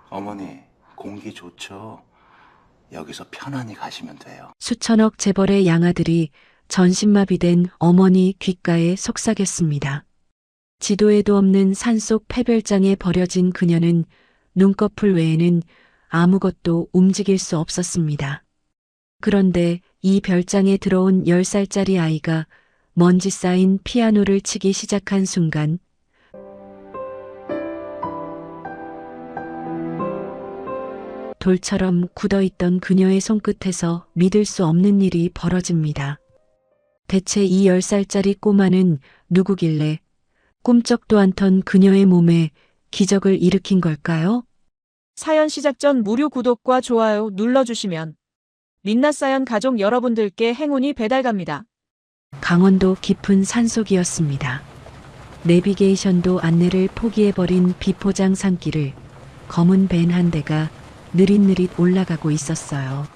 어머니, 공기 좋죠? 여기서 편안히 가시면 돼요. 수천억 재벌의 양아들이 전신마비된 어머니 귓가에 속삭였습니다. 지도에도 없는 산속 폐별장에 버려진 그녀는 눈꺼풀 외에는 아무것도 움직일 수 없었습니다. 그런데 이 별장에 들어온 10살짜리 아이가 먼지 쌓인 피아노를 치기 시작한 순간 돌처럼 굳어있던 그녀의 손끝에서 믿을 수 없는 일이 벌어집니다. 대체 이 10살짜리 꼬마는 누구길래 꿈쩍도 않던 그녀의 몸에 기적을 일으킨 걸까요? 사연 시작 전 무료 구독과 좋아요 눌러주시면 민낯사연 가족 여러분들께 행운이 배달갑니다. 강원도 깊은 산속이었습니다. 내비게이션도 안내를 포기해버린 비포장 산길을 검은 밴 한 대가 느릿느릿 올라가고 있었어요.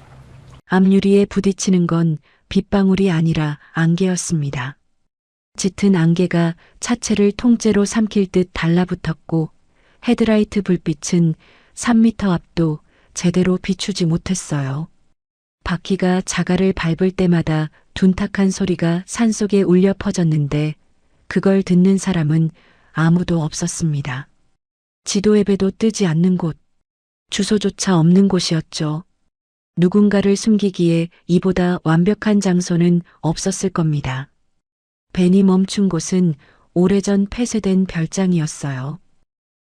앞유리에 부딪히는 건 빗방울이 아니라 안개였습니다. 짙은 안개가 차체를 통째로 삼킬 듯 달라붙었고 헤드라이트 불빛은 3미터 앞도 제대로 비추지 못했어요. 바퀴가 자갈을 밟을 때마다 둔탁한 소리가 산속에 울려 퍼졌는데 그걸 듣는 사람은 아무도 없었습니다. 지도앱에도 뜨지 않는 곳, 주소조차 없는 곳이었죠. 누군가를 숨기기에 이보다 완벽한 장소는 없었을 겁니다. 밴이 멈춘 곳은 오래전 폐쇄된 별장이었어요.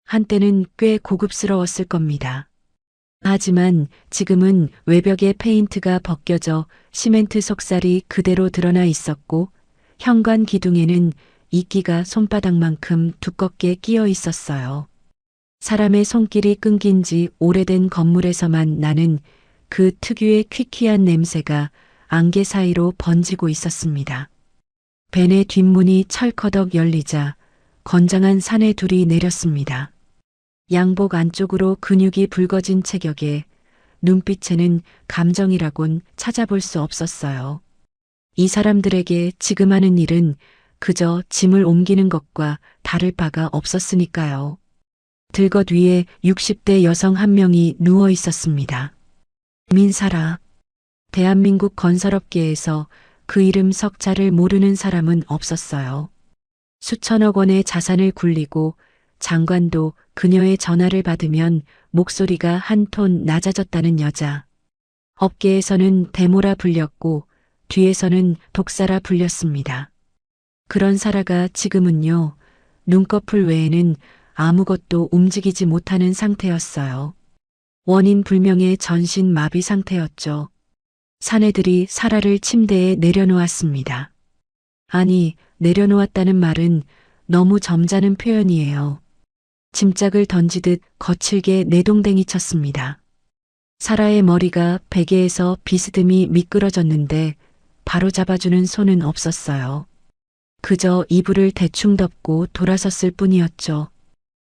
한때는 꽤 고급스러웠을 겁니다. 하지만 지금은 외벽에 페인트가 벗겨져 시멘트 속살이 그대로 드러나 있었고 현관 기둥에는 이끼가 손바닥만큼 두껍게 끼어 있었어요. 사람의 손길이 끊긴 지 오래된 건물에서만 나는 그 특유의 퀴퀴한 냄새가 안개 사이로 번지고 있었습니다. 밴의 뒷문이 철커덕 열리자 건장한 사내 둘이 내렸습니다. 양복 안쪽으로 근육이 붉어진 체격에 눈빛에는 감정이라곤 찾아볼 수 없었어요. 이 사람들에게 지금 하는 일은 그저 짐을 옮기는 것과 다를 바가 없었으니까요. 들것 위에 60대 여성 한 명이 누워 있었습니다. 민사라. 대한민국 건설업계에서 그 이름 석자를 모르는 사람은 없었어요. 수천억 원의 자산을 굴리고 장관도 그녀의 전화를 받으면 목소리가 한 톤 낮아졌다는 여자. 업계에서는 데모라 불렸고 뒤에서는 독사라 불렸습니다. 그런 사라가 지금은요, 눈꺼풀 외에는 아무것도 움직이지 못하는 상태였어요. 원인 불명의 전신 마비 상태였죠. 사내들이 사라를 침대에 내려놓았습니다. 아니, 내려놓았다는 말은 너무 점잖은 표현이에요. 짐짝을 던지듯 거칠게 내동댕이 쳤습니다. 사라의 머리가 베개에서 비스듬히 미끄러졌는데 바로 잡아주는 손은 없었어요. 그저 이불을 대충 덮고 돌아섰을 뿐이었죠.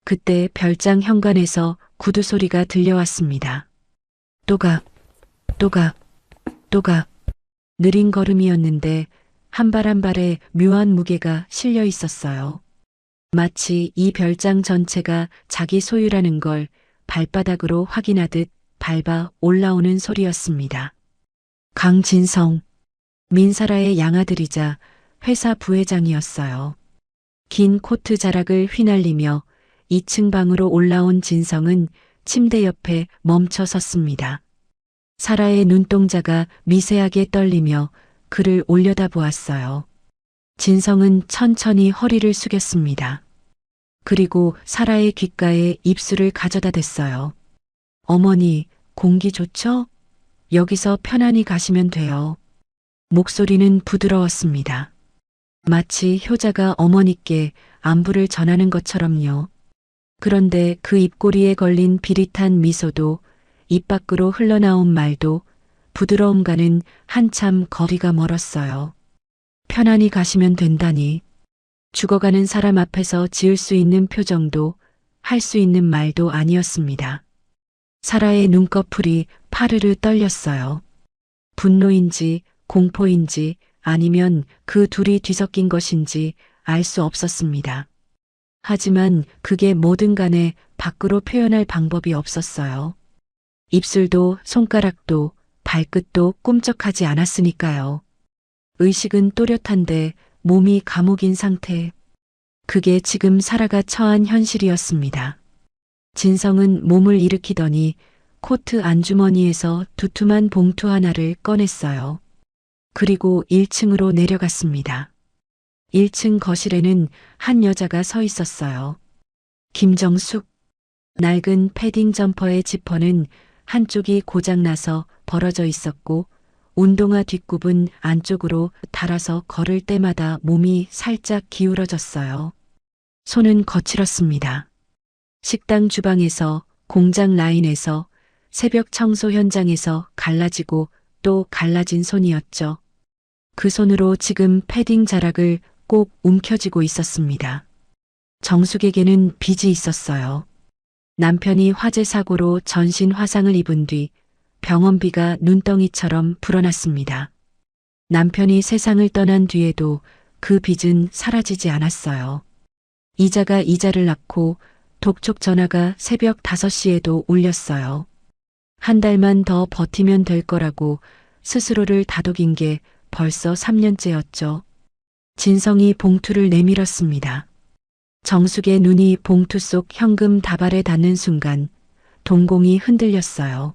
그때 별장 현관에서 구두 소리가 들려왔습니다. 또각, 또각, 또각. 느린 걸음이었는데 한 발 한 발에 묘한 무게가 실려 있었어요. 마치 이 별장 전체가 자기 소유라는 걸 발바닥으로 확인하듯 밟아 올라오는 소리였습니다. 강진성, 민사라의 양아들이자 회사 부회장이었어요. 긴 코트 자락을 휘날리며 2층 방으로 올라온 진성은 침대 옆에 멈춰 섰습니다. 사라의 눈동자가 미세하게 떨리며 그를 올려다보았어요. 진성은 천천히 허리를 숙였습니다. 그리고 사라의 귓가에 입술을 가져다 댔어요. 어머니, 공기 좋죠? 여기서 편안히 가시면 돼요. 목소리는 부드러웠습니다. 마치 효자가 어머니께 안부를 전하는 것처럼요. 그런데 그 입꼬리에 걸린 비릿한 미소도 입 밖으로 흘러나온 말도 부드러움과는 한참 거리가 멀었어요. 편안히 가시면 된다니. 죽어가는 사람 앞에서 지을 수 있는 표정도 할 수 있는 말도 아니었습니다. 사라의 눈꺼풀이 파르르 떨렸어요. 분노인지 공포인지 아니면 그 둘이 뒤섞인 것인지 알 수 없었습니다. 하지만 그게 뭐든 간에 밖으로 표현할 방법이 없었어요. 입술도 손가락도 발끝도 꿈쩍하지 않았으니까요. 의식은 또렷한데 몸이 감옥인 상태. 그게 지금 사라가 처한 현실이었습니다. 진성은 몸을 일으키더니 코트 안주머니에서 두툼한 봉투 하나를 꺼냈어요. 그리고 1층으로 내려갔습니다. 1층 거실에는 한 여자가 서 있었어요. 김정숙. 낡은 패딩 점퍼의 지퍼는 한쪽이 고장나서 벌어져 있었고 운동화 뒷굽은 안쪽으로 달아서 걸을 때마다 몸이 살짝 기울어졌어요. 손은 거칠었습니다. 식당 주방에서, 공장 라인에서, 새벽 청소 현장에서 갈라지고 또 갈라진 손이었죠. 그 손으로 지금 패딩 자락을 꼭 움켜쥐고 있었습니다. 정숙에게는 빚이 있었어요. 남편이 화재 사고로 전신 화상을 입은 뒤 병원비가 눈덩이처럼 불어났습니다. 남편이 세상을 떠난 뒤에도 그 빚은 사라지지 않았어요. 이자가 이자를 낳고 독촉 전화가 새벽 5시에도 울렸어요. 한 달만 더 버티면 될 거라고 스스로를 다독인 게 벌써 3년째였죠. 진성이 봉투를 내밀었습니다. 정숙의 눈이 봉투 속 현금 다발에 닿는 순간 동공이 흔들렸어요.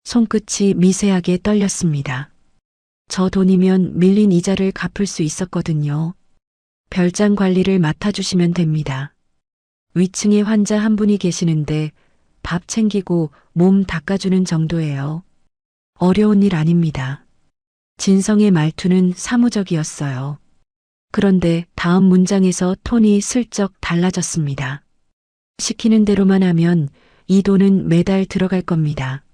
손끝이 미세하게 떨렸습니다. 저 돈이면 밀린 이자를 갚을 수 있었거든요. 별장 관리를 맡아주시면 됩니다. 위층에 환자 한 분이 계시는데 밥 챙기고 몸 닦아주는 정도예요. 어려운 일 아닙니다. 진성의 말투는 사무적이었어요. 그런데 다음 문장에서 톤이 슬쩍 달라졌습니다. 시키는 대로만 하면 이 돈은 매달 들어갈 겁니다.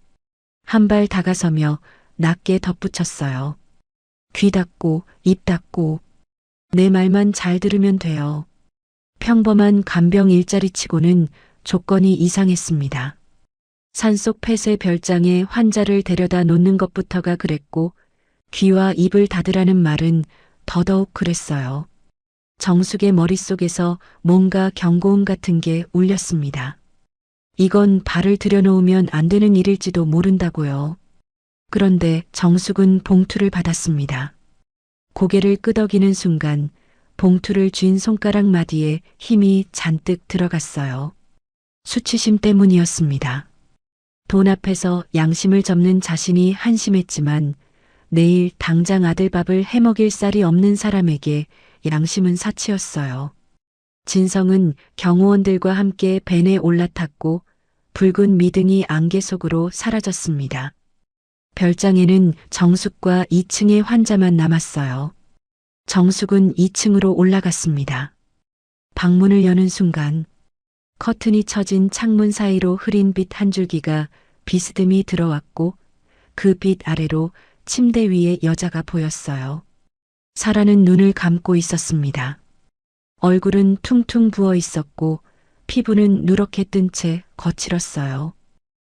한 발 다가서며 낮게 덧붙였어요. 귀 닫고 입 닫고 내 말만 잘 들으면 돼요. 평범한 간병 일자리치고는 조건이 이상했습니다. 산속 폐쇄 별장에 환자를 데려다 놓는 것부터가 그랬고 귀와 입을 닫으라는 말은 더더욱 그랬어요. 정숙의 머릿속에서 뭔가 경고음 같은 게 울렸습니다. 이건 발을 들여놓으면 안 되는 일일지도 모른다고요. 그런데 정숙은 봉투를 받았습니다. 고개를 끄덕이는 순간 봉투를 쥔 손가락 마디에 힘이 잔뜩 들어갔어요. 수치심 때문이었습니다. 돈 앞에서 양심을 접는 자신이 한심했지만 내일 당장 아들 밥을 해먹일 쌀이 없는 사람에게 양심은 사치였어요. 진성은 경호원들과 함께 벤에 올라탔고 붉은 미등이 안개 속으로 사라졌습니다. 별장에는 정숙과 2층의 환자만 남았어요. 정숙은 2층으로 올라갔습니다. 방문을 여는 순간 커튼이 쳐진 창문 사이로 흐린 빛 한 줄기가 비스듬히 들어왔고 그 빛 아래로 침대 위에 여자가 보였어요. 사라는 눈을 감고 있었습니다. 얼굴은 퉁퉁 부어 있었고 피부는 누렇게 뜬 채 거칠었어요.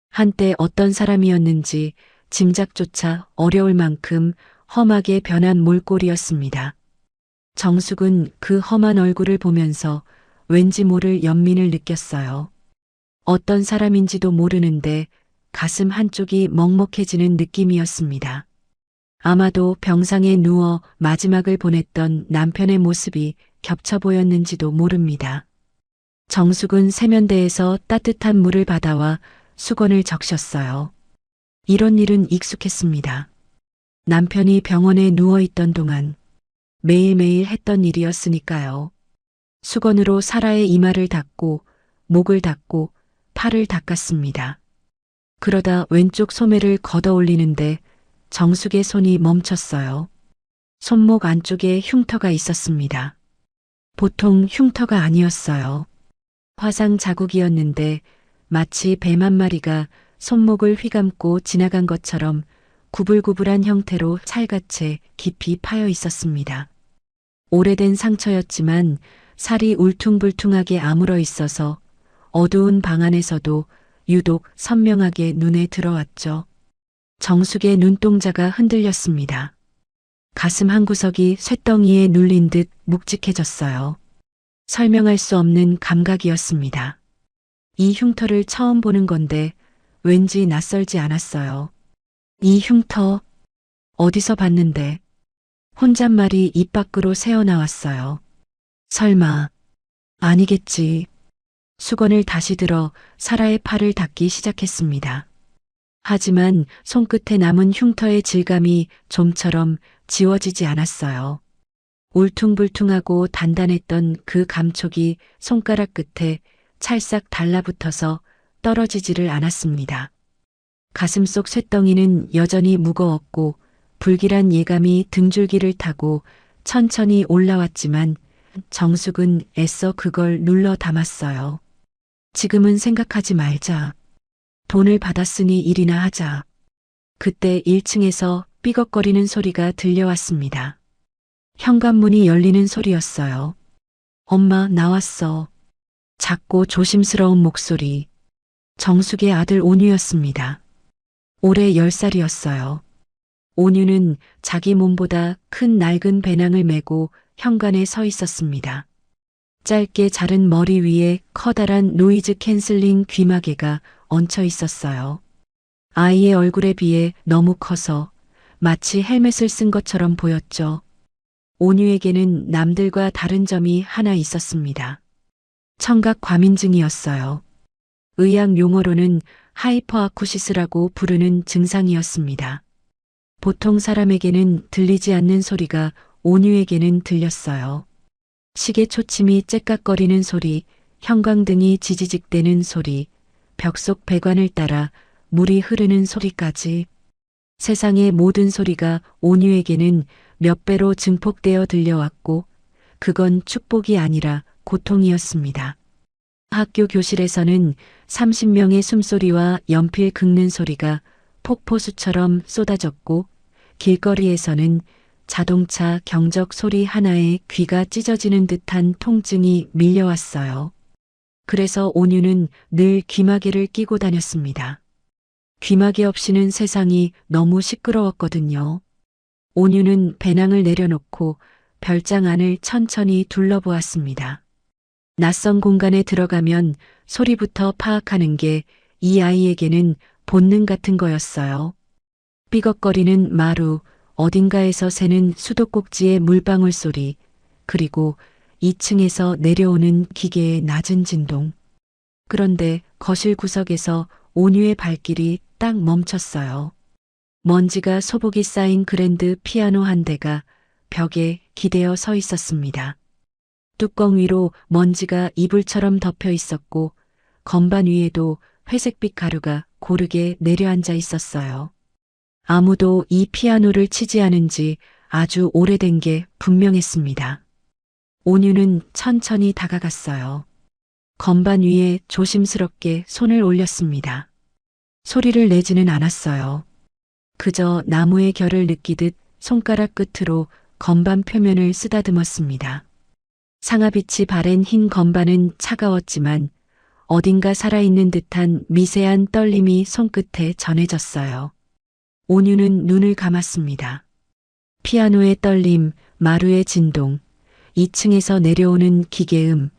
한때 어떤 사람이었는지 짐작조차 어려울 만큼 험하게 변한 몰골이었습니다. 정숙은 그 험한 얼굴을 보면서 왠지 모를 연민을 느꼈어요. 어떤 사람인지도 모르는데 가슴 한쪽이 먹먹해지는 느낌이었습니다. 아마도 병상에 누워 마지막을 보냈던 남편의 모습이 겹쳐 보였는지도 모릅니다. 정숙은 세면대에서 따뜻한 물을 받아와 수건을 적셨어요. 이런 일은 익숙했습니다. 남편이 병원에 누워있던 동안 매일매일 했던 일이었으니까요. 수건으로 사라의 이마를 닦고 목을 닦고 팔을 닦았습니다. 그러다 왼쪽 소매를 걷어 올리는데 정숙의 손이 멈췄어요. 손목 안쪽에 흉터가 있었습니다. 보통 흉터가 아니었어요. 화상 자국이었는데 마치 뱀 한 마리가 손목을 휘감고 지나간 것처럼 구불구불한 형태로 찰같이 깊이 파여 있었습니다. 오래된 상처였지만 살이 울퉁불퉁하게 아물어 있어서 어두운 방 안에서도 유독 선명하게 눈에 들어왔죠. 정숙의 눈동자가 흔들렸습니다. 가슴 한구석이 쇳덩이에 눌린 듯 묵직해졌어요. 설명할 수 없는 감각이었습니다. 이 흉터를 처음 보는 건데 왠지 낯설지 않았어요. 이 흉터 어디서 봤는데? 혼잣말이 입 밖으로 새어나왔어요. 설마 아니겠지. 수건을 다시 들어 사라의 팔을 닦기 시작했습니다. 하지만 손끝에 남은 흉터의 질감이 좀처럼 지워지지 않았어요. 울퉁불퉁하고 단단했던 그 감촉이 손가락 끝에 찰싹 달라붙어서 떨어지지를 않았습니다. 가슴속 쇳덩이는 여전히 무거웠고 불길한 예감이 등줄기를 타고 천천히 올라왔지만 정숙은 애써 그걸 눌러 담았어요. 지금은 생각하지 말자. 돈을 받았으니 일이나 하자. 그때 1층에서 삐걱거리는 소리가 들려왔습니다. 현관문이 열리는 소리였어요. 엄마, 나왔어. 작고 조심스러운 목소리. 정숙의 아들 온유였습니다. 올해 10살이었어요. 온유는 자기 몸보다 큰 낡은 배낭을 메고 현관에 서 있었습니다. 짧게 자른 머리 위에 커다란 노이즈 캔슬링 귀마개가 얹혀 있었어요. 아이의 얼굴에 비해 너무 커서 마치 헬멧을 쓴 것처럼 보였죠. 온유에게는 남들과 다른 점이 하나 있었습니다. 청각 과민증이었어요. 의학 용어로는 하이퍼아쿠시스라고 부르는 증상이었습니다. 보통 사람에게는 들리지 않는 소리가 온유에게는 들렸어요. 시계 초침이 째깍거리는 소리, 형광등이 지지직대는 소리, 벽 속 배관을 따라 물이 흐르는 소리까지. 세상의 모든 소리가 온유에게는 몇 배로 증폭되어 들려왔고 그건 축복이 아니라 고통이었습니다. 학교 교실에서는 30명의 숨소리와 연필 긁는 소리가 폭포수처럼 쏟아졌고 길거리에서는 자동차 경적 소리 하나에 귀가 찢어지는 듯한 통증이 밀려왔어요. 그래서 온유는 늘 귀마개를 끼고 다녔습니다. 귀마개 없이는 세상이 너무 시끄러웠거든요. 온유는 배낭을 내려놓고 별장 안을 천천히 둘러보았습니다. 낯선 공간에 들어가면 소리부터 파악하는 게 이 아이에게는 본능 같은 거였어요. 삐걱거리는 마루, 어딘가에서 새는 수도꼭지의 물방울 소리, 그리고 2층에서 내려오는 기계의 낮은 진동. 그런데 거실 구석에서 온유의 발길이 딱 멈췄어요. 먼지가 소복이 쌓인 그랜드 피아노 한 대가 벽에 기대어 서 있었습니다. 뚜껑 위로 먼지가 이불처럼 덮여 있었고 건반 위에도 회색빛 가루가 고르게 내려앉아 있었어요. 아무도 이 피아노를 치지 않은 지 아주 오래된 게 분명했습니다. 온유는 천천히 다가갔어요. 건반 위에 조심스럽게 손을 올렸습니다. 소리를 내지는 않았어요. 그저 나무의 결을 느끼듯 손가락 끝으로 건반 표면을 쓰다듬었습니다. 상아빛이 바랜 흰 건반은 차가웠지만 어딘가 살아있는 듯한 미세한 떨림이 손끝에 전해졌어요. 온유는 눈을 감았습니다. 피아노의 떨림, 마루의 진동, 2층에서 내려오는 기계음,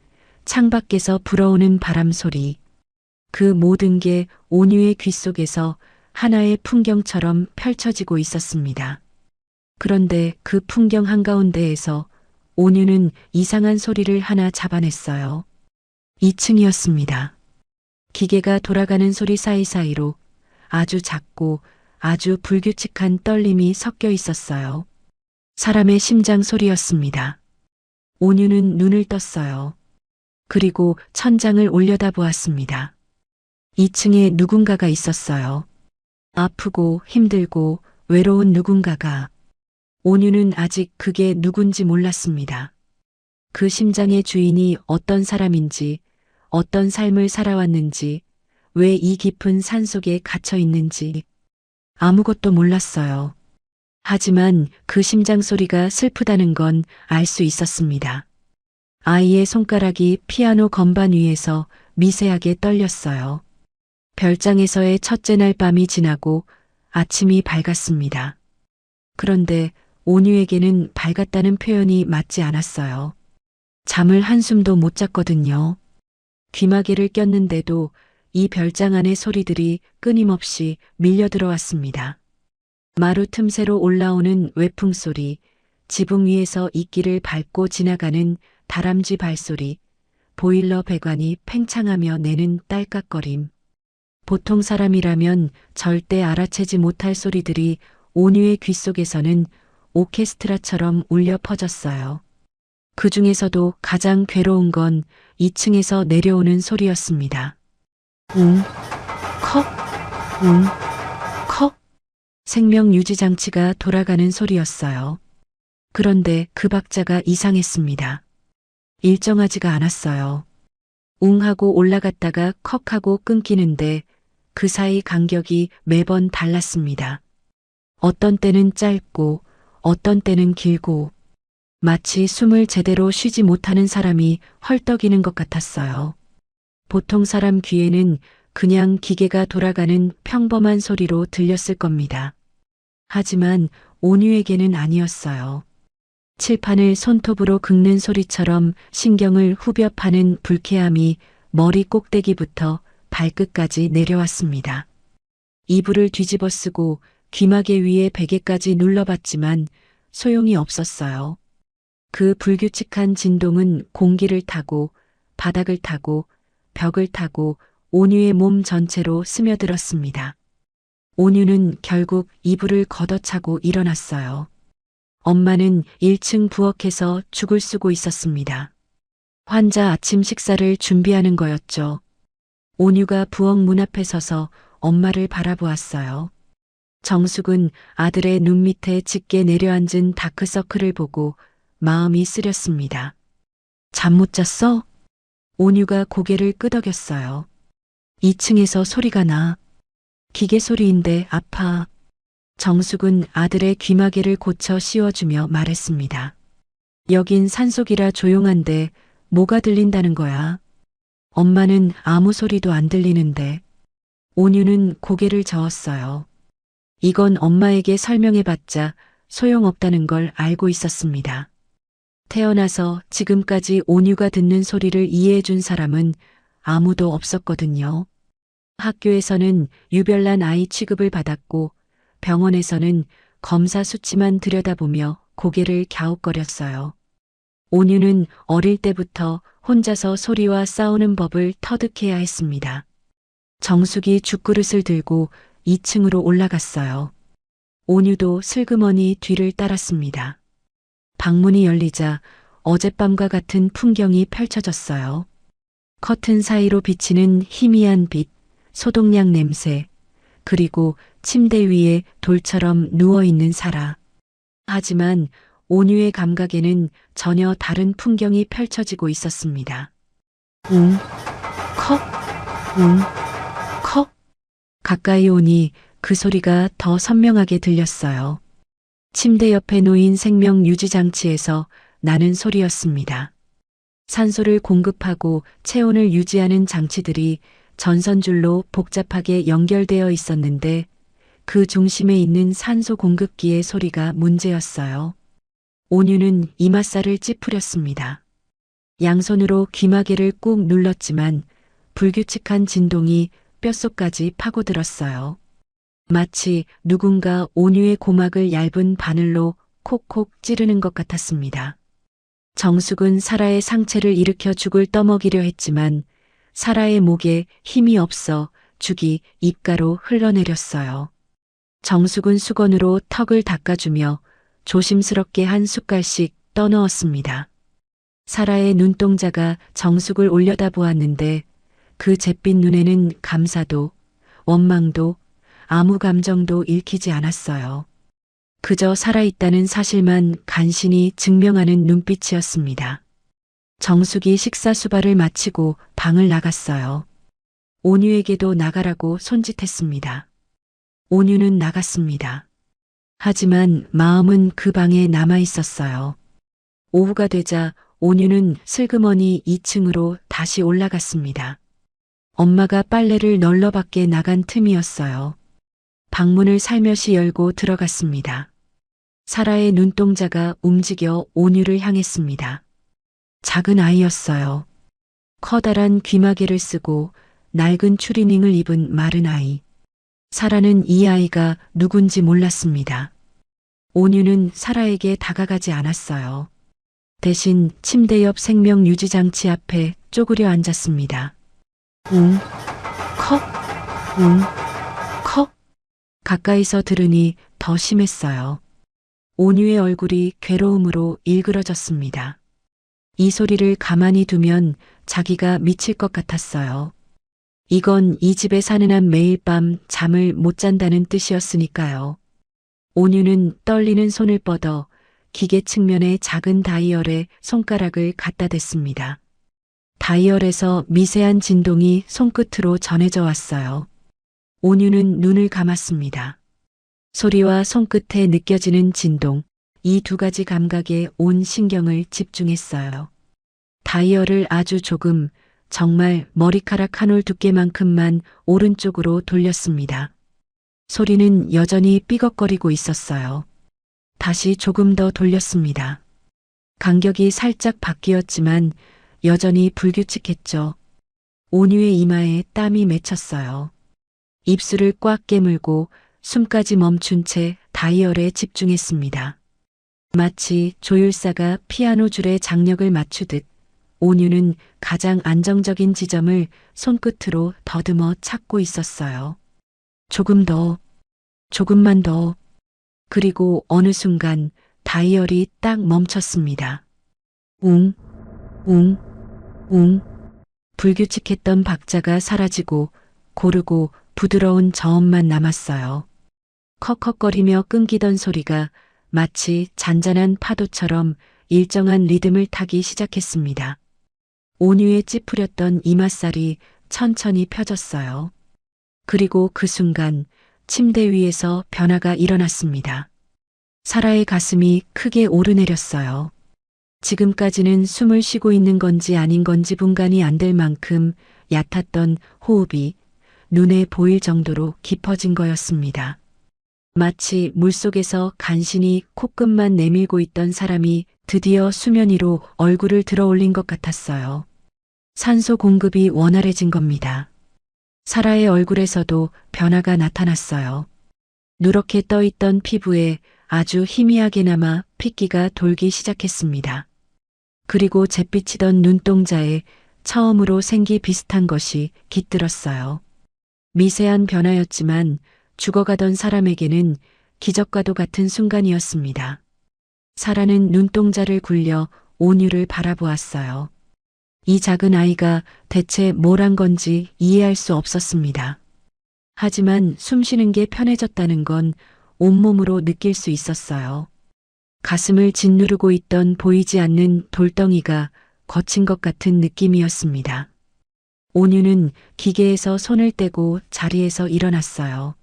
창밖에서 불어오는 바람 소리. 그 모든 게 온유의 귀 속에서 하나의 풍경처럼 펼쳐지고 있었습니다. 그런데 그 풍경 한가운데에서 온유는 이상한 소리를 하나 잡아냈어요. 2층이었습니다. 기계가 돌아가는 소리 사이사이로 아주 작고 아주 불규칙한 떨림이 섞여 있었어요. 사람의 심장 소리였습니다. 온유는 눈을 떴어요. 그리고 천장을 올려다보았습니다. 2층에 누군가가 있었어요. 아프고 힘들고 외로운 누군가가. 온유는 아직 그게 누군지 몰랐습니다. 그 심장의 주인이 어떤 사람인지, 어떤 삶을 살아왔는지, 왜 이 깊은 산속에 갇혀 있는지 아무것도 몰랐어요. 하지만 그 심장 소리가 슬프다는 건 알 수 있었습니다. 아이의 손가락이 피아노 건반 위에서 미세하게 떨렸어요. 별장에서의 첫째 날 밤이 지나고 아침이 밝았습니다. 그런데 온유에게는 밝았다는 표현이 맞지 않았어요. 잠을 한숨도 못 잤거든요. 귀마개를 꼈는데도 이 별장 안의 소리들이 끊임없이 밀려 들어왔습니다. 마루 틈새로 올라오는 외풍 소리, 지붕 위에서 이끼를 밟고 지나가는 다람쥐 발소리, 보일러 배관이 팽창하며 내는 딸깍거림. 보통 사람이라면 절대 알아채지 못할 소리들이 온유의 귓속에서는 오케스트라처럼 울려 퍼졌어요. 그 중에서도 가장 괴로운 건 2층에서 내려오는 소리였습니다. 웅, 컥, 웅, 컥. 생명 유지 장치가 돌아가는 소리였어요. 그런데 그 박자가 이상했습니다. 일정하지가 않았어요. 웅 하고 올라갔다가 컥 하고 끊기는데 그 사이 간격이 매번 달랐습니다. 어떤 때는 짧고 어떤 때는 길고 마치 숨을 제대로 쉬지 못하는 사람이 헐떡이는 것 같았어요. 보통 사람 귀에는 그냥 기계가 돌아가는 평범한 소리로 들렸을 겁니다. 하지만 온유에게는 아니었어요. 칠판을 손톱으로 긁는 소리처럼 신경을 후벼 파는 불쾌함이 머리 꼭대기부터 발끝까지 내려왔습니다. 이불을 뒤집어 쓰고 귀마개 위에 베개까지 눌러봤지만 소용이 없었어요. 그 불규칙한 진동은 공기를 타고 바닥을 타고 벽을 타고 온유의 몸 전체로 스며들었습니다. 온유는 결국 이불을 걷어차고 일어났어요. 엄마는 1층 부엌에서 죽을 쓰고 있었습니다. 환자 아침 식사를 준비하는 거였죠. 온유가 부엌 문 앞에 서서 엄마를 바라보았어요. 정숙은 아들의 눈 밑에 짙게 내려앉은 다크서클을 보고 마음이 쓰렸습니다. 잠 못 잤어? 온유가 고개를 끄덕였어요. 2층에서 소리가 나. 기계 소리인데 아파. 정숙은 아들의 귀마개를 고쳐 씌워주며 말했습니다. 여긴 산속이라 조용한데 뭐가 들린다는 거야? 엄마는 아무 소리도 안 들리는데. 온유는 고개를 저었어요. 이건 엄마에게 설명해봤자 소용없다는 걸 알고 있었습니다. 태어나서 지금까지 온유가 듣는 소리를 이해해준 사람은 아무도 없었거든요. 학교에서는 유별난 아이 취급을 받았고 병원에서는 검사 수치만 들여다보며 고개를 갸웃거렸어요. 온유는 어릴 때부터 혼자서 소리와 싸우는 법을 터득해야 했습니다. 정숙이 죽그릇을 들고 2층으로 올라갔어요. 온유도 슬그머니 뒤를 따랐습니다. 방문이 열리자 어젯밤과 같은 풍경이 펼쳐졌어요. 커튼 사이로 비치는 희미한 빛, 소독약 냄새, 그리고 침대 위에 돌처럼 누워있는 사라. 하지만 온유의 감각에는 전혀 다른 풍경이 펼쳐지고 있었습니다. 웅, 컥, 웅, 컥. 가까이 오니 그 소리가 더 선명하게 들렸어요. 침대 옆에 놓인 생명 유지 장치에서 나는 소리였습니다. 산소를 공급하고 체온을 유지하는 장치들이 전선줄로 복잡하게 연결되어 있었는데 그 중심에 있는 산소 공급기의 소리가 문제였어요. 온유는 이맛살을 찌푸렸습니다. 양손으로 귀마개를 꾹 눌렀지만 불규칙한 진동이 뼛속까지 파고들었어요. 마치 누군가 온유의 고막을 얇은 바늘로 콕콕 찌르는 것 같았습니다. 정숙은 사라의 상체를 일으켜 죽을 떠먹이려 했지만 사라의 목에 힘이 없어 죽이 입가로 흘러내렸어요. 정숙은 수건으로 턱을 닦아주며 조심스럽게 한 숟갈씩 떠넣었습니다. 사라의 눈동자가 정숙을 올려다보았는데 그 잿빛 눈에는 감사도 원망도 아무 감정도 읽히지 않았어요. 그저 살아있다는 사실만 간신히 증명하는 눈빛이었습니다. 정숙이 식사 수발을 마치고 방을 나갔어요. 온유에게도 나가라고 손짓했습니다. 온유는 나갔습니다. 하지만 마음은 그 방에 남아 있었어요. 오후가 되자 온유는 슬그머니 2층으로 다시 올라갔습니다. 엄마가 빨래를 널러 밖에 나간 틈이었어요. 방문을 살며시 열고 들어갔습니다. 사라의 눈동자가 움직여 온유를 향했습니다. 작은 아이였어요. 커다란 귀마개를 쓰고 낡은 추리닝을 입은 마른 아이. 사라는 이 아이가 누군지 몰랐습니다. 온유는 사라에게 다가가지 않았어요. 대신 침대 옆 생명유지장치 앞에 쪼그려 앉았습니다. 웅, 컵, 웅, 컵. 가까이서 들으니 더 심했어요. 온유의 얼굴이 괴로움으로 일그러졌습니다. 이 소리를 가만히 두면 자기가 미칠 것 같았어요. 이건 이 집에 사는 한 매일 밤 잠을 못 잔다는 뜻이었으니까요. 온유는 떨리는 손을 뻗어 기계 측면의 작은 다이얼에 손가락을 갖다 댔습니다. 다이얼에서 미세한 진동이 손끝으로 전해져 왔어요. 온유는 눈을 감았습니다. 소리와 손끝에 느껴지는 진동, 이 두 가지 감각에 온 신경을 집중했어요. 다이얼을 아주 조금, 정말 머리카락 한 올 두께만큼만 오른쪽으로 돌렸습니다. 소리는 여전히 삐걱거리고 있었어요. 다시 조금 더 돌렸습니다. 간격이 살짝 바뀌었지만 여전히 불규칙했죠. 온유의 이마에 땀이 맺혔어요. 입술을 꽉 깨물고 숨까지 멈춘 채 다이얼에 집중했습니다. 마치 조율사가 피아노 줄에 장력을 맞추듯 온유는 가장 안정적인 지점을 손끝으로 더듬어 찾고 있었어요. 조금 더, 조금만 더. 그리고 어느 순간 다이얼이 딱 멈췄습니다. 웅, 웅, 웅. 불규칙했던 박자가 사라지고 고르고 부드러운 저음만 남았어요. 컥컥거리며 끊기던 소리가 마치 잔잔한 파도처럼 일정한 리듬을 타기 시작했습니다. 온유에 찌푸렸던 이맛살이 천천히 펴졌어요. 그리고 그 순간 침대 위에서 변화가 일어났습니다. 사라의 가슴이 크게 오르내렸어요. 지금까지는 숨을 쉬고 있는 건지 아닌 건지 분간이 안 될 만큼 얕았던 호흡이 눈에 보일 정도로 깊어진 거였습니다. 마치 물속에서 간신히 코끝만 내밀고 있던 사람이 드디어 수면 위로 얼굴을 들어 올린 것 같았어요. 산소 공급이 원활해진 겁니다. 사라의 얼굴에서도 변화가 나타났어요. 누렇게 떠있던 피부에 아주 희미하게나마 핏기가 돌기 시작했습니다. 그리고 잿빛이던 눈동자에 처음으로 생기 비슷한 것이 깃들었어요. 미세한 변화였지만 죽어가던 사람에게는 기적과도 같은 순간이었습니다. 사라는 눈동자를 굴려 온유를 바라보았어요. 이 작은 아이가 대체 뭘 한 건지 이해할 수 없었습니다. 하지만 숨쉬는 게 편해졌다는 건 온몸으로 느낄 수 있었어요. 가슴을 짓누르고 있던 보이지 않는 돌덩이가 거친 것 같은 느낌이었습니다. 온유는 기계에서 손을 떼고 자리에서 일어났어요.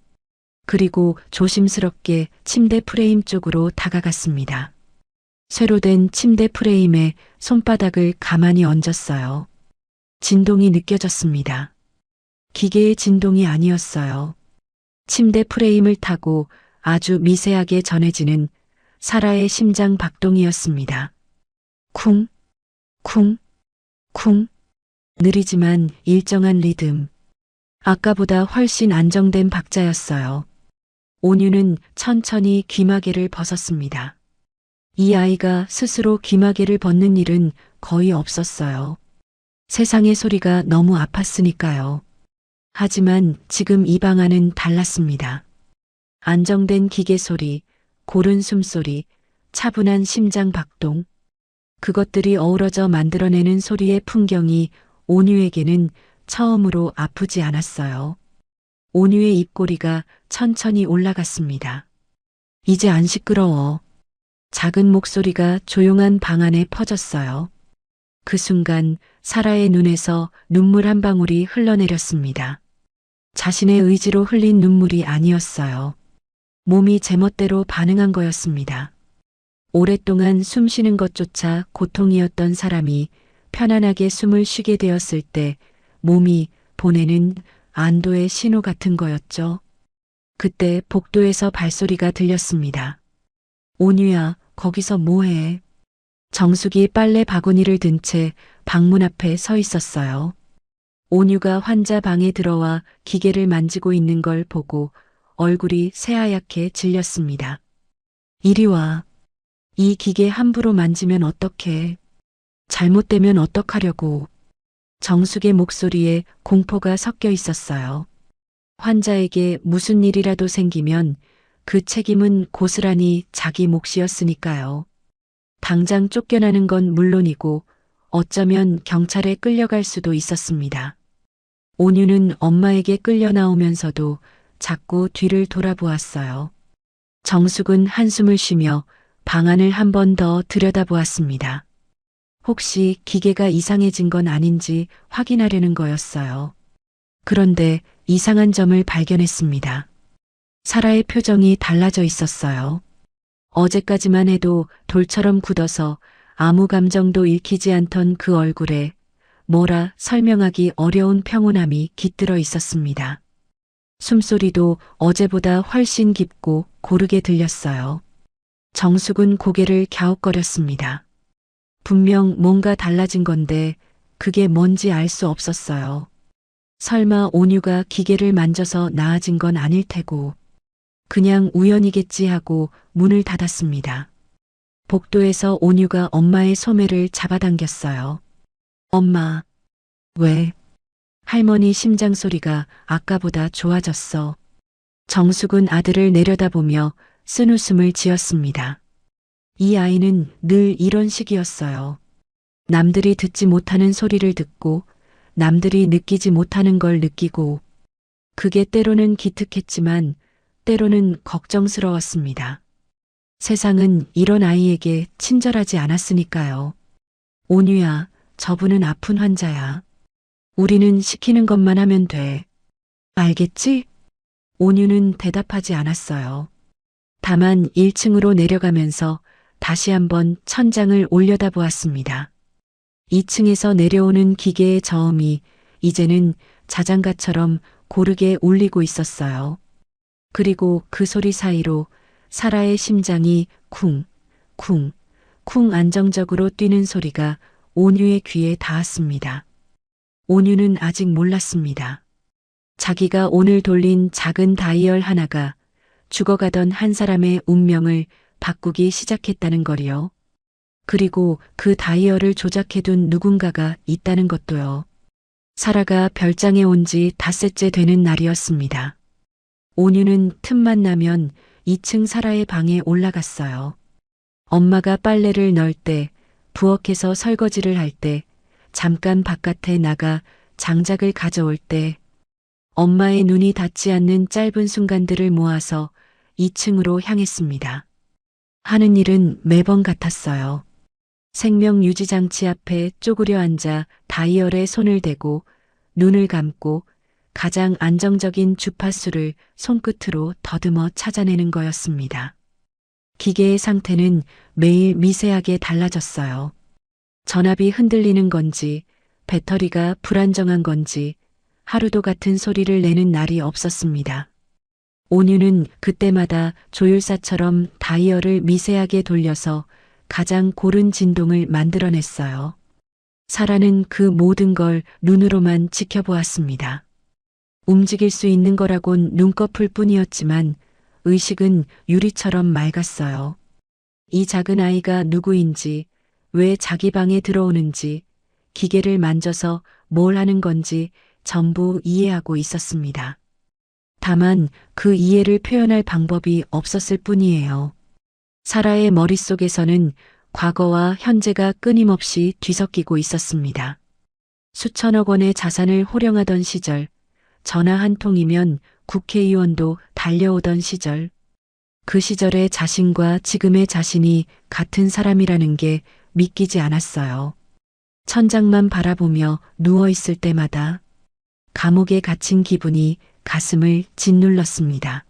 그리고 조심스럽게 침대 프레임 쪽으로 다가갔습니다. 쇠로 된 침대 프레임에 손바닥을 가만히 얹었어요. 진동이 느껴졌습니다. 기계의 진동이 아니었어요. 침대 프레임을 타고 아주 미세하게 전해지는 사라의 심장 박동이었습니다. 쿵, 쿵, 쿵. 느리지만 일정한 리듬. 아까보다 훨씬 안정된 박자였어요. 온유는 천천히 귀마개를 벗었습니다. 이 아이가 스스로 귀마개를 벗는 일은 거의 없었어요. 세상의 소리가 너무 아팠으니까요. 하지만 지금 이 방안은 달랐습니다. 안정된 기계 소리, 고른 숨소리, 차분한 심장 박동. 그것들이 어우러져 만들어내는 소리의 풍경이 온유에게는 처음으로 아프지 않았어요. 온유의 입꼬리가 천천히 올라갔습니다. 이제 안 시끄러워. 작은 목소리가 조용한 방 안에 퍼졌어요. 그 순간 사라의 눈에서 눈물 한 방울이 흘러내렸습니다. 자신의 의지로 흘린 눈물이 아니었어요. 몸이 제멋대로 반응한 거였습니다. 오랫동안 숨 쉬는 것조차 고통이었던 사람이 편안하게 숨을 쉬게 되었을 때 몸이 보내는 안도의 신호 같은 거였죠. 그때 복도에서 발소리가 들렸습니다. 온유야, 거기서 뭐해? 정숙이 빨래 바구니를 든 채 방문 앞에 서 있었어요. 온유가 환자 방에 들어와 기계를 만지고 있는 걸 보고 얼굴이 새하얗게 질렸습니다. 이리 와. 이 기계 함부로 만지면 어떡해. 잘못되면 어떡하려고. 정숙의 목소리에 공포가 섞여 있었어요. 환자에게 무슨 일이라도 생기면 그 책임은 고스란히 자기 몫이었으니까요. 당장 쫓겨나는 건 물론이고 어쩌면 경찰에 끌려갈 수도 있었습니다. 온유는 엄마에게 끌려 나오면서도 자꾸 뒤를 돌아보았어요. 정숙은 한숨을 쉬며 방안을 한 번 더 들여다보았습니다. 혹시 기계가 이상해진 건 아닌지 확인하려는 거였어요. 그런데 이상한 점을 발견했습니다. 사라의 표정이 달라져 있었어요. 어제까지만 해도 돌처럼 굳어서 아무 감정도 읽히지 않던 그 얼굴에 뭐라 설명하기 어려운 평온함이 깃들어 있었습니다. 숨소리도 어제보다 훨씬 깊고 고르게 들렸어요. 정숙은 고개를 갸웃거렸습니다. 분명 뭔가 달라진 건데 그게 뭔지 알 수 없었어요. 설마 온유가 기계를 만져서 나아진 건 아닐 테고 그냥 우연이겠지 하고 문을 닫았습니다. 복도에서 온유가 엄마의 소매를 잡아당겼어요. 엄마, 왜? 할머니 심장 소리가 아까보다 좋아졌어. 정숙은 아들을 내려다보며 쓴웃음을 지었습니다. 이 아이는 늘 이런 식이었어요. 남들이 듣지 못하는 소리를 듣고 남들이 느끼지 못하는 걸 느끼고 그게 때로는 기특했지만 때로는 걱정스러웠습니다. 세상은 이런 아이에게 친절하지 않았으니까요. 온유야, 저분은 아픈 환자야. 우리는 시키는 것만 하면 돼. 알겠지? 온유는 대답하지 않았어요. 다만 1층으로 내려가면서 다시 한번 천장을 올려다보았습니다. 2층에서 내려오는 기계의 저음이 이제는 자장가처럼 고르게 울리고 있었어요. 그리고 그 소리 사이로 사라의 심장이 쿵, 쿵, 쿵 안정적으로 뛰는 소리가 온유의 귀에 닿았습니다. 온유는 아직 몰랐습니다. 자기가 오늘 돌린 작은 다이얼 하나가 죽어가던 한 사람의 운명을 바꾸기 시작했다는 거리요. 그리고 그 다이얼을 조작해둔 누군가가 있다는 것도요. 사라가 별장에 온 지 닷새째 되는 날이었습니다. 온유는 틈만 나면 2층 사라의 방에 올라갔어요. 엄마가 빨래를 넣을 때, 부엌에서 설거지를 할 때, 잠깐 바깥에 나가 장작을 가져올 때, 엄마의 눈이 닿지 않는 짧은 순간들을 모아서 2층으로 향했습니다. 하는 일은 매번 같았어요. 생명유지장치 앞에 쪼그려 앉아 다이얼에 손을 대고 눈을 감고 가장 안정적인 주파수를 손끝으로 더듬어 찾아내는 거였습니다. 기계의 상태는 매일 미세하게 달라졌어요. 전압이 흔들리는 건지, 배터리가 불안정한 건지, 하루도 같은 소리를 내는 날이 없었습니다. 온유는 그때마다 조율사처럼 다이얼을 미세하게 돌려서 가장 고른 진동을 만들어냈어요. 사라는 그 모든 걸 눈으로만 지켜보았습니다. 움직일 수 있는 거라곤 눈꺼풀 뿐이었지만 의식은 유리처럼 맑았어요. 이 작은 아이가 누구인지, 왜 자기 방에 들어오는지, 기계를 만져서 뭘 하는 건지 전부 이해하고 있었습니다. 다만 그 이해를 표현할 방법이 없었을 뿐이에요. 사라의 머릿속에서는 과거와 현재가 끊임없이 뒤섞이고 있었습니다. 수천억 원의 자산을 호령하던 시절, 전화 한 통이면 국회의원도 달려오던 시절, 그 시절의 자신과 지금의 자신이 같은 사람이라는 게 믿기지 않았어요. 천장만 바라보며 누워있을 때마다 감옥에 갇힌 기분이 가슴을 짓눌렀습니다.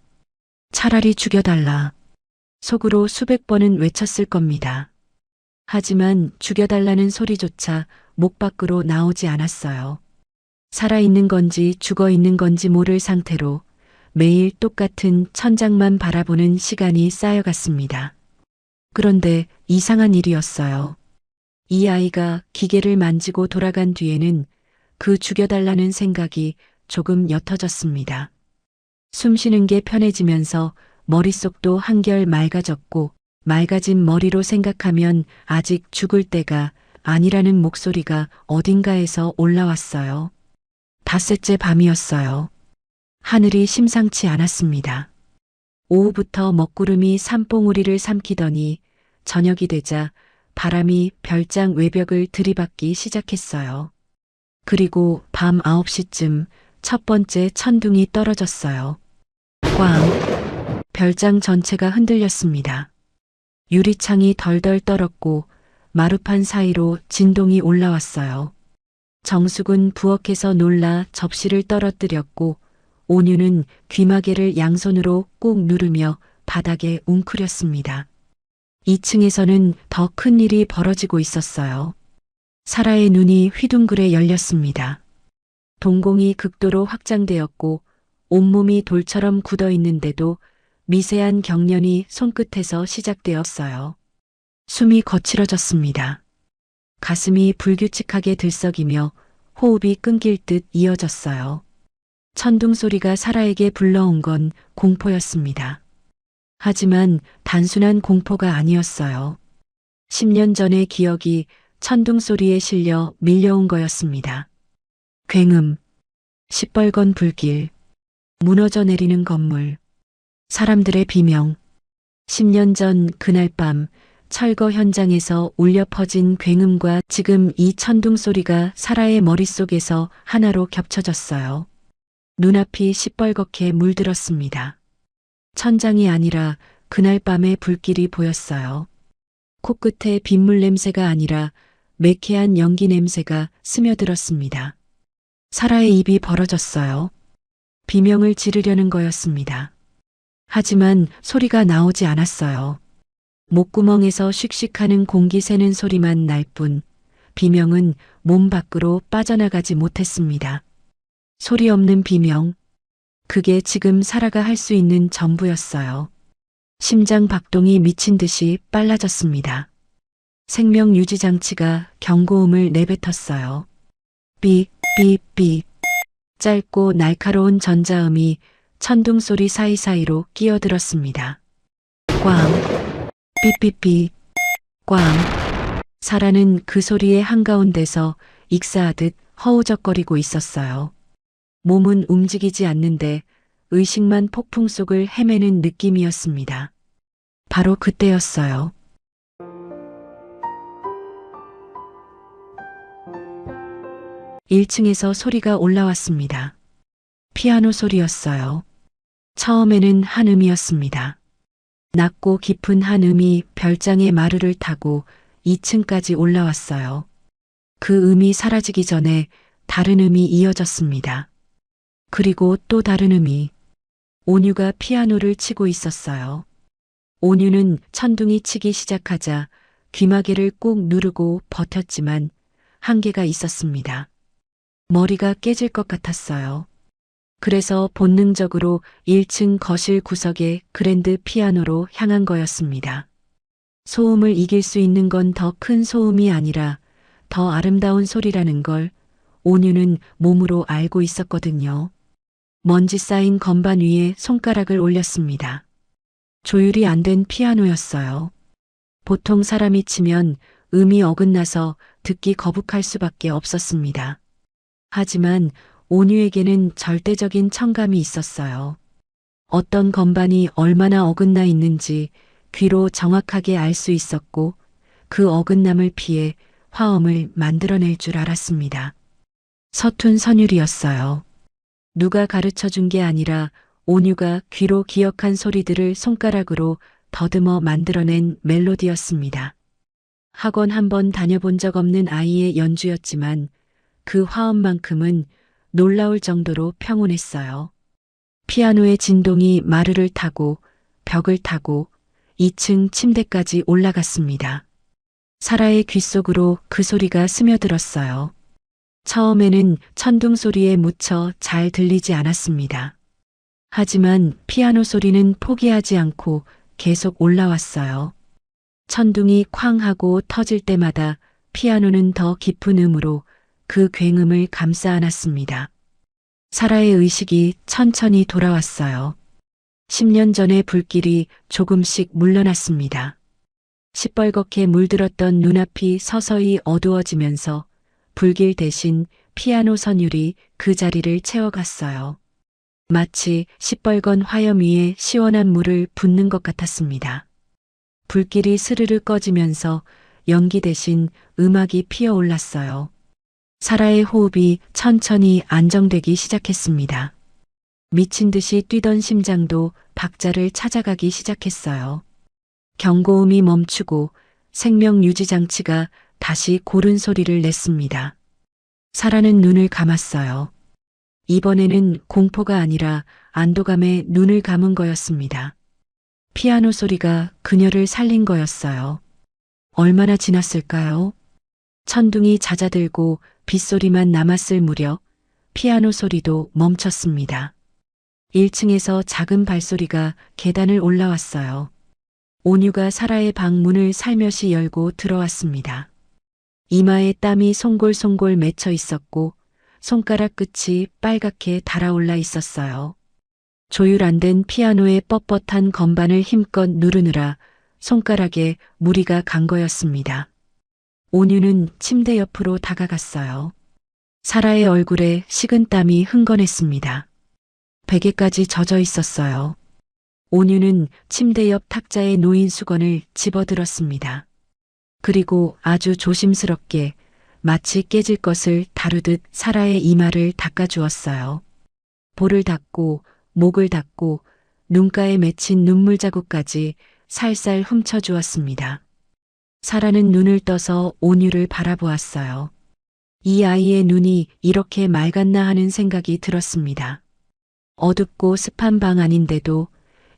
차라리 죽여달라. 속으로 수백 번은 외쳤을 겁니다. 하지만 죽여달라는 소리조차 목 밖으로 나오지 않았어요. 살아있는 건지 죽어있는 건지 모를 상태로 매일 똑같은 천장만 바라보는 시간이 쌓여갔습니다. 그런데 이상한 일이었어요. 이 아이가 기계를 만지고 돌아간 뒤에는 그 죽여달라는 생각이 조금 옅어졌습니다. 숨 쉬는 게 편해지면서 머릿속도 한결 맑아졌고, 맑아진 머리로 생각하면 아직 죽을 때가 아니라는 목소리가 어딘가에서 올라왔어요. 닷새째 밤이었어요. 하늘이 심상치 않았습니다. 오후부터 먹구름이 산봉우리를 삼키더니 저녁이 되자 바람이 별장 외벽을 들이받기 시작했어요. 그리고 밤 9시쯤 첫 번째 천둥이 떨어졌어요. 꽝! 별장 전체가 흔들렸습니다. 유리창이 덜덜 떨었고 마루판 사이로 진동이 올라왔어요. 정숙은 부엌에서 놀라 접시를 떨어뜨렸고 온유는 귀마개를 양손으로 꾹 누르며 바닥에 웅크렸습니다. 2층에서는 더 큰 일이 벌어지고 있었어요. 사라의 눈이 휘둥그레 열렸습니다. 동공이 극도로 확장되었고 온몸이 돌처럼 굳어 있는데도 미세한 경련이 손끝에서 시작되었어요. 숨이 거칠어졌습니다. 가슴이 불규칙하게 들썩이며 호흡이 끊길 듯 이어졌어요. 천둥 소리가 사라에게 불러온 건 공포였습니다. 하지만 단순한 공포가 아니었어요. 10년 전의 기억이 천둥 소리에 실려 밀려온 거였습니다. 굉음, 시뻘건 불길, 무너져 내리는 건물, 사람들의 비명. 10년 전 그날 밤 철거 현장에서 울려 퍼진 굉음과 지금 이 천둥 소리가 사라의 머릿속에서 하나로 겹쳐졌어요. 눈앞이 시뻘겋게 물들었습니다. 천장이 아니라 그날 밤의 불길이 보였어요. 코끝에 빗물 냄새가 아니라 매캐한 연기 냄새가 스며들었습니다. 사라의 입이 벌어졌어요. 비명을 지르려는 거였습니다. 하지만 소리가 나오지 않았어요. 목구멍에서 씩씩하는 공기 새는 소리만 날 뿐 비명은 몸 밖으로 빠져나가지 못했습니다. 소리 없는 비명. 그게 지금 사라가 할 수 있는 전부였어요. 심장 박동이 미친 듯이 빨라졌습니다. 생명 유지 장치가 경고음을 내뱉었어요. 삐, 삐, 삐. 짧고 날카로운 전자음이 천둥 소리 사이사이로 끼어들었습니다. 꽝, 삐삐삐, 꽝. 사라는 그 소리의 한가운데서 익사하듯 허우적거리고 있었어요. 몸은 움직이지 않는데 의식만 폭풍 속을 헤매는 느낌이었습니다. 바로 그때였어요. (1층에서) 소리가 올라왔습니다. 피아노 소리였어요. 처음에는 한음이었습니다. 낮고 깊은 한음이 별장의 마루를 타고 2층까지 올라왔어요. 그 음이 사라지기 전에 다른 음이 이어졌습니다. 그리고 또 다른 음이. 온유가 피아노를 치고 있었어요. 온유는 천둥이 치기 시작하자 귀마개를 꾹 누르고 버텼지만 한계가 있었습니다. 머리가 깨질 것 같았어요. 그래서 본능적으로 1층 거실 구석의 그랜드 피아노로 향한 거였습니다. 소음을 이길 수 있는 건 더 큰 소음이 아니라 더 아름다운 소리라는 걸 온유는 몸으로 알고 있었거든요. 먼지 쌓인 건반 위에 손가락을 올렸습니다. 조율이 안 된 피아노였어요. 보통 사람이 치면 음이 어긋나서 듣기 거북할 수밖에 없었습니다. 하지만 온유에게는 절대적인 청감이 있었어요. 어떤 건반이 얼마나 어긋나 있는지 귀로 정확하게 알 수 있었고 그 어긋남을 피해 화음을 만들어낼 줄 알았습니다. 서툰 선율이었어요. 누가 가르쳐 준 게 아니라 온유가 귀로 기억한 소리들을 손가락으로 더듬어 만들어낸 멜로디였습니다. 학원 한 번 다녀본 적 없는 아이의 연주였지만 그 화음만큼은 놀라울 정도로 평온했어요. 피아노의 진동이 마루를 타고 벽을 타고 2층 침대까지 올라갔습니다. 사라의 귓속으로 그 소리가 스며들었어요. 처음에는 천둥 소리에 묻혀 잘 들리지 않았습니다. 하지만 피아노 소리는 포기하지 않고 계속 올라왔어요. 천둥이 쾅 하고 터질 때마다 피아노는 더 깊은 음으로 그 굉음을 감싸 안았습니다. 사라의 의식이 천천히 돌아왔어요. 10년 전의 불길이 조금씩 물러났습니다. 시뻘겋게 물들었던 눈앞이 서서히 어두워지면서 불길 대신 피아노 선율이 그 자리를 채워갔어요. 마치 시뻘건 화염 위에 시원한 물을 붓는 것 같았습니다. 불길이 스르르 꺼지면서 연기 대신 음악이 피어올랐어요. 사라의 호흡이 천천히 안정되기 시작했습니다. 미친 듯이 뛰던 심장도 박자를 찾아가기 시작했어요. 경고음이 멈추고 생명 유지 장치가 다시 고른 소리를 냈습니다. 사라는 눈을 감았어요. 이번에는 공포가 아니라 안도감에 눈을 감은 거였습니다. 피아노 소리가 그녀를 살린 거였어요. 얼마나 지났을까요? 천둥이 잦아들고 빗소리만 남았을 무렵 피아노 소리도 멈췄습니다. 1층에서 작은 발소리가 계단을 올라왔어요. 온유가 사라의 방 문을 살며시 열고 들어왔습니다. 이마에 땀이 송골송골 맺혀 있었고 손가락 끝이 빨갛게 달아올라 있었어요. 조율 안 된 피아노의 뻣뻣한 건반을 힘껏 누르느라 손가락에 무리가 간 거였습니다. 온유는 침대 옆으로 다가갔어요. 사라의 얼굴에 식은 땀이 흥건했습니다. 베개까지 젖어 있었어요. 온유는 침대 옆 탁자에 놓인 수건을 집어들었습니다. 그리고 아주 조심스럽게 마치 깨질 것을 다루듯 사라의 이마를 닦아주었어요. 볼을 닦고 목을 닦고 눈가에 맺힌 눈물 자국까지 살살 훔쳐주었습니다. 사라는 눈을 떠서 온유를 바라보았어요. 이 아이의 눈이 이렇게 맑았나 하는 생각이 들었습니다. 어둡고 습한 방 안인데도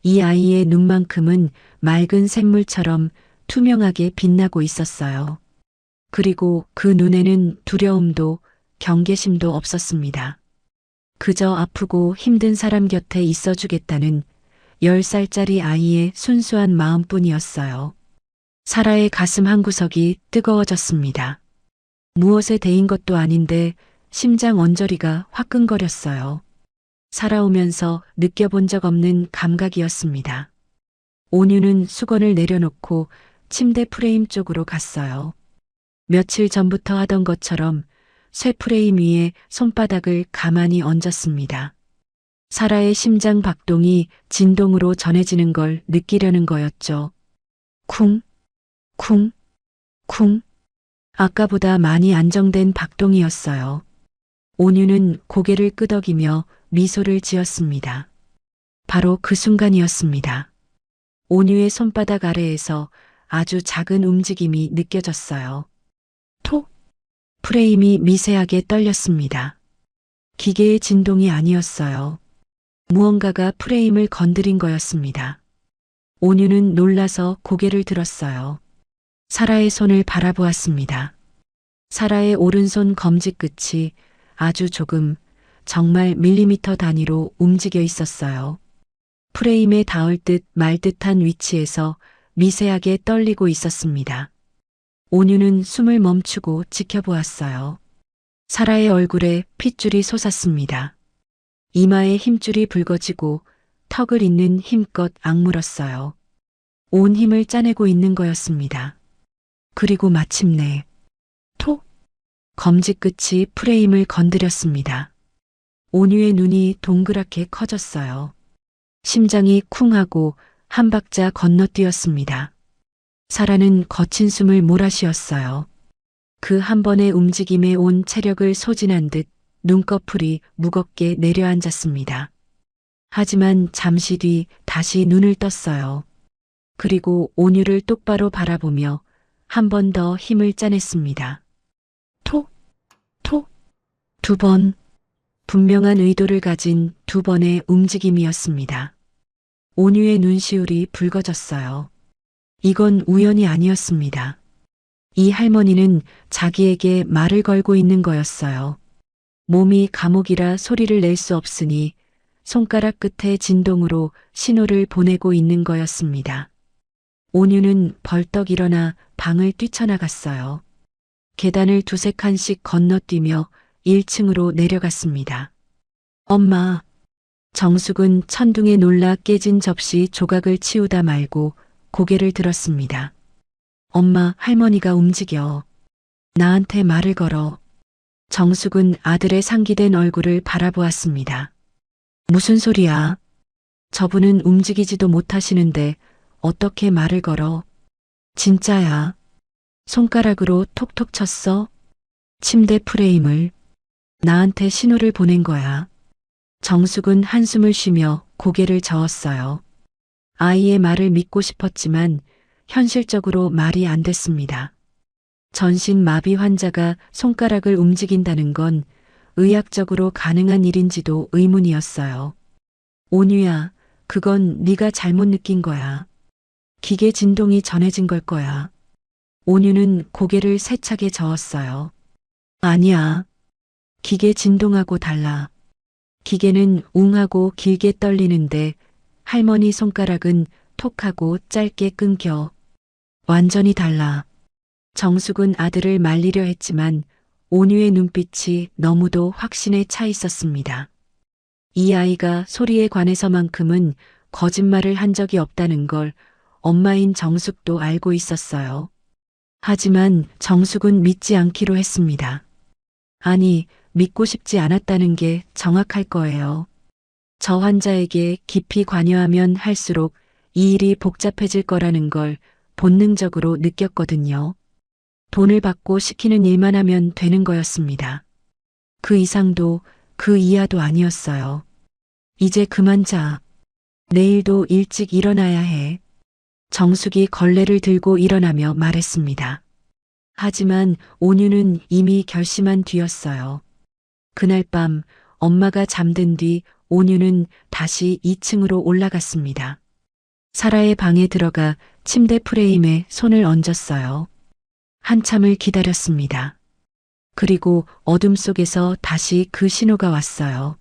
이 아이의 눈만큼은 맑은 샘물처럼 투명하게 빛나고 있었어요. 그리고 그 눈에는 두려움도 경계심도 없었습니다. 그저 아프고 힘든 사람 곁에 있어주겠다는 10살짜리 아이의 순수한 마음뿐이었어요. 사라의 가슴 한구석이 뜨거워졌습니다. 무엇에 대인 것도 아닌데 심장 언저리가 화끈거렸어요. 살아오면서 느껴본 적 없는 감각이었습니다. 온유는 수건을 내려놓고 침대 프레임 쪽으로 갔어요. 며칠 전부터 하던 것처럼 쇠 프레임 위에 손바닥을 가만히 얹었습니다. 사라의 심장 박동이 진동으로 전해지는 걸 느끼려는 거였죠. 쿵, 쿵, 쿵. 아까보다 많이 안정된 박동이었어요. 온유는 고개를 끄덕이며 미소를 지었습니다. 바로 그 순간이었습니다. 온유의 손바닥 아래에서 아주 작은 움직임이 느껴졌어요. 톡! 프레임이 미세하게 떨렸습니다. 기계의 진동이 아니었어요. 무언가가 프레임을 건드린 거였습니다. 온유는 놀라서 고개를 들었어요. 사라의 손을 바라보았습니다. 사라의 오른손 검지 끝이 아주 조금, 정말 밀리미터 단위로 움직여 있었어요. 프레임에 닿을 듯 말 듯한 위치에서 미세하게 떨리고 있었습니다. 온유는 숨을 멈추고 지켜보았어요. 사라의 얼굴에 핏줄이 솟았습니다. 이마에 힘줄이 붉어지고 턱을 잇는 힘껏 악물었어요. 온 힘을 짜내고 있는 거였습니다. 그리고 마침내 톡! 검지 끝이 프레임을 건드렸습니다. 온유의 눈이 동그랗게 커졌어요. 심장이 쿵하고 한 박자 건너뛰었습니다. 사라는 거친 숨을 몰아쉬었어요. 그 한 번의 움직임에 온 체력을 소진한 듯 눈꺼풀이 무겁게 내려앉았습니다. 하지만 잠시 뒤 다시 눈을 떴어요. 그리고 온유를 똑바로 바라보며 한 번 더 힘을 짜냈습니다. 톡! 톡! 2번. 분명한 의도를 가진 2번의 움직임이었습니다. 온유의 눈시울이 붉어졌어요. 이건 우연이 아니었습니다. 이 할머니는 자기에게 말을 걸고 있는 거였어요. 몸이 감옥이라 소리를 낼 수 없으니 손가락 끝의 진동으로 신호를 보내고 있는 거였습니다. 온유는 벌떡 일어나 방을 뛰쳐나갔어요. 계단을 두세 칸씩 건너뛰며 1층으로 내려갔습니다. 엄마. 정숙은 천둥에 놀라 깨진 접시 조각을 치우다 말고 고개를 들었습니다. 엄마, 할머니가 움직여. 나한테 말을 걸어. 정숙은 아들의 상기된 얼굴을 바라보았습니다. 무슨 소리야? 저분은 움직이지도 못하시는데 어떻게 말을 걸어? 진짜야. 손가락으로 톡톡 쳤어? 침대 프레임을. 나한테 신호를 보낸 거야. 정숙은 한숨을 쉬며 고개를 저었어요. 아이의 말을 믿고 싶었지만 현실적으로 말이 안 됐습니다. 전신 마비 환자가 손가락을 움직인다는 건 의학적으로 가능한 일인지도 의문이었어요. 온유야, 그건 네가 잘못 느낀 거야. 기계 진동이 전해진 걸 거야. 온유는 고개를 세차게 저었어요. 아니야. 기계 진동하고 달라. 기계는 웅하고 길게 떨리는데 할머니 손가락은 톡하고 짧게 끊겨. 완전히 달라. 정숙은 아들을 말리려 했지만 온유의 눈빛이 너무도 확신에 차 있었습니다. 이 아이가 소리에 관해서만큼은 거짓말을 한 적이 없다는 걸 엄마인 정숙도 알고 있었어요. 하지만 정숙은 믿지 않기로 했습니다. 아니, 믿고 싶지 않았다는 게 정확할 거예요. 저 환자에게 깊이 관여하면 할수록 이 일이 복잡해질 거라는 걸 본능적으로 느꼈거든요. 돈을 받고 시키는 일만 하면 되는 거였습니다. 그 이상도 그 이하도 아니었어요. 이제 그만 자. 내일도 일찍 일어나야 해. 정숙이 걸레를 들고 일어나며 말했습니다. 하지만 온유는 이미 결심한 뒤였어요. 그날 밤 엄마가 잠든 뒤 온유는 다시 2층으로 올라갔습니다. 사라의 방에 들어가 침대 프레임에 손을 얹었어요. 한참을 기다렸습니다. 그리고 어둠 속에서 다시 그 신호가 왔어요.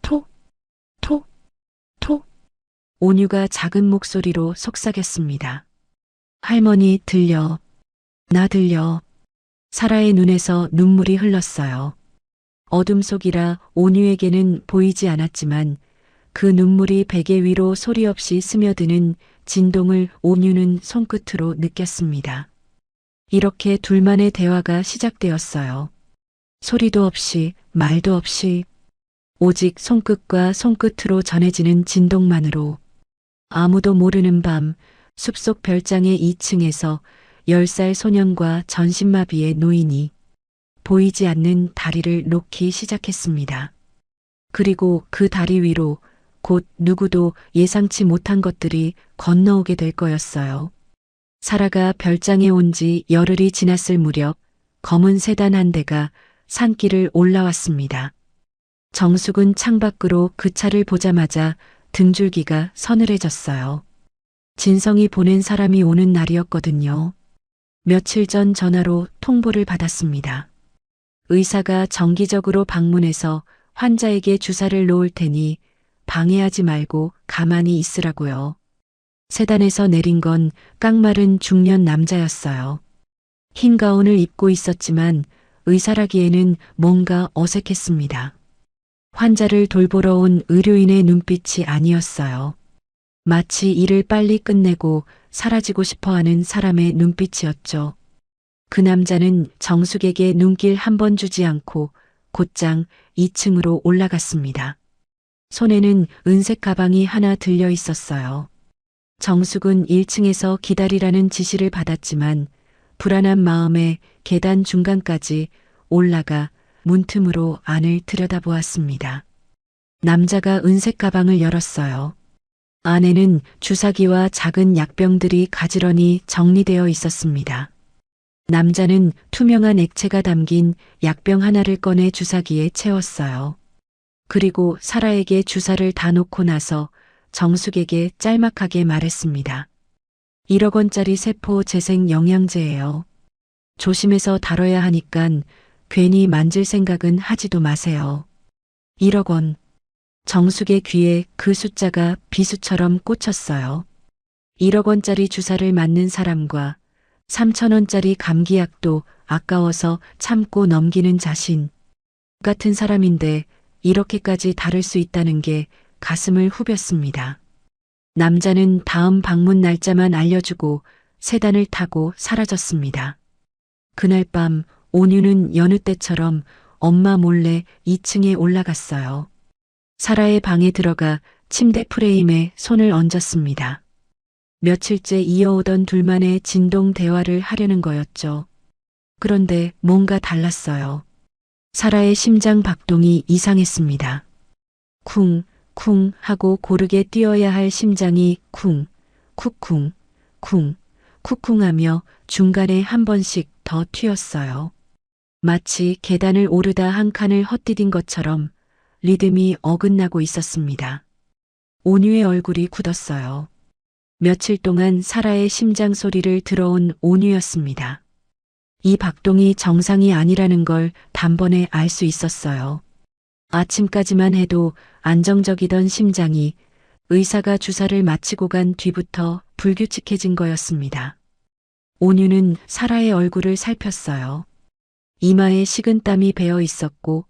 톡, 톡, 톡. 온유가 작은 목소리로 속삭였습니다. 할머니 들려. 나 들려. 사라의 눈에서 눈물이 흘렀어요. 어둠 속이라 온유에게는 보이지 않았지만 그 눈물이 베개 위로 소리 없이 스며드는 진동을 온유는 손끝으로 느꼈습니다. 이렇게 둘만의 대화가 시작되었어요. 소리도 없이, 말도 없이, 오직 손끝과 손끝으로 전해지는 진동만으로. 아무도 모르는 밤, 숲속 별장의 2층에서 10살 소년과 전신마비의 노인이 보이지 않는 다리를 놓기 시작했습니다. 그리고 그 다리 위로 곧 누구도 예상치 못한 것들이 건너오게 될 거였어요. 사라가 별장에 온 지 열흘이 지났을 무렵 검은 세단 한 대가 산길을 올라왔습니다. 정숙은 창밖으로 그 차를 보자마자 등줄기가 서늘해졌어요. 진성이 보낸 사람이 오는 날이었거든요. 며칠 전 전화로 통보를 받았습니다. 의사가 정기적으로 방문해서 환자에게 주사를 놓을 테니 방해하지 말고 가만히 있으라고요. 세단에서 내린 건 깡마른 중년 남자였어요. 흰 가운을 입고 있었지만 의사라기에는 뭔가 어색했습니다. 환자를 돌보러 온 의료인의 눈빛이 아니었어요. 마치 일을 빨리 끝내고 사라지고 싶어하는 사람의 눈빛이었죠. 그 남자는 정숙에게 눈길 한 번 주지 않고 곧장 2층으로 올라갔습니다. 손에는 은색 가방이 하나 들려 있었어요. 정숙은 1층에서 기다리라는 지시를 받았지만 불안한 마음에 계단 중간까지 올라가 문틈으로 안을 들여다보았습니다. 남자가 은색 가방을 열었어요. 안에는 주사기와 작은 약병들이 가지런히 정리되어 있었습니다. 남자는 투명한 액체가 담긴 약병 하나를 꺼내 주사기에 채웠어요. 그리고 사라에게 주사를 다 놓고 나서 정숙에게 짤막하게 말했습니다. 1억 원짜리 세포 재생 영양제예요. 조심해서 다뤄야 하니깐 괜히 만질 생각은 하지도 마세요. 1억 원. 정숙의 귀에 그 숫자가 비수처럼 꽂혔어요. 1억 원짜리 주사를 맞는 사람과 3,000원짜리 감기약도 아까워서 참고 넘기는 자신. 같은 사람인데 이렇게까지 다를 수 있다는 게 가슴을 후볐습니다. 남자는 다음 방문 날짜만 알려주고 세단을 타고 사라졌습니다. 그날 밤 온유는 여느 때처럼 엄마 몰래 2층에 올라갔어요. 사라의 방에 들어가 침대 프레임에 손을 얹었습니다. 며칠째 이어오던 둘만의 진동 대화를 하려는 거였죠. 그런데 뭔가 달랐어요. 사라의 심장 박동이 이상했습니다. 쿵, 쿵 하고 고르게 뛰어야 할 심장이 쿵, 쿵쿵, 쿵, 쿵쿵하며 중간에 한 번씩 더 튀었어요. 마치 계단을 오르다 한 칸을 헛디딘 것처럼 리듬이 어긋나고 있었습니다. 온유의 얼굴이 굳었어요. 며칠 동안 사라의 심장 소리를 들어온 온유였습니다. 이 박동이 정상이 아니라는 걸 단번에 알 수 있었어요. 아침까지만 해도 안정적이던 심장이 의사가 주사를 마치고 간 뒤부터 불규칙해진 거였습니다. 온유는 사라의 얼굴을 살폈어요. 이마에 식은땀이 배어 있었고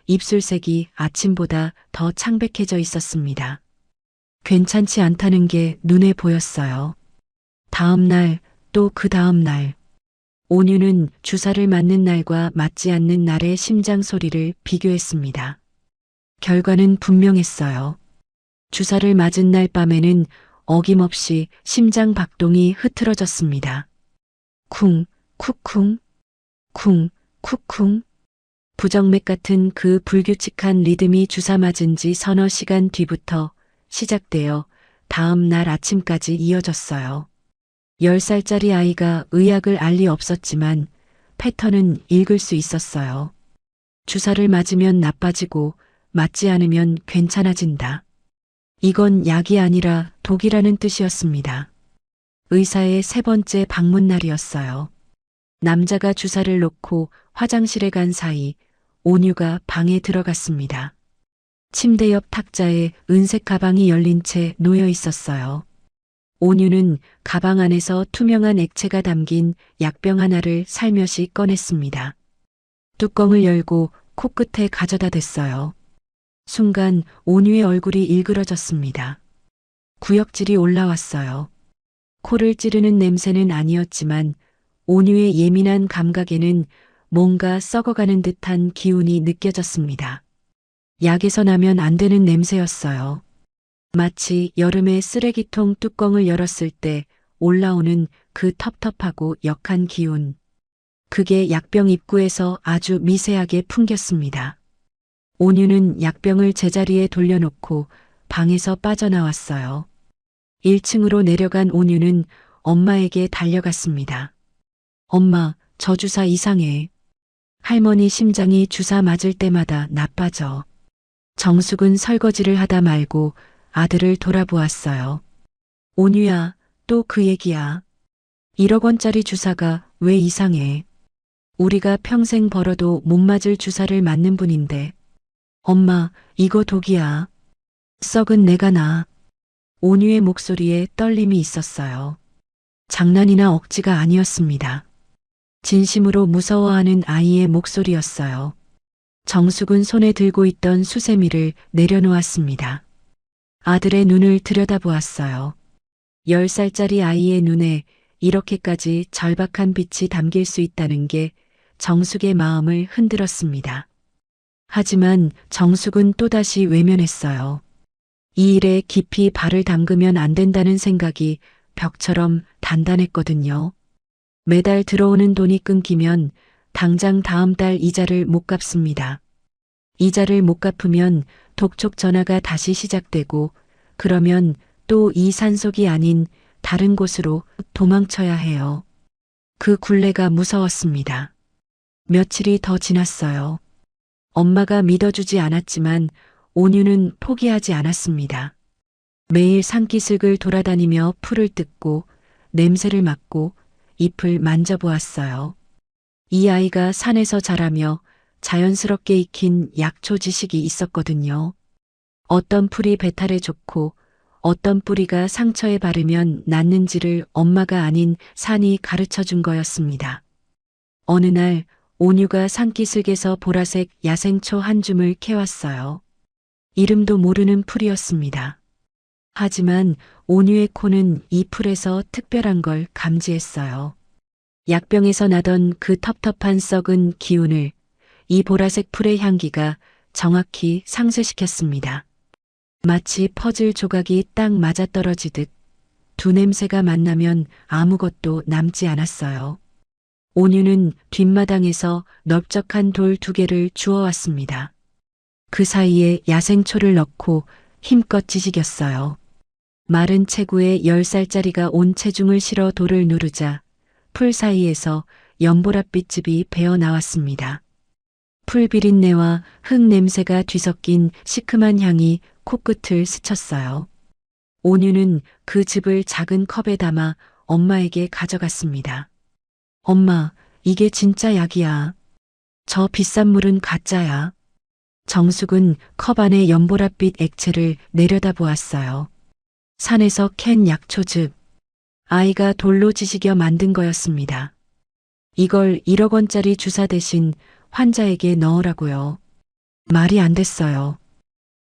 입술색이 아침보다 더 창백해져 있었습니다. 괜찮지 않다는 게 눈에 보였어요. 다음 날, 또 그 다음 날. 온유는 주사를 맞는 날과 맞지 않는 날의 심장 소리를 비교했습니다. 결과는 분명했어요. 주사를 맞은 날 밤에는 어김없이 심장 박동이 흐트러졌습니다. 쿵, 쿡쿵, 쿵, 쿡쿵. 부정맥 같은 그 불규칙한 리듬이 주사 맞은 지 서너 시간 뒤부터 시작되어 다음 날 아침까지 이어졌어요. 10살짜리 아이가 의학을 알 리 없었지만 패턴은 읽을 수 있었어요. 주사를 맞으면 나빠지고 맞지 않으면 괜찮아진다. 이건 약이 아니라 독이라는 뜻이었습니다. 의사의 세 번째 방문 날이었어요. 남자가 주사를 놓고 화장실에 간 사이 온유가 방에 들어갔습니다. 침대 옆 탁자에 은색 가방이 열린 채 놓여 있었어요. 온유는 가방 안에서 투명한 액체가 담긴 약병 하나를 살며시 꺼냈습니다. 뚜껑을 열고 코끝에 가져다 댔어요. 순간 온유의 얼굴이 일그러졌습니다. 구역질이 올라왔어요. 코를 찌르는 냄새는 아니었지만 온유의 예민한 감각에는 뭔가 썩어가는 듯한 기운이 느껴졌습니다. 약에서 나면 안 되는 냄새였어요. 마치 여름에 쓰레기통 뚜껑을 열었을 때 올라오는 그 텁텁하고 역한 기운. 그게 약병 입구에서 아주 미세하게 풍겼습니다. 온유는 약병을 제자리에 돌려놓고 방에서 빠져나왔어요. 1층으로 내려간 온유는 엄마에게 달려갔습니다. 엄마, 저 주사 이상해. 할머니 심장이 주사 맞을 때마다 나빠져. 정숙은 설거지를 하다 말고 아들을 돌아보았어요. 온유야, 또 그 얘기야. 1억 원짜리 주사가 왜 이상해? 우리가 평생 벌어도 못 맞을 주사를 맞는 분인데. 엄마, 이거 독이야. 썩은 내가 나. 온유의 목소리에 떨림이 있었어요. 장난이나 억지가 아니었습니다. 진심으로 무서워하는 아이의 목소리였어요. 정숙은 손에 들고 있던 수세미를 내려놓았습니다. 아들의 눈을 들여다보았어요. 10살짜리 아이의 눈에 이렇게까지 절박한 빛이 담길 수 있다는 게 정숙의 마음을 흔들었습니다. 하지만 정숙은 또다시 외면했어요. 이 일에 깊이 발을 담그면 안 된다는 생각이 벽처럼 단단했거든요. 매달 들어오는 돈이 끊기면 당장 다음 달 이자를 못 갚습니다. 이자를 못 갚으면 독촉 전화가 다시 시작되고 그러면 또 이 산속이 아닌 다른 곳으로 도망쳐야 해요. 그 굴레가 무서웠습니다. 며칠이 더 지났어요. 엄마가 믿어주지 않았지만 온유는 포기하지 않았습니다. 매일 산기슭을 돌아다니며 풀을 뜯고 냄새를 맡고 잎을 만져보았어요. 이 아이가 산에서 자라며 자연스럽게 익힌 약초 지식이 있었거든요. 어떤 풀이 배탈에 좋고 어떤 뿌리가 상처에 바르면 낫는지를 엄마가 아닌 산이 가르쳐 준 거였습니다. 어느 날 온유가 산기슭에서 보라색 야생초 한 줌을 캐왔어요. 이름도 모르는 풀이었습니다. 하지만 온유의 코는 이 풀에서 특별한 걸 감지했어요. 약병에서 나던 그 텁텁한 썩은 기운을 이 보라색 풀의 향기가 정확히 상쇄시켰습니다. 마치 퍼즐 조각이 딱 맞아떨어지듯 두 냄새가 만나면 아무것도 남지 않았어요. 온유는 뒷마당에서 넓적한 돌 2개를 주워왔습니다. 그 사이에 야생초를 넣고 힘껏 지지겼어요. 마른 체구에 10살짜리가 온 체중을 실어 돌을 누르자 풀 사이에서 연보랏빛 즙이 배어 나왔습니다. 풀 비린내와 흙 냄새가 뒤섞인 시큼한 향이 코끝을 스쳤어요. 온유는 그 즙을 작은 컵에 담아 엄마에게 가져갔습니다. 엄마, 이게 진짜 약이야. 저 비싼 물은 가짜야. 정숙은 컵 안에 연보랏빛 액체를 내려다보았어요. 산에서 캔 약초즙. 아이가 돌로 지식여 만든 거였습니다. 이걸 1억 원짜리 주사 대신 환자에게 넣으라고요. 말이 안 됐어요.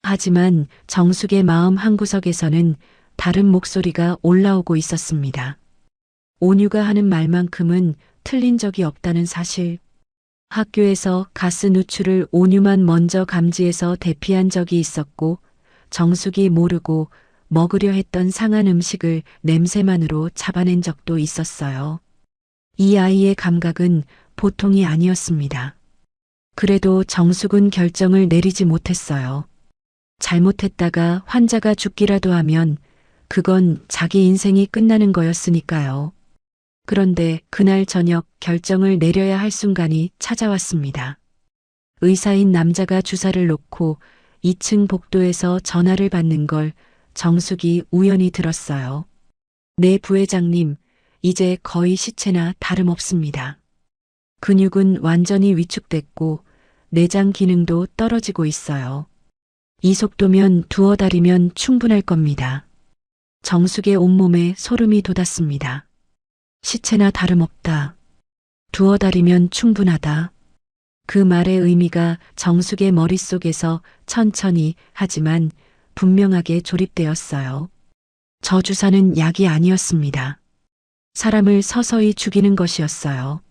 하지만 정숙의 마음 한구석에서는 다른 목소리가 올라오고 있었습니다. 온유가 하는 말만큼은 틀린 적이 없다는 사실. 학교에서 가스 누출을 온유만 먼저 감지해서 대피한 적이 있었고 정숙이 모르고 먹으려 했던 상한 음식을 냄새만으로 잡아낸 적도 있었어요. 이 아이의 감각은 보통이 아니었습니다. 그래도 정숙은 결정을 내리지 못했어요. 잘못했다가 환자가 죽기라도 하면 그건 자기 인생이 끝나는 거였으니까요. 그런데 그날 저녁 결정을 내려야 할 순간이 찾아왔습니다. 의사인 남자가 주사를 놓고 2층 복도에서 전화를 받는 걸 정숙이 우연히 들었어요. 네 부회장님, 이제 거의 시체나 다름없습니다. 근육은 완전히 위축됐고 내장 기능도 떨어지고 있어요. 이 속도면 2달이면 충분할 겁니다. 정숙의 온몸에 소름이 돋았습니다. 시체나 다름없다. 2달이면 충분하다. 그 말의 의미가 정숙의 머릿속에서 천천히 하지만 분명하게 조립되었어요. 저 주사는 약이 아니었습니다. 사람을 서서히 죽이는 것이었어요.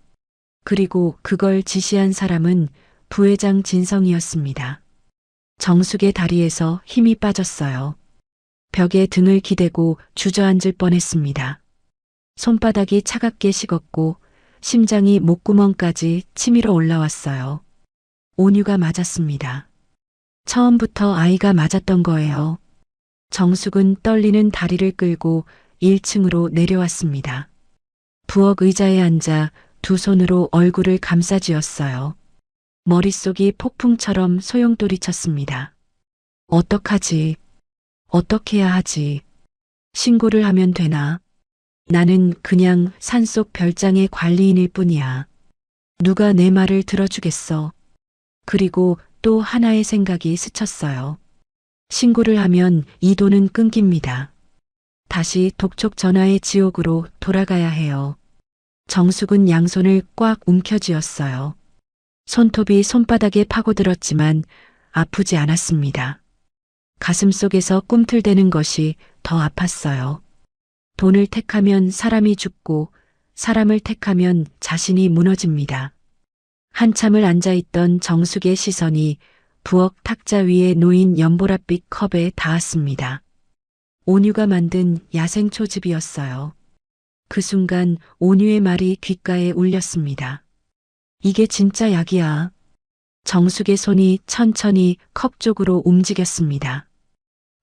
그리고 그걸 지시한 사람은 부회장 진성이었습니다. 정숙의 다리에서 힘이 빠졌어요. 벽에 등을 기대고 주저앉을 뻔했습니다. 손바닥이 차갑게 식었고 심장이 목구멍까지 치밀어 올라왔어요. 온유가 맞았습니다. 처음부터 아이가 맞았던 거예요. 정숙은 떨리는 다리를 끌고 1층으로 내려왔습니다. 부엌 의자에 앉아 두 손으로 얼굴을 감싸쥐었어요. 머릿속이 폭풍처럼 소용돌이쳤습니다. 어떡하지? 어떻게 해야 하지? 신고를 하면 되나? 나는 그냥 산속 별장의 관리인일 뿐이야. 누가 내 말을 들어주겠어? 그리고 또 하나의 생각이 스쳤어요. 신고를 하면 이 돈은 끊깁니다. 다시 독촉 전화의 지옥으로 돌아가야 해요. 정숙은 양손을 꽉 움켜쥐었어요. 손톱이 손바닥에 파고들었지만 아프지 않았습니다. 가슴속에서 꿈틀대는 것이 더 아팠어요. 돈을 택하면 사람이 죽고 사람을 택하면 자신이 무너집니다. 한참을 앉아있던 정숙의 시선이 부엌 탁자 위에 놓인 연보랏빛 컵에 닿았습니다. 온유가 만든 야생초즙이었어요. 그 순간 온유의 말이 귓가에 울렸습니다. 이게 진짜 약이야. 정숙의 손이 천천히 컵 쪽으로 움직였습니다.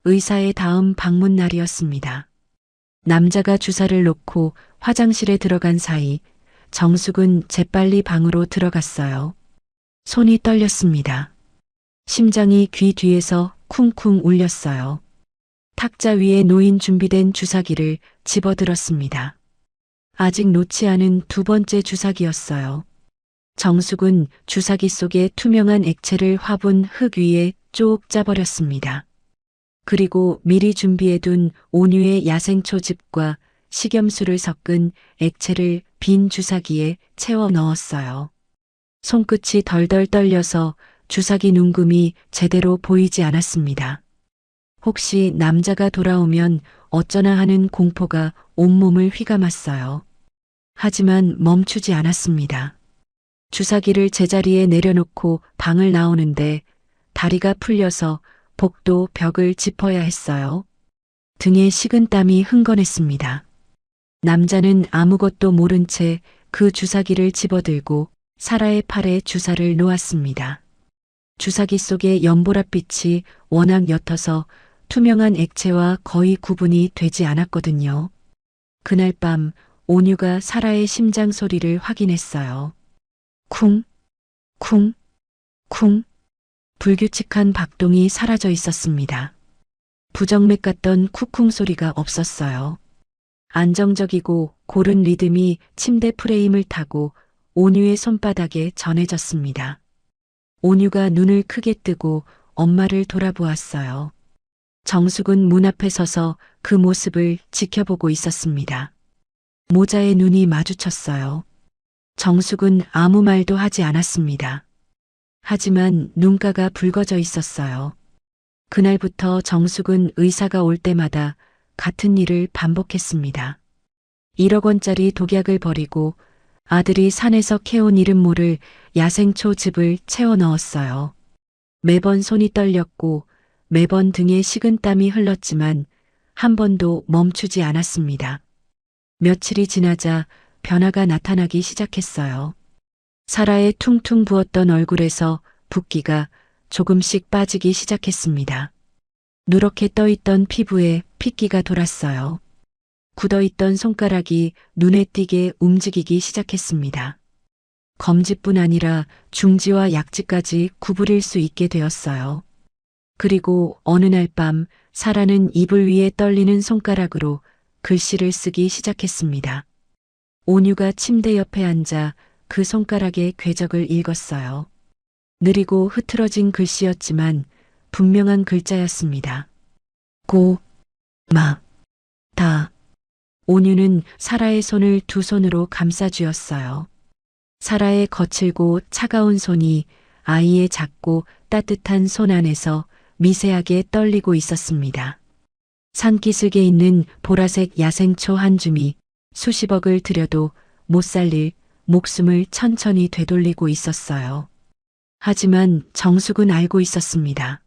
의사의 다음 방문 날이었습니다. 남자가 주사를 놓고 화장실에 들어간 사이 정숙은 재빨리 방으로 들어갔어요. 손이 떨렸습니다. 심장이 귀 뒤에서 쿵쿵 울렸어요. 탁자 위에 놓인 준비된 주사기를 집어들었습니다. 아직 놓지 않은 2번째 주사기였어요. 정숙은 주사기 속에 투명한 액체를 화분 흙 위에 쭉 짜버렸습니다. 그리고 미리 준비해둔 온유의 야생초즙과 식염수를 섞은 액체를 빈 주사기에 채워 넣었어요. 손끝이 덜덜 떨려서 주사기 눈금이 제대로 보이지 않았습니다. 혹시 남자가 돌아오면 어쩌나 하는 공포가 온몸을 휘감았어요. 하지만 멈추지 않았습니다. 주사기를 제자리에 내려놓고 방을 나오는데 다리가 풀려서 복도 벽을 짚어야 했어요. 등에 식은땀이 흥건했습니다. 남자는 아무것도 모른 채 그 주사기를 집어들고 사라의 팔에 주사를 놓았습니다. 주사기 속의 연보랏빛이 워낙 옅어서 투명한 액체와 거의 구분이 되지 않았거든요. 그날 밤 온유가 사라의 심장 소리를 확인했어요. 쿵, 쿵, 쿵. 불규칙한 박동이 사라져 있었습니다. 부정맥 같던 쿵쿵 소리가 없었어요. 안정적이고 고른 리듬이 침대 프레임을 타고 온유의 손바닥에 전해졌습니다. 온유가 눈을 크게 뜨고 엄마를 돌아보았어요. 정숙은 문 앞에 서서 그 모습을 지켜보고 있었습니다. 모자의 눈이 마주쳤어요. 정숙은 아무 말도 하지 않았습니다. 하지만 눈가가 붉어져 있었어요. 그날부터 정숙은 의사가 올 때마다 같은 일을 반복했습니다. 1억 원짜리 독약을 버리고 아들이 산에서 캐온 이름 모를 야생초 즙을 채워 넣었어요. 매번 손이 떨렸고 매번 등에 식은땀이 흘렀지만 한 번도 멈추지 않았습니다. 며칠이 지나자 변화가 나타나기 시작했어요. 사라의 퉁퉁 부었던 얼굴에서 붓기가 조금씩 빠지기 시작했습니다. 누렇게 떠있던 피부에 핏기가 돌았어요. 굳어있던 손가락이 눈에 띄게 움직이기 시작했습니다. 검지뿐 아니라 중지와 약지까지 구부릴 수 있게 되었어요. 그리고 어느 날 밤 사라는 이불 위에 떨리는 손가락으로 글씨를 쓰기 시작했습니다. 온유가 침대 옆에 앉아 그 손가락의 궤적을 읽었어요. 느리고 흐트러진 글씨였지만 분명한 글자였습니다. 고, 마, 다. 온유는 사라의 손을 두 손으로 감싸쥐었어요. 사라의 거칠고 차가운 손이 아이의 작고 따뜻한 손 안에서 미세하게 떨리고 있었습니다. 산기슭에 있는 보라색 야생초 한 줌이 수십억을 들여도 못 살릴 목숨을 천천히 되돌리고 있었어요. 하지만 정숙은 알고 있었습니다.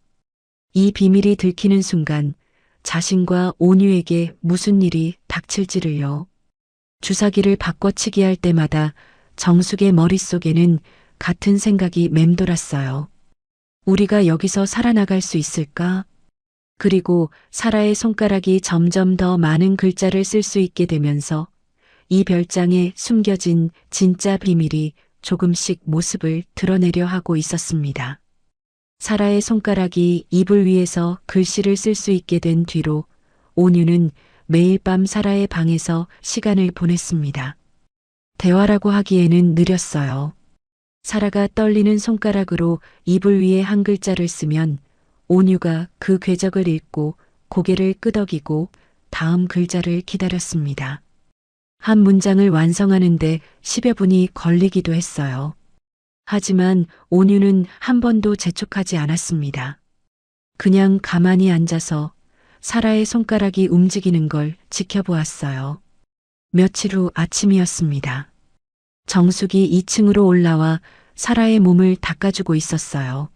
이 비밀이 들키는 순간 자신과 온유에게 무슨 일이 닥칠지를요. 주사기를 바꿔치기 할 때마다 정숙의 머릿속에는 같은 생각이 맴돌았어요. 우리가 여기서 살아나갈 수 있을까? 그리고 사라의 손가락이 점점 더 많은 글자를 쓸 수 있게 되면서 이 별장에 숨겨진 진짜 비밀이 조금씩 모습을 드러내려 하고 있었습니다. 사라의 손가락이 이불 위에서 글씨를 쓸 수 있게 된 뒤로 온유는 매일 밤 사라의 방에서 시간을 보냈습니다. 대화라고 하기에는 느렸어요. 사라가 떨리는 손가락으로 이불 위에 한 글자를 쓰면 온유가 그 궤적을 읽고 고개를 끄덕이고 다음 글자를 기다렸습니다. 한 문장을 완성하는데 10여 분이 걸리기도 했어요. 하지만 온유는 한 번도 재촉하지 않았습니다. 그냥 가만히 앉아서 사라의 손가락이 움직이는 걸 지켜보았어요. 며칠 후 아침이었습니다. 정숙이 2층으로 올라와 사라의 몸을 닦아주고 있었어요.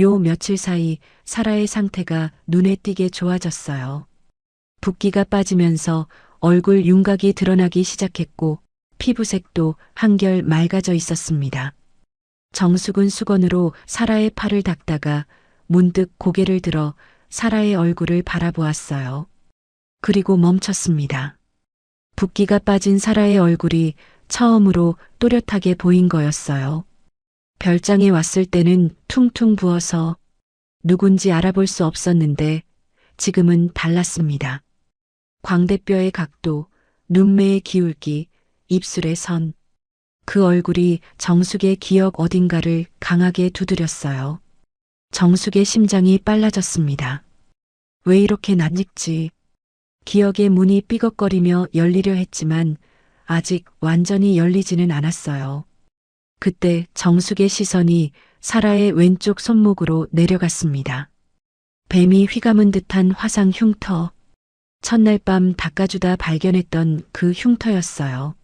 요 며칠 사이 사라의 상태가 눈에 띄게 좋아졌어요. 붓기가 빠지면서 얼굴 윤곽이 드러나기 시작했고 피부색도 한결 맑아져 있었습니다. 정숙은 수건으로 사라의 팔을 닦다가 문득 고개를 들어 사라의 얼굴을 바라보았어요. 그리고 멈췄습니다. 붓기가 빠진 사라의 얼굴이 처음으로 또렷하게 보인 거였어요. 별장에 왔을 때는 퉁퉁 부어서 누군지 알아볼 수 없었는데 지금은 달랐습니다. 광대뼈의 각도, 눈매의 기울기, 입술의 선. 그 얼굴이 정숙의 기억 어딘가를 강하게 두드렸어요. 정숙의 심장이 빨라졌습니다. 왜 이렇게 낯익지? 기억의 문이 삐걱거리며 열리려 했지만 아직 완전히 열리지는 않았어요. 그때 정숙의 시선이 사라의 왼쪽 손목으로 내려갔습니다. 뱀이 휘감은 듯한 화상 흉터. 첫날 밤 닦아주다 발견했던 그 흉터였어요.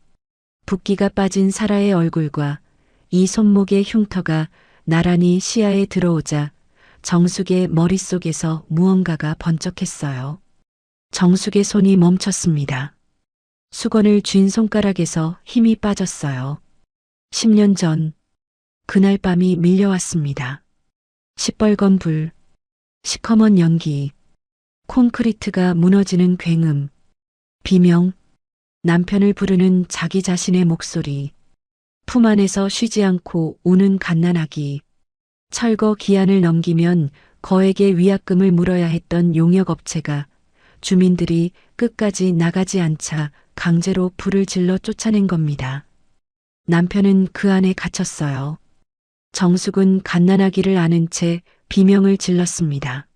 붓기가 빠진 사라의 얼굴과 이 손목의 흉터가 나란히 시야에 들어오자 정숙의 머릿속에서 무언가가 번쩍했어요. 정숙의 손이 멈췄습니다. 수건을 쥔 손가락에서 힘이 빠졌어요. 10년 전, 그날 밤이 밀려왔습니다. 시뻘건 불, 시커먼 연기, 콘크리트가 무너지는 굉음, 비명, 남편을 부르는 자기 자신의 목소리, 품 안에서 쉬지 않고 우는 갓난아기, 철거 기한을 넘기면 거액의 위약금을 물어야 했던 용역업체가 주민들이 끝까지 나가지 않자 강제로 불을 질러 쫓아낸 겁니다. 남편은 그 안에 갇혔어요. 정숙은 갓난아기를 안은 채 비명을 질렀습니다.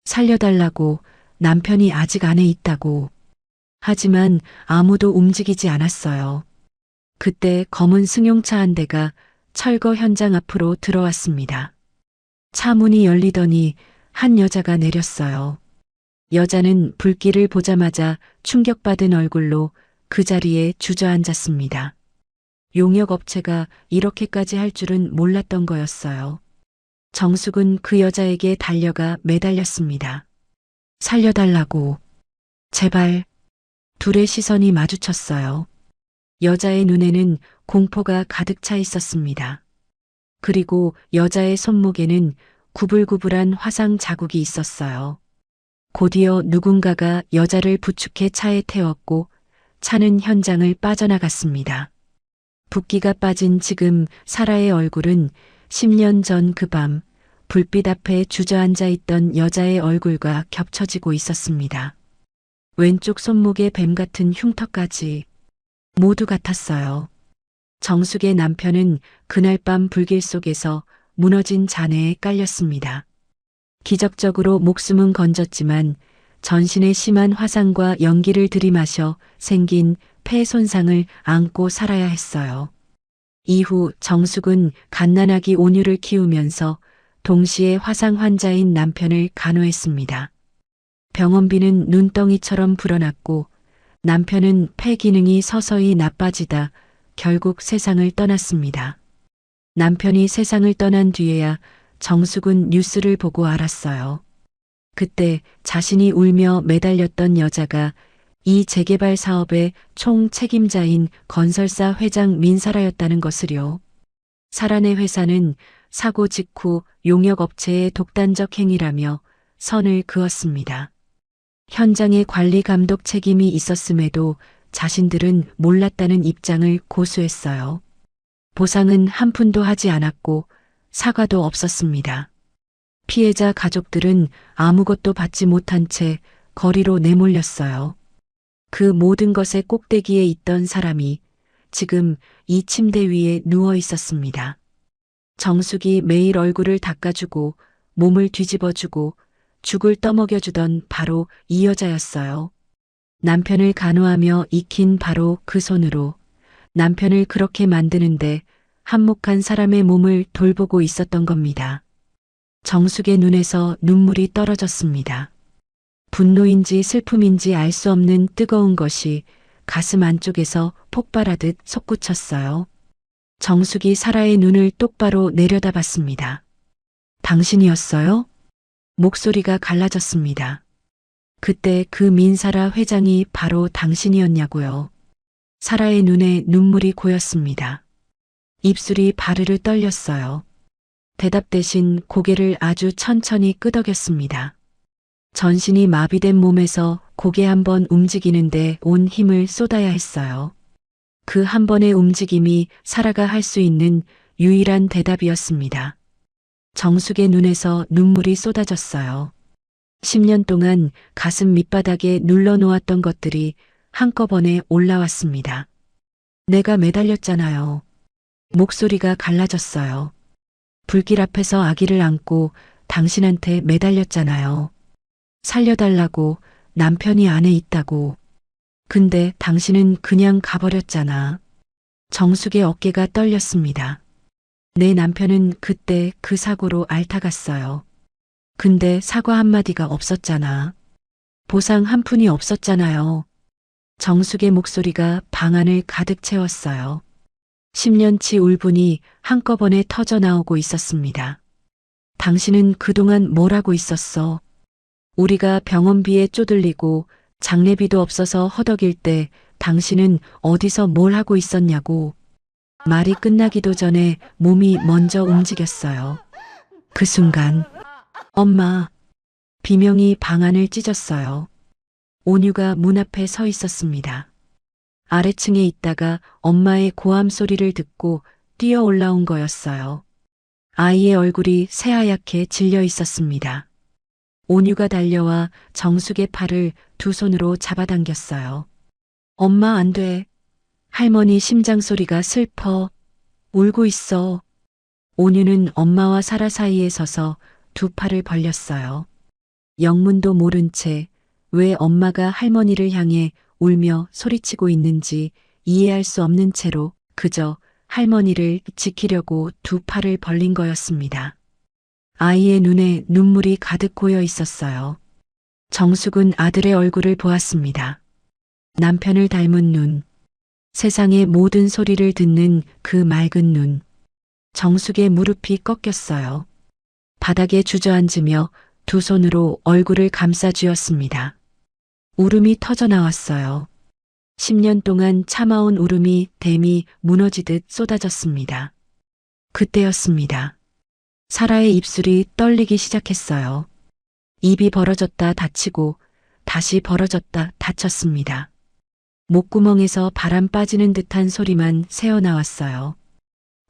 살려달라고, 남편이 아직 안에 있다고. 하지만 아무도 움직이지 않았어요. 그때 검은 승용차 한 대가 철거 현장 앞으로 들어왔습니다. 차 문이 열리더니 한 여자가 내렸어요. 여자는 불길을 보자마자 충격받은 얼굴로 그 자리에 주저앉았습니다. 용역업체가 이렇게까지 할 줄은 몰랐던 거였어요. 정숙은 그 여자에게 달려가 매달렸습니다. 살려달라고. 제발. 둘의 시선이 마주쳤어요. 여자의 눈에는 공포가 가득 차 있었습니다. 그리고 여자의 손목에는 구불구불한 화상 자국이 있었어요. 곧이어 누군가가 여자를 부축해 차에 태웠고 차는 현장을 빠져나갔습니다. 붓기가 빠진 지금 사라의 얼굴은 10년 전 그 밤 불빛 앞에 주저앉아 있던 여자의 얼굴과 겹쳐지고 있었습니다. 왼쪽 손목에 뱀 같은 흉터까지 모두 같았어요. 정숙의 남편은 그날 밤 불길 속에서 무너진 잔해에 깔렸습니다. 기적적으로 목숨은 건졌지만 전신에 심한 화상과 연기를 들이마셔 생긴 폐 손상을 안고 살아야 했어요. 이후 정숙은 갓난아기 온유를 키우면서 동시에 화상 환자인 남편을 간호했습니다. 병원비는 눈덩이처럼 불어났고 남편은 폐 기능이 서서히 나빠지다 결국 세상을 떠났습니다. 남편이 세상을 떠난 뒤에야 정숙은 뉴스를 보고 알았어요. 그때 자신이 울며 매달렸던 여자가 이 재개발 사업의 총 책임자인 건설사 회장 민사라였다는 것을요. 사라네 회사는 사고 직후 용역업체의 독단적 행위라며 선을 그었습니다. 현장에 관리 감독 책임이 있었음에도 자신들은 몰랐다는 입장을 고수했어요. 보상은 한 푼도 하지 않았고 사과도 없었습니다. 피해자 가족들은 아무것도 받지 못한 채 거리로 내몰렸어요. 그 모든 것의 꼭대기에 있던 사람이 지금 이 침대 위에 누워 있었습니다. 정숙이 매일 얼굴을 닦아주고 몸을 뒤집어주고 죽을 떠먹여주던 바로 이 여자였어요. 남편을 간호하며 익힌 바로 그 손으로 남편을 그렇게 만드는데 한몫한 사람의 몸을 돌보고 있었던 겁니다. 정숙의 눈에서 눈물이 떨어졌습니다. 분노인지 슬픔인지 알 수 없는 뜨거운 것이 가슴 안쪽에서 폭발하듯 솟구쳤어요. 정숙이 사라의 눈을 똑바로 내려다봤습니다. 당신이었어요? 목소리가 갈라졌습니다. 그때 그 민사라 회장이 바로 당신이었냐고요. 사라의 눈에 눈물이 고였습니다. 입술이 바르르 떨렸어요. 대답 대신 고개를 아주 천천히 끄덕였습니다. 전신이 마비된 몸에서 고개 한번 움직이는데 온 힘을 쏟아야 했어요. 그 한 번의 움직임이 사라가 할 수 있는 유일한 대답이었습니다. 정숙의 눈에서 눈물이 쏟아졌어요. 10년 동안 가슴 밑바닥에 눌러놓았던 것들이 한꺼번에 올라왔습니다. 내가 매달렸잖아요. 목소리가 갈라졌어요. 불길 앞에서 아기를 안고 당신한테 매달렸잖아요. 살려달라고, 남편이 안에 있다고. 근데 당신은 그냥 가버렸잖아. 정숙의 어깨가 떨렸습니다. 내 남편은 그때 그 사고로 앓다갔어요. 근데 사과 한마디가 없었잖아. 보상 한 푼이 없었잖아요. 정숙의 목소리가 방 안을 가득 채웠어요. 10년치 울분이 한꺼번에 터져 나오고 있었습니다. 당신은 그동안 뭘 하고 있었어? 우리가 병원비에 쪼들리고 장례비도 없어서 허덕일 때 당신은 어디서 뭘 하고 있었냐고. 말이 끝나기도 전에 몸이 먼저 움직였어요. 그 순간 엄마, 비명이 방 안을 찢었어요. 온유가 문 앞에 서 있었습니다. 아래층에 있다가 엄마의 고함 소리를 듣고 뛰어 올라온 거였어요. 아이의 얼굴이 새하얗게 질려 있었습니다. 온유가 달려와 정숙의 팔을 두 손으로 잡아당겼어요. 엄마 안 돼. 할머니 심장 소리가 슬퍼. 울고 있어. 온유는 엄마와 사라 사이에 서서 두 팔을 벌렸어요. 영문도 모른 채 왜 엄마가 할머니를 향해 울며 소리치고 있는지 이해할 수 없는 채로 그저 할머니를 지키려고 두 팔을 벌린 거였습니다. 아이의 눈에 눈물이 가득 고여 있었어요. 정숙은 아들의 얼굴을 보았습니다. 남편을 닮은 눈, 세상의 모든 소리를 듣는 그 맑은 눈. 정숙의 무릎이 꺾였어요. 바닥에 주저앉으며 두 손으로 얼굴을 감싸 쥐었습니다. 울음이 터져 나왔어요. 10년 동안 참아온 울음이 댐이 무너지듯 쏟아졌습니다. 그때였습니다. 사라의 입술이 떨리기 시작했어요. 입이 벌어졌다 닫히고 다시 벌어졌다 닫혔습니다. 목구멍에서 바람 빠지는 듯한 소리만 새어나왔어요.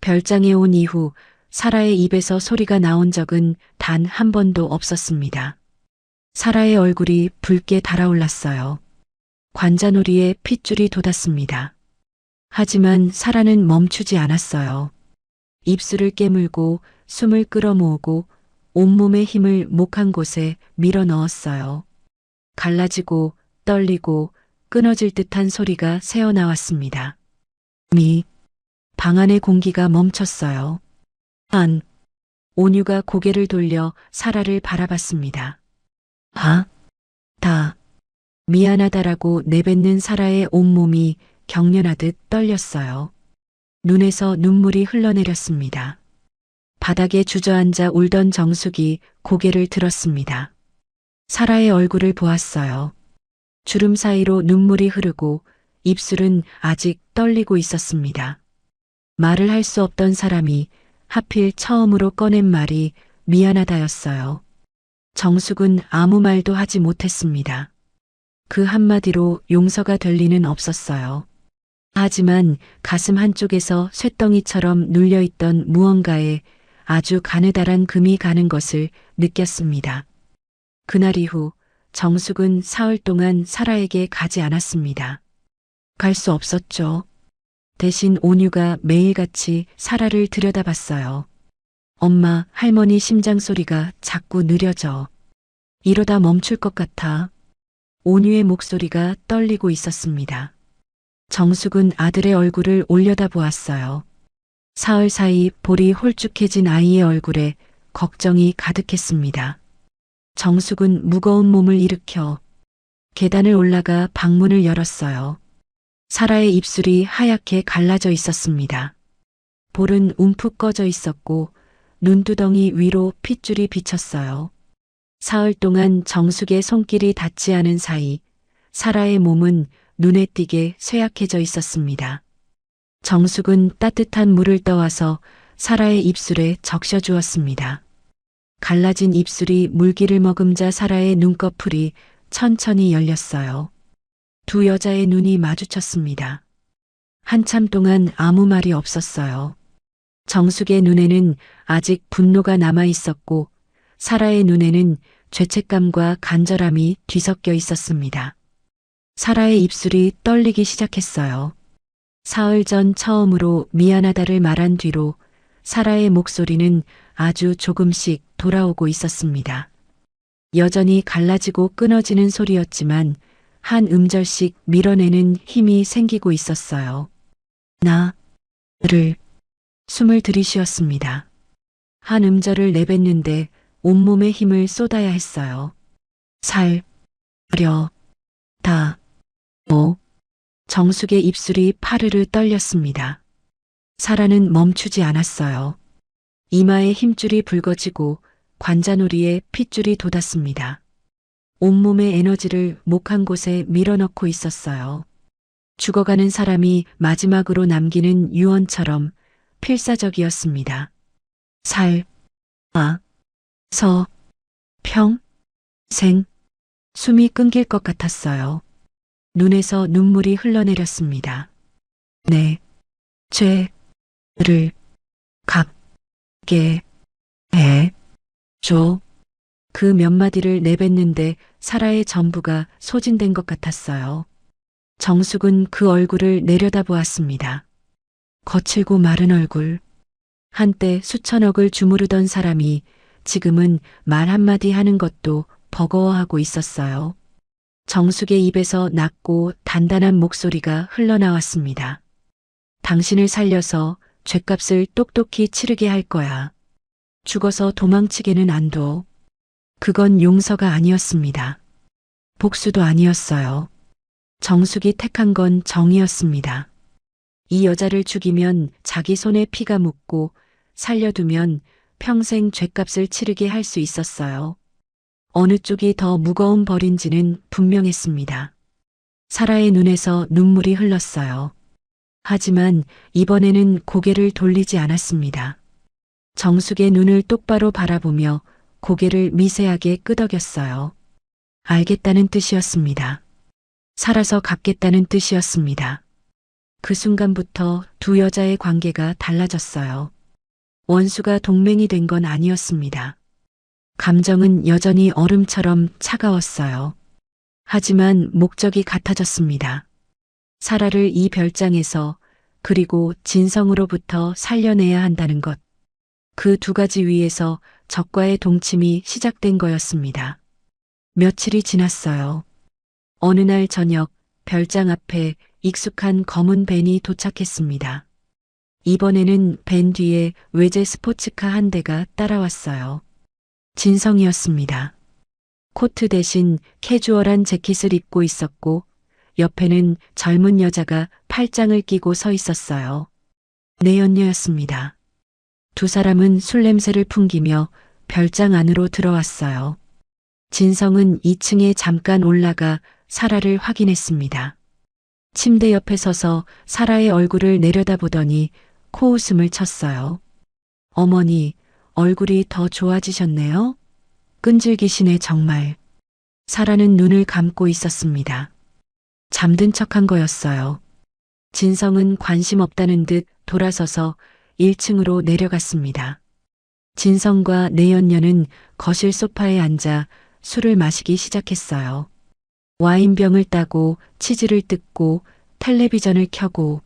별장에 온 이후 사라의 입에서 소리가 나온 적은 단 한 번도 없었습니다. 사라의 얼굴이 붉게 달아올랐어요. 관자놀이에 핏줄이 돋았습니다. 하지만 사라는 멈추지 않았어요. 입술을 깨물고 숨을 끌어모으고 온몸의 힘을 목 한 곳에 밀어 넣었어요. 갈라지고 떨리고 끊어질 듯한 소리가 새어나왔습니다. 방 안의 공기가 멈췄어요. 온유가 고개를 돌려 사라를 바라봤습니다. 미안하다라고 내뱉는 사라의 온몸이 경련하듯 떨렸어요. 눈에서 눈물이 흘러내렸습니다. 바닥에 주저앉아 울던 정숙이 고개를 들었습니다. 사라의 얼굴을 보았어요. 주름 사이로 눈물이 흐르고 입술은 아직 떨리고 있었습니다. 말을 할 수 없던 사람이 하필 처음으로 꺼낸 말이 미안하다였어요. 정숙은 아무 말도 하지 못했습니다. 그 한마디로 용서가 될 리는 없었어요. 하지만 가슴 한쪽에서 쇳덩이처럼 눌려있던 무언가에 아주 가느다란 금이 가는 것을 느꼈습니다. 그날 이후 정숙은 사흘 동안 사라에게 가지 않았습니다. 갈 수 없었죠. 대신 온유가 매일같이 사라를 들여다봤어요. 엄마, 할머니 심장 소리가 자꾸 느려져. 이러다 멈출 것 같아. 온유의 목소리가 떨리고 있었습니다. 정숙은 아들의 얼굴을 올려다보았어요. 사흘 사이 볼이 홀쭉해진 아이의 얼굴에 걱정이 가득했습니다. 정숙은 무거운 몸을 일으켜 계단을 올라가 방문을 열었어요. 사라의 입술이 하얗게 갈라져 있었습니다. 볼은 움푹 꺼져 있었고 눈두덩이 위로 핏줄이 비쳤어요. 사흘 동안 정숙의 손길이 닿지 않은 사이 사라의 몸은 눈에 띄게 쇠약해져 있었습니다. 정숙은 따뜻한 물을 떠와서 사라의 입술에 적셔 주었습니다. 갈라진 입술이 물기를 머금자 사라의 눈꺼풀이 천천히 열렸어요. 두 여자의 눈이 마주쳤습니다. 한참 동안 아무 말이 없었어요. 정숙의 눈에는 아직 분노가 남아 있었고 사라의 눈에는 죄책감과 간절함이 뒤섞여 있었습니다. 사라의 입술이 떨리기 시작했어요. 사흘 전 처음으로 미안하다를 말한 뒤로 사라의 목소리는 아주 조금씩 돌아오고 있었습니다. 여전히 갈라지고 끊어지는 소리였지만 한 음절씩 밀어내는 힘이 생기고 있었어요. 나를 숨을 들이쉬었습니다. 한 음절을 내뱉는데 온몸에 힘을 쏟아야 했어요. 정숙의 입술이 파르르 떨렸습니다. 사라는 멈추지 않았어요. 이마에 힘줄이 붉어지고 관자놀이에 핏줄이 돋았습니다. 온몸의 에너지를 목 한 곳에 밀어넣고 있었어요. 죽어가는 사람이 마지막으로 남기는 유언처럼 필사적이었습니다. 숨이 끊길 것 같았어요. 눈에서 눈물이 흘러내렸습니다. 내 죄를 갚게 해줘. 그 몇 마디를 내뱉는데 사라의 전부가 소진된 것 같았어요. 정숙은 그 얼굴을 내려다보았습니다. 거칠고 마른 얼굴. 한때 수천억을 주무르던 사람이 지금은 말 한마디 하는 것도 버거워하고 있었어요. 정숙의 입에서 낮고 단단한 목소리가 흘러나왔습니다. 당신을 살려서 죗값을 똑똑히 치르게 할 거야. 죽어서 도망치게는 안 둬. 그건 용서가 아니었습니다. 복수도 아니었어요. 정숙이 택한 건 정의였습니다. 이 여자를 죽이면 자기 손에 피가 묻고 살려두면 평생 죗값을 치르게 할 수 있었어요. 어느 쪽이 더 무거운 벌인지는 분명했습니다. 사라의 눈에서 눈물이 흘렀어요. 하지만 이번에는 고개를 돌리지 않았습니다. 정숙의 눈을 똑바로 바라보며 고개를 미세하게 끄덕였어요. 알겠다는 뜻이었습니다. 살아서 갚겠다는 뜻이었습니다. 그 순간부터 두 여자의 관계가 달라졌어요. 원수가 동맹이 된 건 아니었습니다. 감정은 여전히 얼음처럼 차가웠어요. 하지만 목적이 같아졌습니다. 사라를 이 별장에서 그리고 진성으로부터 살려내야 한다는 것. 그 두 가지 위에서 적과의 동침이 시작된 거였습니다. 며칠이 지났어요. 어느 날 저녁 별장 앞에 익숙한 검은 밴이 도착했습니다. 이번에는 밴 뒤에 외제 스포츠카 한 대가 따라왔어요. 진성이었습니다. 코트 대신 캐주얼한 재킷을 입고 있었고 옆에는 젊은 여자가 팔짱을 끼고 서 있었어요. 내연녀였습니다. 두 사람은 술 냄새를 풍기며 별장 안으로 들어왔어요. 진성은 2층에 잠깐 올라가 사라를 확인했습니다. 침대 옆에 서서 사라의 얼굴을 내려다보더니 코웃음을 쳤어요. 어머니, 얼굴이 더 좋아지셨네요? 끈질기시네 정말. 사라는 눈을 감고 있었습니다. 잠든 척한 거였어요. 진성은 관심 없다는 듯 돌아서서 1층으로 내려갔습니다. 진성과 내연녀는 거실 소파에 앉아 술을 마시기 시작했어요. 와인병을 따고 치즈를 뜯고 텔레비전을 켜고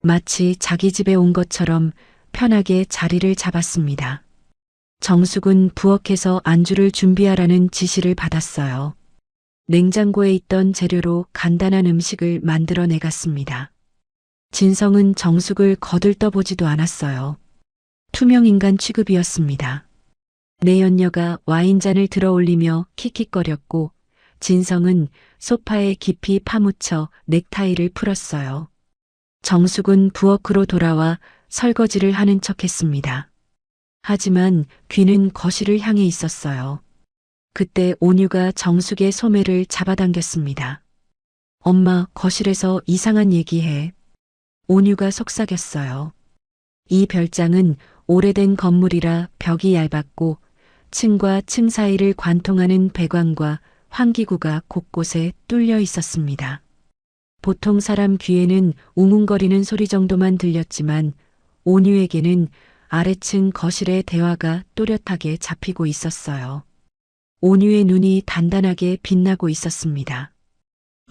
마치 자기 집에 온 것처럼 편하게 자리를 잡았습니다. 정숙은 부엌에서 안주를 준비하라는 지시를 받았어요. 냉장고에 있던 재료로 간단한 음식을 만들어 내갔습니다. 진성은 정숙을 거들떠보지도 않았어요. 투명인간 취급이었습니다. 내연녀가 와인잔을 들어 올리며 킥킥거렸고 진성은 소파에 깊이 파묻혀 넥타이를 풀었어요. 정숙은 부엌으로 돌아와 설거지를 하는 척했습니다. 하지만 귀는 거실을 향해 있었어요. 그때 온유가 정숙의 소매를 잡아당겼습니다. 엄마, 거실에서 이상한 얘기해. 온유가 속삭였어요. 이 별장은 오래된 건물이라 벽이 얇았고 층과 층 사이를 관통하는 배관과 환기구가 곳곳에 뚫려 있었습니다. 보통 사람 귀에는 웅웅거리는 소리 정도만 들렸지만 온유에게는 아래층 거실의 대화가 또렷하게 잡히고 있었어요. 온유의 눈이 단단하게 빛나고 있었습니다.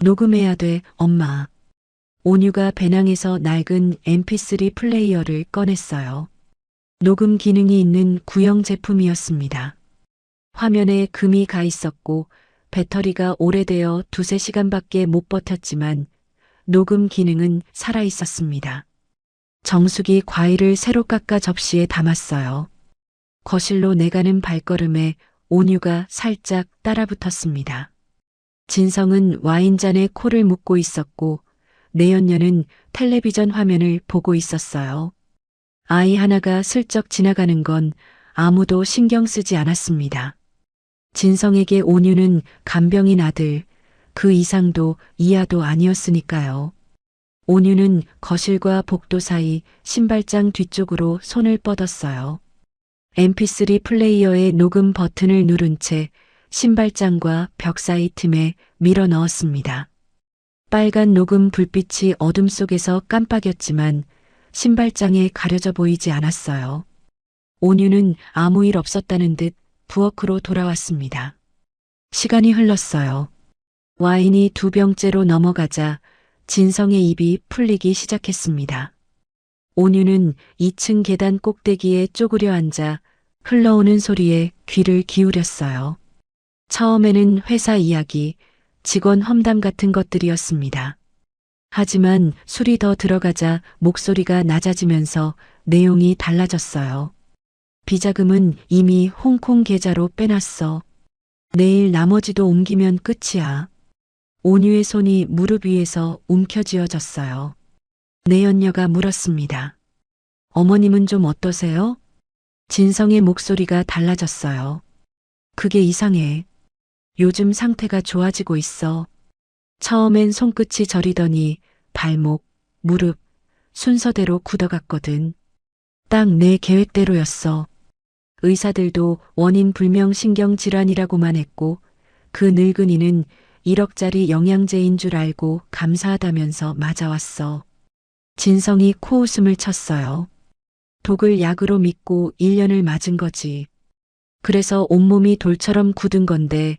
녹음해야 돼, 엄마. 온유가 배낭에서 낡은 mp3 플레이어를 꺼냈어요. 녹음 기능이 있는 구형 제품이었습니다. 화면에 금이 가 있었고 배터리가 오래되어 2~3시간밖에 못 버텼지만 녹음 기능은 살아 있었습니다. 정숙이 과일을 새로 깎아 접시에 담았어요. 거실로 내가는 발걸음에 온유가 살짝 따라붙었습니다. 진성은 와인잔에 코를 묶고 있었고 내연녀는 텔레비전 화면을 보고 있었어요. 아이 하나가 슬쩍 지나가는 건 아무도 신경 쓰지 않았습니다. 진성에게 온유는 간병인 아들, 그 이상도 이하도 아니었으니까요. 온유는 거실과 복도 사이 신발장 뒤쪽으로 손을 뻗었어요. mp3 플레이어의 녹음 버튼을 누른 채 신발장과 벽 사이 틈에 밀어 넣었습니다. 빨간 녹음 불빛이 어둠 속에서 깜빡였지만 신발장에 가려져 보이지 않았어요. 온유는 아무 일 없었다는 듯 부엌으로 돌아왔습니다. 시간이 흘렀어요. 와인이 2병째로 넘어가자 진성의 입이 풀리기 시작했습니다. 온유는 2층 계단 꼭대기에 쪼그려 앉아 흘러오는 소리에 귀를 기울였어요. 처음에는 회사 이야기, 직원 험담 같은 것들이었습니다. 하지만 술이 더 들어가자 목소리가 낮아지면서 내용이 달라졌어요. 비자금은 이미 홍콩 계좌로 빼놨어. 내일 나머지도 옮기면 끝이야. 온유의 손이 무릎 위에서 움켜쥐어졌어요. 내연녀가 물었습니다. 어머님은 좀 어떠세요? 진성의 목소리가 달라졌어요. 그게 이상해. 요즘 상태가 좋아지고 있어. 처음엔 손끝이 저리더니 발목, 무릎, 순서대로 굳어갔거든. 딱 내 계획대로였어. 의사들도 원인 불명 신경질환이라고만 했고 그 늙은이는 1억짜리 영양제인 줄 알고 감사하다면서 맞아왔어. 진성이 코웃음을 쳤어요. 독을 약으로 믿고 1년을 맞은 거지. 그래서 온몸이 돌처럼 굳은 건데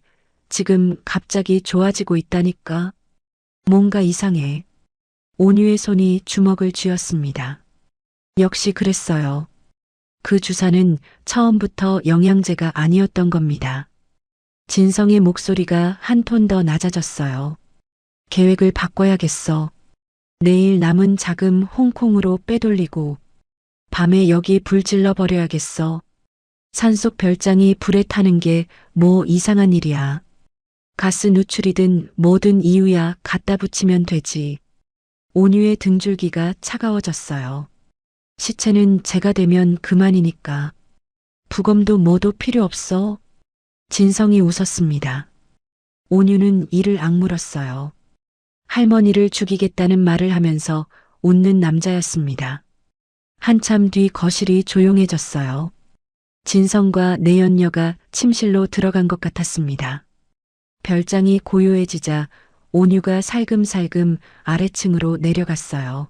지금 갑자기 좋아지고 있다니까. 뭔가 이상해. 온유의 손이 주먹을 쥐었습니다. 역시 그랬어요. 그 주사는 처음부터 영양제가 아니었던 겁니다. 진성의 목소리가 한 톤 더 낮아졌어요. 계획을 바꿔야겠어. 내일 남은 자금 홍콩으로 빼돌리고 밤에 여기 불 질러 버려야겠어. 산속 별장이 불에 타는 게 뭐 이상한 일이야. 가스 누출이든 뭐든 이유야 갖다 붙이면 되지. 온유의 등줄기가 차가워졌어요. 시체는 제가 되면 그만이니까. 부검도 뭐도 필요 없어. 진성이 웃었습니다. 온유는 이를 악물었어요. 할머니를 죽이겠다는 말을 하면서 웃는 남자였습니다. 한참 뒤 거실이 조용해졌어요. 진성과 내연녀가 침실로 들어간 것 같았습니다. 별장이 고요해지자 온유가 살금살금 아래층으로 내려갔어요.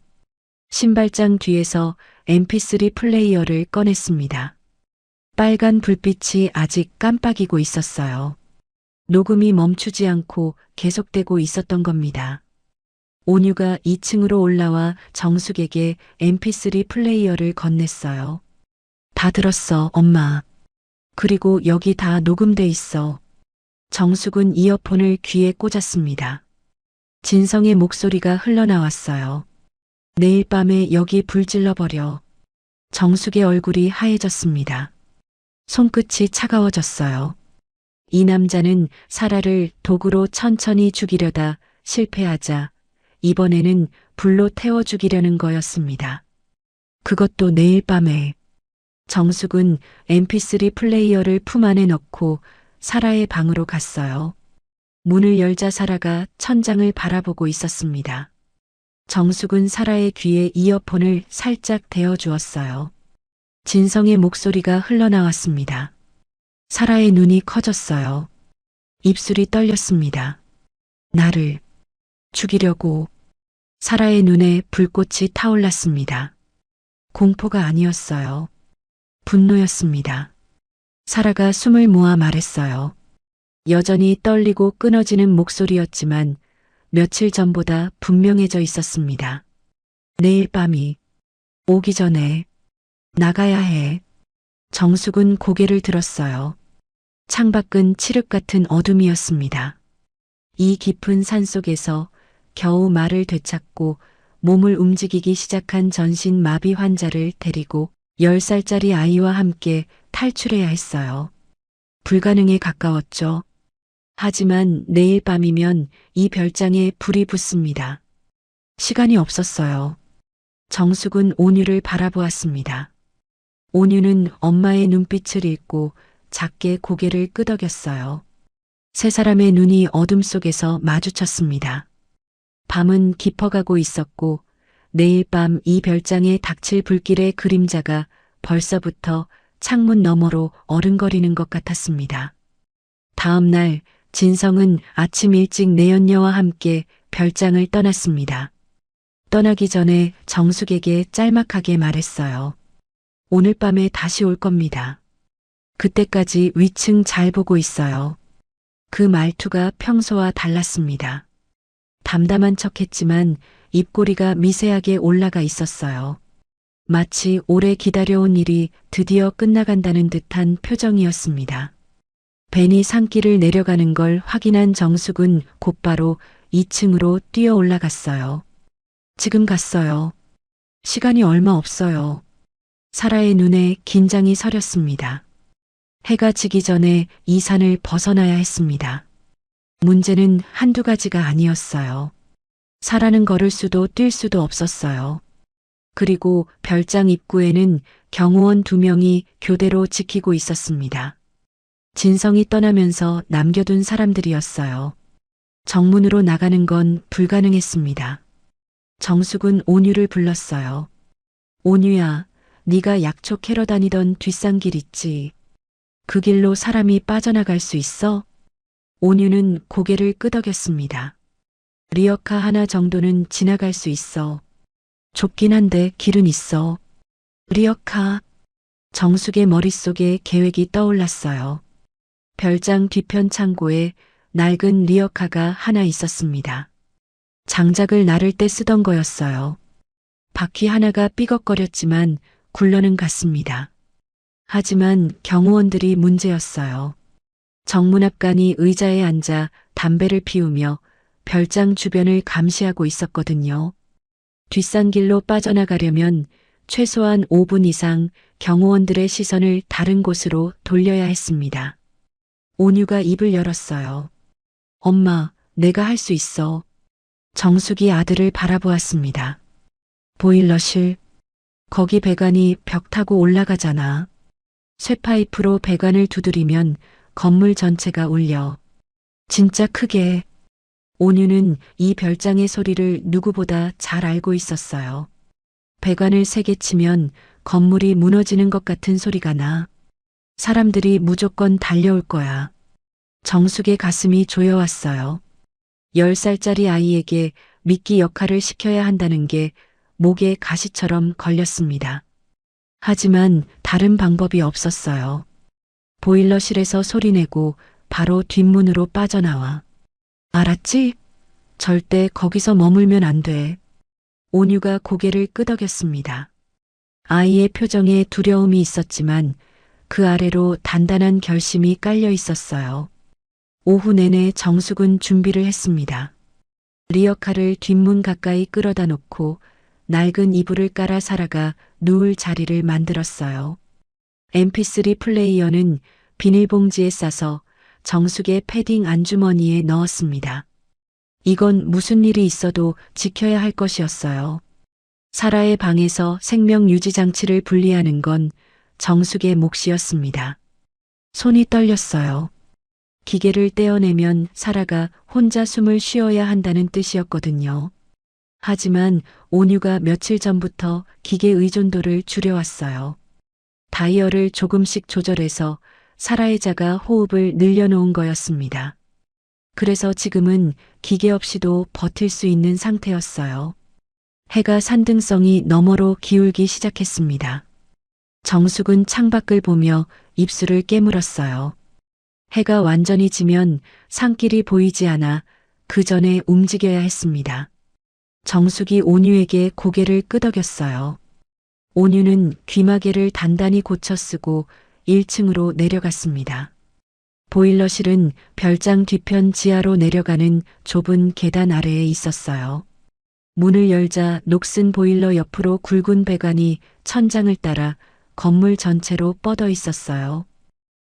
신발장 뒤에서 mp3 플레이어를 꺼냈습니다. 빨간 불빛이 아직 깜빡이고 있었어요. 녹음이 멈추지 않고 계속되고 있었던 겁니다. 온유가 2층으로 올라와 정숙에게 mp3 플레이어를 건넸어요. 다 들었어, 엄마. 그리고 여기 다 녹음돼 있어. 정숙은 이어폰을 귀에 꽂았습니다. 진성의 목소리가 흘러나왔어요. 내일 밤에 여기 불 질러버려. 정숙의 얼굴이 하얘졌습니다. 손끝이 차가워졌어요. 이 남자는 사라를 도구로 천천히 죽이려다 실패하자 이번에는 불로 태워 죽이려는 거였습니다. 그것도 내일 밤에. 정숙은 mp3 플레이어를 품 안에 넣고 사라의 방으로 갔어요. 문을 열자 사라가 천장을 바라보고 있었습니다. 정숙은 사라의 귀에 이어폰을 살짝 대어 주었어요. 진성의 목소리가 흘러나왔습니다. 사라의 눈이 커졌어요. 입술이 떨렸습니다. 나를 죽이려고. 사라의 눈에 불꽃이 타올랐습니다. 공포가 아니었어요. 분노였습니다. 사라가 숨을 모아 말했어요. 여전히 떨리고 끊어지는 목소리였지만 며칠 전보다 분명해져 있었습니다. 내일 밤이 오기 전에 나가야 해. 정숙은 고개를 들었어요. 창밖은 칠흑 같은 어둠이었습니다. 이 깊은 산 속에서 겨우 말을 되찾고 몸을 움직이기 시작한 전신 마비 환자를 데리고 10살짜리 아이와 함께 탈출해야 했어요. 불가능에 가까웠죠. 하지만 내일 밤이면 이 별장에 불이 붙습니다. 시간이 없었어요. 정숙은 온유를 바라보았습니다. 온유는 엄마의 눈빛을 읽고 작게 고개를 끄덕였어요. 세 사람의 눈이 어둠 속에서 마주쳤습니다. 밤은 깊어가고 있었고 내일 밤 이 별장에 닥칠 불길의 그림자가 벌써부터 창문 너머로 어른거리는 것 같았습니다. 다음 날 진성은 아침 일찍 내연녀와 함께 별장을 떠났습니다. 떠나기 전에 정숙에게 짤막하게 말했어요. 오늘 밤에 다시 올 겁니다. 그때까지 위층 잘 보고 있어요. 그 말투가 평소와 달랐습니다. 담담한 척했지만 입꼬리가 미세하게 올라가 있었어요. 마치 오래 기다려온 일이 드디어 끝나간다는 듯한 표정이었습니다. 벤이 산길을 내려가는 걸 확인한 정숙은 곧바로 2층으로 뛰어 올라갔어요. 지금 갔어요. 시간이 얼마 없어요. 사라의 눈에 긴장이 서렸습니다. 해가 지기 전에 이 산을 벗어나야 했습니다. 문제는 한두 가지가 아니었어요. 사라는 걸을 수도 뛸 수도 없었어요. 그리고 별장 입구에는 경호원 2명이 교대로 지키고 있었습니다. 진성이 떠나면서 남겨둔 사람들이었어요. 정문으로 나가는 건 불가능했습니다. 정숙은 온유를 불렀어요. 온유야, 네가 약초 캐러 다니던 뒷산길 있지. 그 길로 사람이 빠져나갈 수 있어? 온유는 고개를 끄덕였습니다. 리어카 하나 정도는 지나갈 수 있어. 좁긴 한데 길은 있어. 리어카. 정숙의 머릿속에 계획이 떠올랐어요. 별장 뒤편 창고에 낡은 리어카가 하나 있었습니다. 장작을 나를 때 쓰던 거였어요. 바퀴 하나가 삐걱거렸지만 굴러는 갔습니다. 하지만 경호원들이 문제였어요. 정문합관이 의자에 앉아 담배를 피우며 별장 주변을 감시하고 있었거든요. 뒷산길로 빠져나가려면 최소한 5분 이상 경호원들의 시선을 다른 곳으로 돌려야 했습니다. 온유가 입을 열었어요. 엄마, 내가 할 수 있어. 정숙이 아들을 바라보았습니다. 보일러실. 거기 배관이 벽 타고 올라가잖아. 쇠파이프로 배관을 두드리면 건물 전체가 울려. 진짜 크게. 온유는 이 별장의 소리를 누구보다 잘 알고 있었어요. 배관을 세게 치면 건물이 무너지는 것 같은 소리가 나. 사람들이 무조건 달려올 거야. 정숙의 가슴이 조여왔어요. 10살짜리 아이에게 미끼 역할을 시켜야 한다는 게 목에 가시처럼 걸렸습니다. 하지만 다른 방법이 없었어요. 보일러실에서 소리내고 바로 뒷문으로 빠져나와. 알았지? 절대 거기서 머물면 안 돼. 온유가 고개를 끄덕였습니다. 아이의 표정에 두려움이 있었지만 그 아래로 단단한 결심이 깔려 있었어요. 오후 내내 정숙은 준비를 했습니다. 리어카를 뒷문 가까이 끌어다 놓고 낡은 이불을 깔아 사라가 누울 자리를 만들었어요. mp3 플레이어는 비닐봉지에 싸서 정숙의 패딩 안주머니에 넣었습니다. 이건 무슨 일이 있어도 지켜야 할 것이었어요. 사라의 방에서 생명 유지 장치를 분리하는 건 정숙의 몫이었습니다. 손이 떨렸어요. 기계를 떼어내면 사라가 혼자 숨을 쉬어야 한다는 뜻이었거든요. 하지만 온유가 며칠 전부터 기계 의존도를 줄여왔어요. 다이얼을 조금씩 조절해서 사라의 자가 호흡을 늘려놓은 거였습니다. 그래서 지금은 기계 없이도 버틸 수 있는 상태였어요. 해가 산등성이 너머로 기울기 시작했습니다. 정숙은 창밖을 보며 입술을 깨물었어요. 해가 완전히 지면 산길이 보이지 않아 그 전에 움직여야 했습니다. 정숙이 온유에게 고개를 끄덕였어요. 온유는 귀마개를 단단히 고쳐 쓰고 1층으로 내려갔습니다. 보일러실은 별장 뒤편 지하로 내려가는 좁은 계단 아래에 있었어요. 문을 열자 녹슨 보일러 옆으로 굵은 배관이 천장을 따라 건물 전체로 뻗어 있었어요.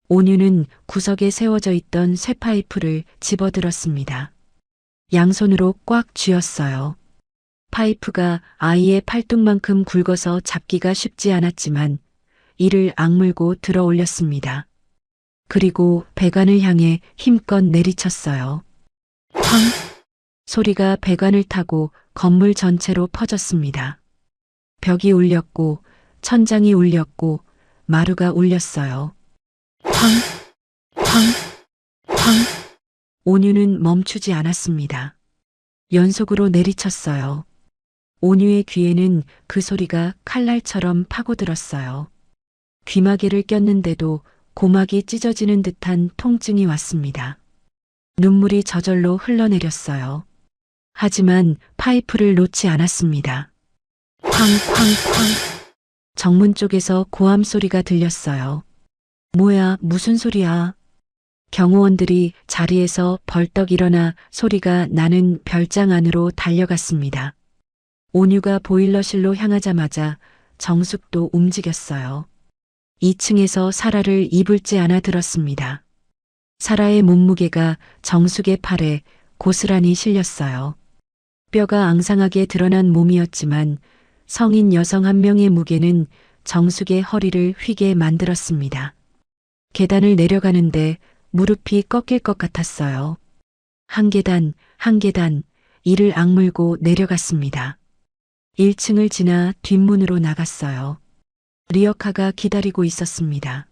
온유는 구석에 세워져 있던 쇠파이프를 집어들었습니다. 양손으로 꽉 쥐었어요. 파이프가 아이의 팔뚝만큼 굵어서 잡기가 쉽지 않았지만 이를 악물고 들어 올렸습니다. 그리고 배관을 향해 힘껏 내리쳤어요. 쾅! 소리가 배관을 타고 건물 전체로 퍼졌습니다. 벽이 울렸고 천장이 울렸고 마루가 울렸어요. 쾅! 쾅! 쾅! 온유는 멈추지 않았습니다. 연속으로 내리쳤어요. 온유의 귀에는 그 소리가 칼날처럼 파고들었어요. 귀마개를 꼈는데도 고막이 찢어지는 듯한 통증이 왔습니다. 눈물이 저절로 흘러내렸어요. 하지만 파이프를 놓지 않았습니다. 쾅쾅쾅. 정문 쪽에서 고함 소리가 들렸어요. 뭐야, 무슨 소리야? 경호원들이 자리에서 벌떡 일어나 소리가 나는 별장 안으로 달려갔습니다. 온유가 보일러실로 향하자마자 정숙도 움직였어요. 2층에서 사라를 이불째 안아 들었습니다. 사라의 몸무게가 정숙의 팔에 고스란히 실렸어요. 뼈가 앙상하게 드러난 몸이었지만 성인 여성 한 명의 무게는 정숙의 허리를 휘게 만들었습니다. 계단을 내려가는데 무릎이 꺾일 것 같았어요. 한 계단, 한 계단, 이를 악물고 내려갔습니다. 1층을 지나 뒷문으로 나갔어요. 리어카가 기다리고 있었습니다.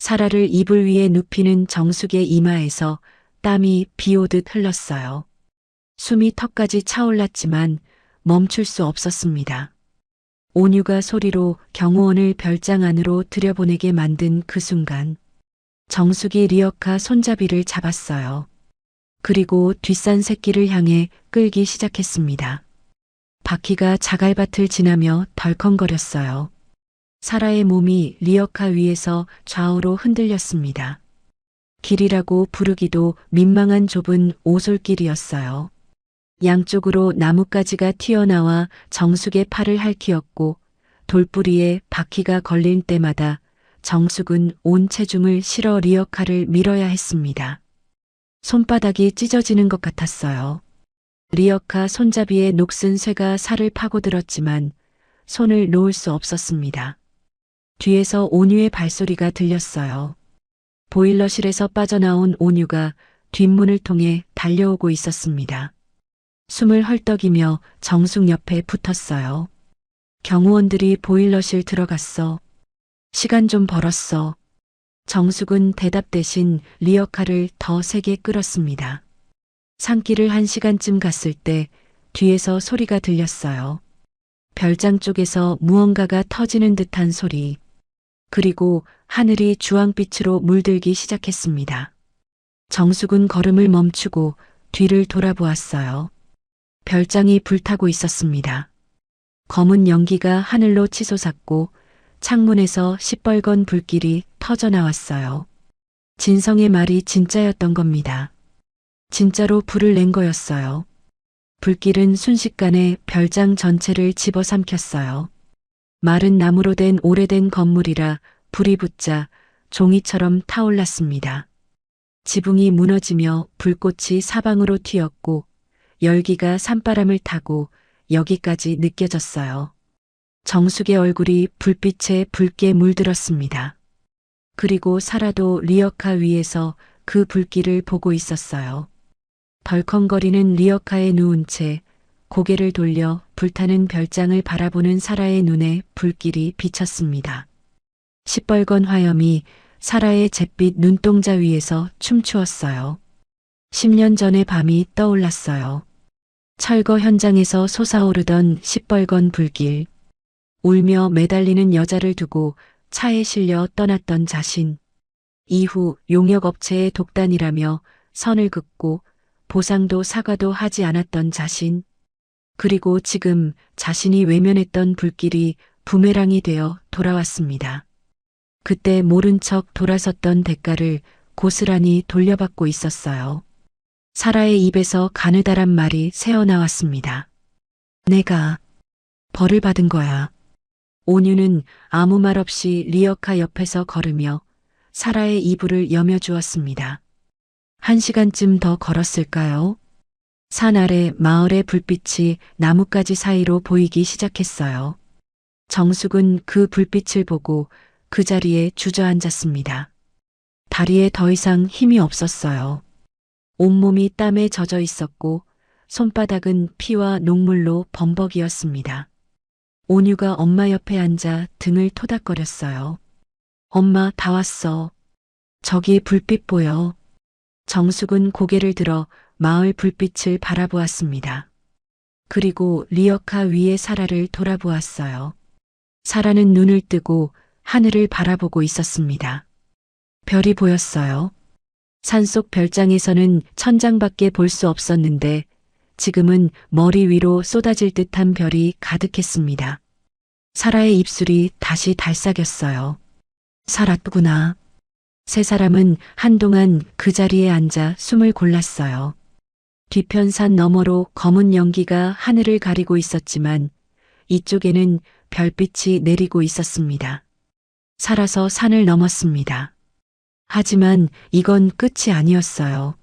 사라를 이불 위에 눕히는 정숙의 이마에서 땀이 비 오듯 흘렀어요. 숨이 턱까지 차올랐지만 멈출 수 없었습니다. 온유가 소리로 경호원을 별장 안으로 들여보내게 만든 그 순간 정숙이 리어카 손잡이를 잡았어요. 그리고 뒷산 새끼를 향해 끌기 시작했습니다. 바퀴가 자갈밭을 지나며 덜컹거렸어요. 사라의 몸이 리어카 위에서 좌우로 흔들렸습니다. 길이라고 부르기도 민망한 좁은 오솔길이었어요. 양쪽으로 나뭇가지가 튀어나와 정숙의 팔을 핥히었고 돌뿌리에 바퀴가 걸릴 때마다 정숙은 온 체중을 실어 리어카를 밀어야 했습니다. 손바닥이 찢어지는 것 같았어요. 리어카 손잡이에 녹슨 쇠가 살을 파고들었지만 손을 놓을 수 없었습니다. 뒤에서 온유의 발소리가 들렸어요. 보일러실에서 빠져나온 온유가 뒷문을 통해 달려오고 있었습니다. 숨을 헐떡이며 정숙 옆에 붙었어요. 경호원들이 보일러실 들어갔어. 시간 좀 벌었어. 정숙은 대답 대신 리어카를 더 세게 끌었습니다. 산길을 1시간쯤 갔을 때 뒤에서 소리가 들렸어요. 별장 쪽에서 무언가가 터지는 듯한 소리. 그리고 하늘이 주황빛으로 물들기 시작했습니다. 정숙은 걸음을 멈추고 뒤를 돌아보았어요. 별장이 불타고 있었습니다. 검은 연기가 하늘로 치솟았고 창문에서 시뻘건 불길이 터져나왔어요. 진성의 말이 진짜였던 겁니다. 진짜로 불을 낸 거였어요. 불길은 순식간에 별장 전체를 집어삼켰어요. 마른 나무로 된 오래된 건물이라 불이 붙자 종이처럼 타올랐습니다. 지붕이 무너지며 불꽃이 사방으로 튀었고 열기가 산바람을 타고 여기까지 느껴졌어요. 정숙의 얼굴이 불빛에 붉게 물들었습니다. 그리고 사라도 리어카 위에서 그 불길을 보고 있었어요. 덜컹거리는 리어카에 누운 채 고개를 돌려 불타는 별장을 바라보는 사라의 눈에 불길이 비쳤습니다. 시뻘건 화염이 사라의 잿빛 눈동자 위에서 춤추었어요. 10년 전의 밤이 떠올랐어요. 철거 현장에서 솟아오르던 시뻘건 불길. 울며 매달리는 여자를 두고 차에 실려 떠났던 자신. 이후 용역업체의 독단이라며 선을 긋고 보상도 사과도 하지 않았던 자신. 그리고 지금 자신이 외면했던 불길이 부메랑이 되어 돌아왔습니다. 그때 모른 척 돌아섰던 대가를 고스란히 돌려받고 있었어요. 사라의 입에서 가느다란 말이 새어나왔습니다. 내가 벌을 받은 거야. 온유는 아무 말 없이 리어카 옆에서 걸으며 사라의 이불을 여며주었습니다. 1시간쯤 더 걸었을까요? 산 아래 마을의 불빛이 나뭇가지 사이로 보이기 시작했어요. 정숙은 그 불빛을 보고 그 자리에 주저앉았습니다. 다리에 더 이상 힘이 없었어요. 온몸이 땀에 젖어 있었고 손바닥은 피와 녹물로 범벅이었습니다. 온유가 엄마 옆에 앉아 등을 토닥거렸어요. 엄마, 다 왔어. 저기 불빛 보여. 정숙은 고개를 들어 마을 불빛을 바라보았습니다. 그리고 리어카 위의 사라를 돌아보았어요. 사라는 눈을 뜨고 하늘을 바라보고 있었습니다. 별이 보였어요. 산속 별장에서는 천장밖에 볼 수 없었는데 지금은 머리 위로 쏟아질 듯한 별이 가득했습니다. 사라의 입술이 다시 달싹였어요. 살았구나. 세 사람은 한동안 그 자리에 앉아 숨을 골랐어요. 뒤편 산 너머로 검은 연기가 하늘을 가리고 있었지만 이쪽에는 별빛이 내리고 있었습니다. 살아서 산을 넘었습니다. 하지만 이건 끝이 아니었어요.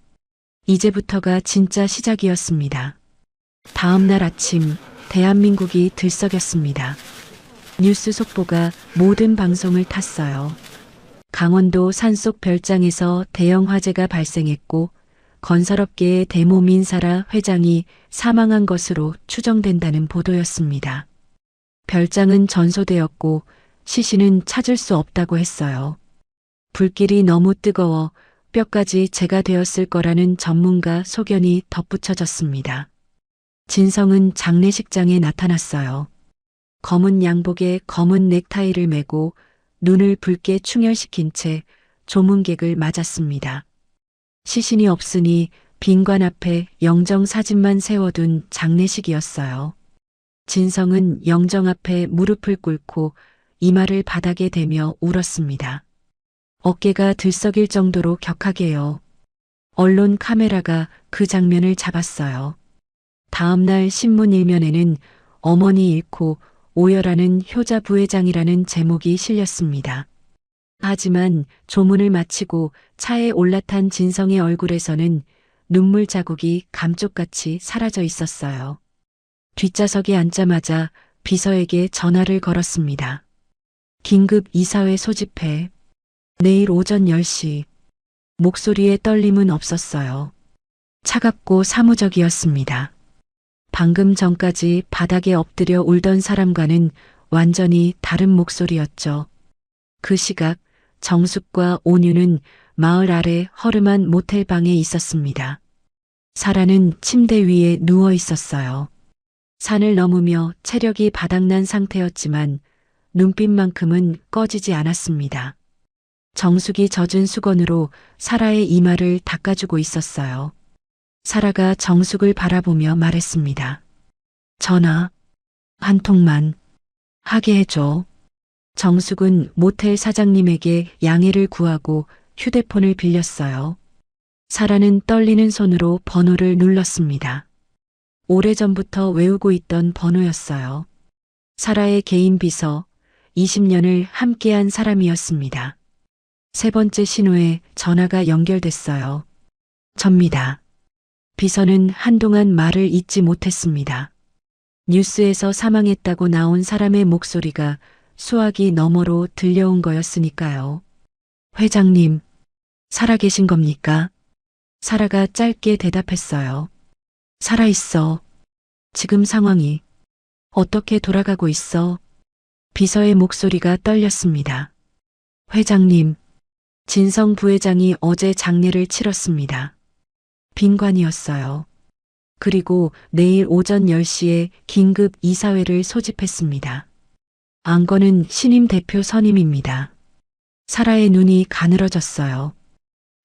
이제부터가 진짜 시작이었습니다. 다음 날 아침 대한민국이 들썩였습니다. 뉴스 속보가 모든 방송을 탔어요. 강원도 산속 별장에서 대형 화재가 발생했고 건설업계의 대모 민사라 회장이 사망한 것으로 추정된다는 보도였습니다. 별장은 전소되었고 시신은 찾을 수 없다고 했어요. 불길이 너무 뜨거워 뼈까지 재가 되었을 거라는 전문가 소견이 덧붙여졌습니다. 진성은 장례식장에 나타났어요. 검은 양복에 검은 넥타이를 메고 눈을 붉게 충혈시킨 채 조문객을 맞았습니다. 시신이 없으니 빈관 앞에 영정 사진만 세워둔 장례식이었어요. 진성은 영정 앞에 무릎을 꿇고 이마를 바닥에 대며 울었습니다. 어깨가 들썩일 정도로 격하게요. 언론 카메라가 그 장면을 잡았어요. 다음 날 신문 일면에는 어머니 잃고 오열하는 효자 부회장이라는 제목이 실렸습니다. 하지만 조문을 마치고 차에 올라탄 진성의 얼굴에서는 눈물 자국이 감쪽같이 사라져 있었어요. 뒷좌석에 앉자마자 비서에게 전화를 걸었습니다. 긴급 이사회 소집해. 내일 오전 10시. 목소리에 떨림은 없었어요. 차갑고 사무적이었습니다. 방금 전까지 바닥에 엎드려 울던 사람과는 완전히 다른 목소리였죠. 그 시각 정숙과 온유는 마을 아래 허름한 모텔방에 있었습니다. 사라는 침대 위에 누워 있었어요. 산을 넘으며 체력이 바닥난 상태였지만 눈빛만큼은 꺼지지 않았습니다. 정숙이 젖은 수건으로 사라의 이마를 닦아주고 있었어요. 사라가 정숙을 바라보며 말했습니다. 전화 한 통만 하게 해줘. 정숙은 모텔 사장님에게 양해를 구하고 휴대폰을 빌렸어요. 사라는 떨리는 손으로 번호를 눌렀습니다. 오래전부터 외우고 있던 번호였어요. 사라의 개인 비서, 20년을 함께한 사람이었습니다. 세 번째 신호에 전화가 연결됐어요. 접니다. 비서는 한동안 말을 잇지 못했습니다. 뉴스에서 사망했다고 나온 사람의 목소리가 수화기 너머로 들려온 거였으니까요. 회장님, 살아계신 겁니까? 사라가 짧게 대답했어요. 살아있어. 지금 상황이 어떻게 돌아가고 있어? 비서의 목소리가 떨렸습니다. 회장님, 진성 부회장이 어제 장례를 치렀습니다. 빈관이었어요. 그리고 내일 오전 10시에 긴급 이사회를 소집했습니다. 안건은 신임 대표 선임입니다. 사라의 눈이 가늘어졌어요.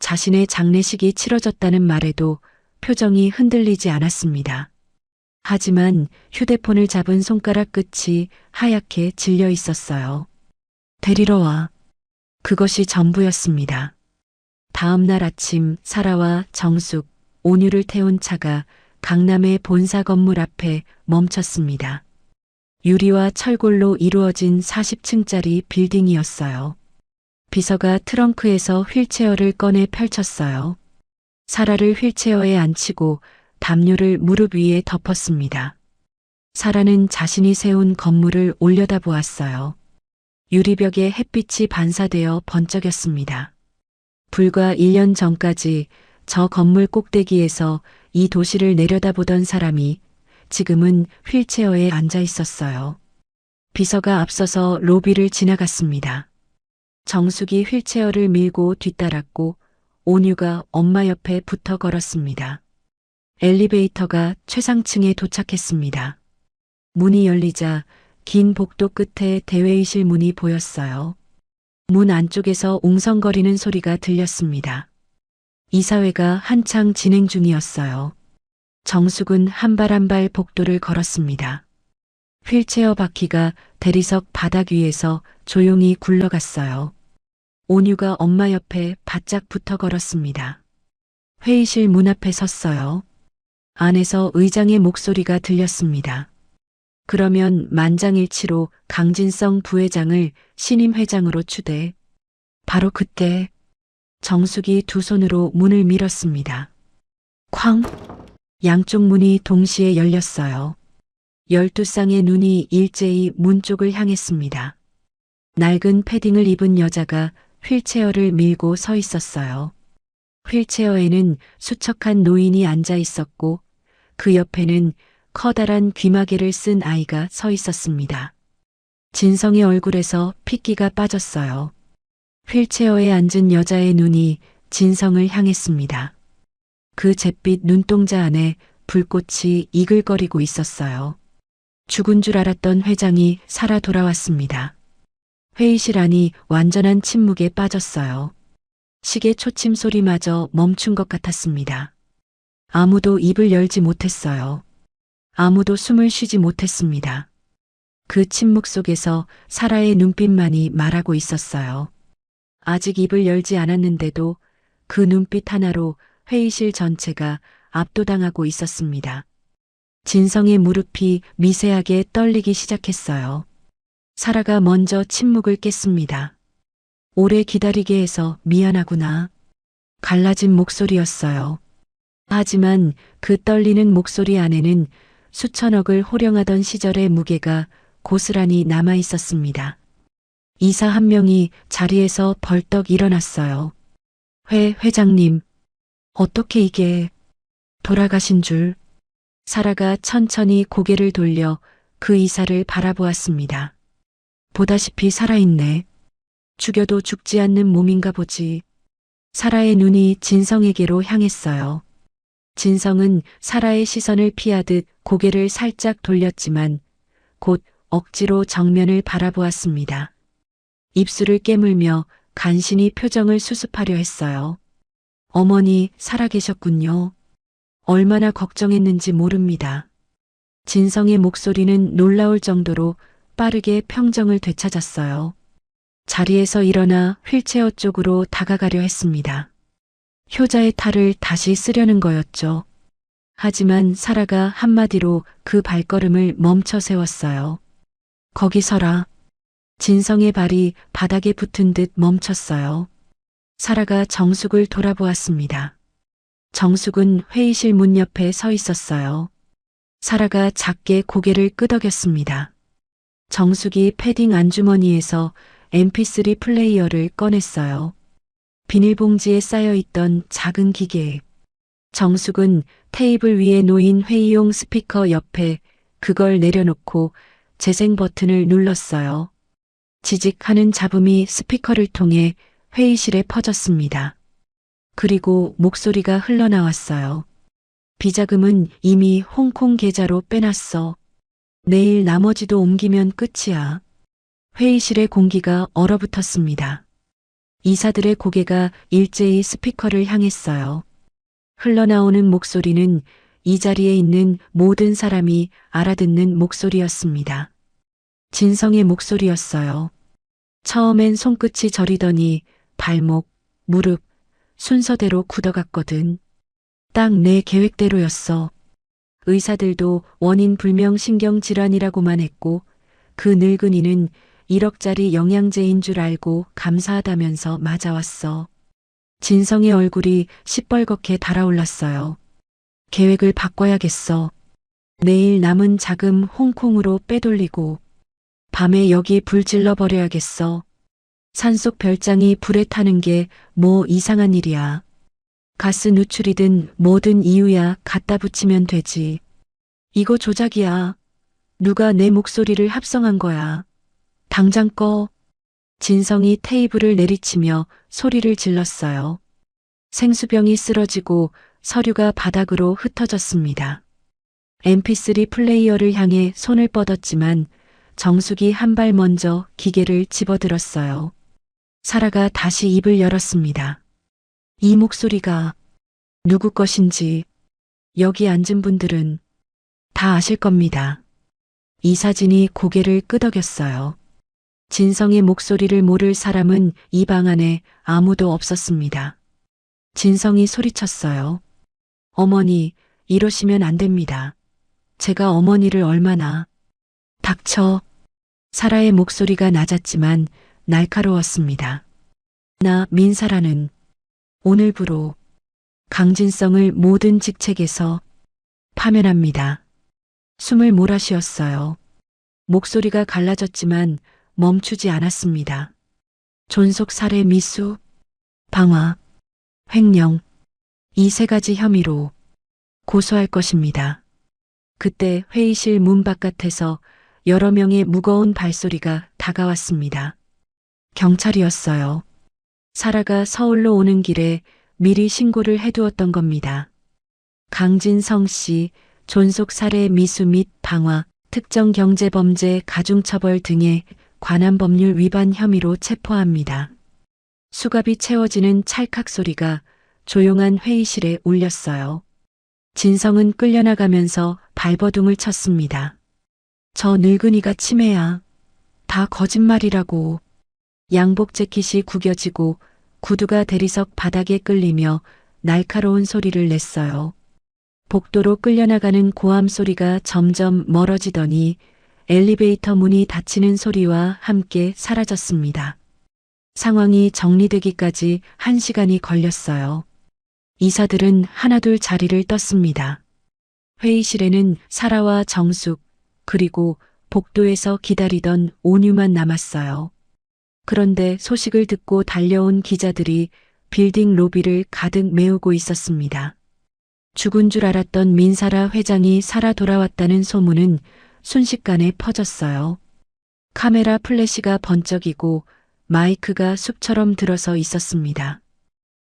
자신의 장례식이 치러졌다는 말에도 표정이 흔들리지 않았습니다. 하지만 휴대폰을 잡은 손가락 끝이 하얗게 질려 있었어요. 데리러 와. 그것이 전부였습니다. 다음 날 아침 사라와 정숙, 온유를 태운 차가 강남의 본사 건물 앞에 멈췄습니다. 유리와 철골로 이루어진 40층짜리 빌딩이었어요. 비서가 트렁크에서 휠체어를 꺼내 펼쳤어요. 사라를 휠체어에 앉히고 담요를 무릎 위에 덮었습니다. 사라는 자신이 세운 건물을 올려다보았어요. 유리벽에 햇빛이 반사되어 번쩍였습니다. 불과 1년 전까지 저 건물 꼭대기에서 이 도시를 내려다보던 사람이 지금은 휠체어에 앉아 있었어요. 비서가 앞서서 로비를 지나갔습니다. 정숙이 휠체어를 밀고 뒤따랐고 온유가 엄마 옆에 붙어 걸었습니다. 엘리베이터가 최상층에 도착했습니다. 문이 열리자 긴 복도 끝에 대회의실 문이 보였어요. 문 안쪽에서 웅성거리는 소리가 들렸습니다. 이사회가 한창 진행 중이었어요. 정숙은 한 발 한 발 복도를 걸었습니다. 휠체어 바퀴가 대리석 바닥 위에서 조용히 굴러갔어요. 온유가 엄마 옆에 바짝 붙어 걸었습니다. 회의실 문 앞에 섰어요. 안에서 의장의 목소리가 들렸습니다. 그러면 만장일치로 강진성 부회장을 신임 회장으로 추대. 바로 그때 정숙이 두 손으로 문을 밀었습니다. 쾅! 양쪽 문이 동시에 열렸어요. 12쌍의 눈이 일제히 문 쪽을 향했습니다. 낡은 패딩을 입은 여자가 휠체어를 밀고 서 있었어요. 휠체어에는 수척한 노인이 앉아 있었고 그 옆에는 커다란 귀마개를 쓴 아이가 서 있었습니다. 진성의 얼굴에서 핏기가 빠졌어요. 휠체어에 앉은 여자의 눈이 진성을 향했습니다. 그 잿빛 눈동자 안에 불꽃이 이글거리고 있었어요. 죽은 줄 알았던 회장이 살아 돌아왔습니다. 회의실 안이 완전한 침묵에 빠졌어요. 시계 초침 소리마저 멈춘 것 같았습니다. 아무도 입을 열지 못했어요. 아무도 숨을 쉬지 못했습니다. 그 침묵 속에서 사라의 눈빛만이 말하고 있었어요. 아직 입을 열지 않았는데도 그 눈빛 하나로 회의실 전체가 압도당하고 있었습니다. 진성의 무릎이 미세하게 떨리기 시작했어요. 사라가 먼저 침묵을 깼습니다. 오래 기다리게 해서 미안하구나. 갈라진 목소리였어요. 하지만 그 떨리는 목소리 안에는 수천억을 호령하던 시절의 무게가 고스란히 남아 있었습니다. 이사 한 명이 자리에서 벌떡 일어났어요. 회장님, 어떻게 이게 돌아가신 줄. 사라가 천천히 고개를 돌려 그 이사를 바라보았습니다. 보다시피 살아있네. 죽여도 죽지 않는 몸인가 보지. 사라의 눈이 진성에게로 향했어요. 진성은 사라의 시선을 피하듯 고개를 살짝 돌렸지만 곧 억지로 정면을 바라보았습니다. 입술을 깨물며 간신히 표정을 수습하려 했어요. 어머니 살아계셨군요. 얼마나 걱정했는지 모릅니다. 진성의 목소리는 놀라울 정도로 빠르게 평정을 되찾았어요. 자리에서 일어나 휠체어 쪽으로 다가가려 했습니다. 효자의 탈을 다시 쓰려는 거였죠. 하지만 사라가 한마디로 그 발걸음을 멈춰 세웠어요. 거기 서라. 진성의 발이 바닥에 붙은 듯 멈췄어요. 사라가 정숙을 돌아보았습니다. 정숙은 회의실 문 옆에 서 있었어요. 사라가 작게 고개를 끄덕였습니다. 정숙이 패딩 안주머니에서 mp3 플레이어를 꺼냈어요. 비닐봉지에 쌓여있던 작은 기계. 정숙은 테이블 위에 놓인 회의용 스피커 옆에 그걸 내려놓고 재생 버튼을 눌렀어요. 지직하는 잡음이 스피커를 통해 회의실에 퍼졌습니다. 그리고 목소리가 흘러나왔어요. 비자금은 이미 홍콩 계좌로 빼놨어. 내일 나머지도 옮기면 끝이야. 회의실의 공기가 얼어붙었습니다. 이사들의 고개가 일제히 스피커를 향했어요. 흘러나오는 목소리는 이 자리에 있는 모든 사람이 알아듣는 목소리였습니다. 진성의 목소리였어요. 처음엔 손끝이 저리더니 발목, 무릎, 순서대로 굳어갔거든. 딱 내 계획대로였어. 의사들도 원인 불명 신경질환이라고만 했고 그 늙은이는 1억짜리 영양제인 줄 알고 감사하다면서 맞아왔어. 진성의 얼굴이 시뻘겋게 달아올랐어요. 계획을 바꿔야겠어. 내일 남은 자금 홍콩으로 빼돌리고 밤에 여기 불 질러버려야겠어. 산속 별장이 불에 타는 게 뭐 이상한 일이야. 가스 누출이든 뭐든 이유야 갖다 붙이면 되지. 이거 조작이야. 누가 내 목소리를 합성한 거야. 당장 꺼. 진성이 테이블을 내리치며 소리를 질렀어요. 생수병이 쓰러지고 서류가 바닥으로 흩어졌습니다. mp3 플레이어를 향해 손을 뻗었지만 정숙이 한 발 먼저 기계를 집어들었어요. 사라가 다시 입을 열었습니다. 이 목소리가 누구 것인지 여기 앉은 분들은 다 아실 겁니다. 이사진이 고개를 끄덕였어요. 진성의 목소리를 모를 사람은 이 방 안에 아무도 없었습니다. 진성이 소리쳤어요. 어머니, 이러시면 안 됩니다. 제가 어머니를 얼마나... 닥쳐. 사라의 목소리가 낮았지만 날카로웠습니다. 나 민사라는 오늘부로 강진성을 모든 직책에서 파면합니다. 숨을 몰아쉬었어요. 목소리가 갈라졌지만 멈추지 않았습니다. 존속 살해 미수, 방화, 횡령, 이 세 가지 혐의로 고소할 것입니다. 그때 회의실 문 바깥에서 여러 명의 무거운 발소리가 다가왔습니다. 경찰이었어요. 사라가 서울로 오는 길에 미리 신고를 해두었던 겁니다. 강진성 씨, 존속 살해 미수 및 방화, 특정 경제범죄 가중처벌 등의 관한 법률 위반 혐의로 체포합니다. 수갑이 채워지는 찰칵 소리가 조용한 회의실에 울렸어요. 진성은 끌려나가면서 발버둥을 쳤습니다. 저 늙은이가 치매야. 다 거짓말이라고. 양복 재킷이 구겨지고 구두가 대리석 바닥에 끌리며 날카로운 소리를 냈어요. 복도로 끌려나가는 고함 소리가 점점 멀어지더니 엘리베이터 문이 닫히는 소리와 함께 사라졌습니다. 상황이 정리되기까지 1시간이 걸렸어요. 이사들은 하나둘 자리를 떴습니다. 회의실에는 사라와 정숙, 그리고 복도에서 기다리던 온유만 남았어요. 그런데 소식을 듣고 달려온 기자들이 빌딩 로비를 가득 메우고 있었습니다. 죽은 줄 알았던 민사라 회장이 살아 돌아왔다는 소문은 순식간에 퍼졌어요. 카메라 플래시가 번쩍이고 마이크가 숲처럼 들어서 있었습니다.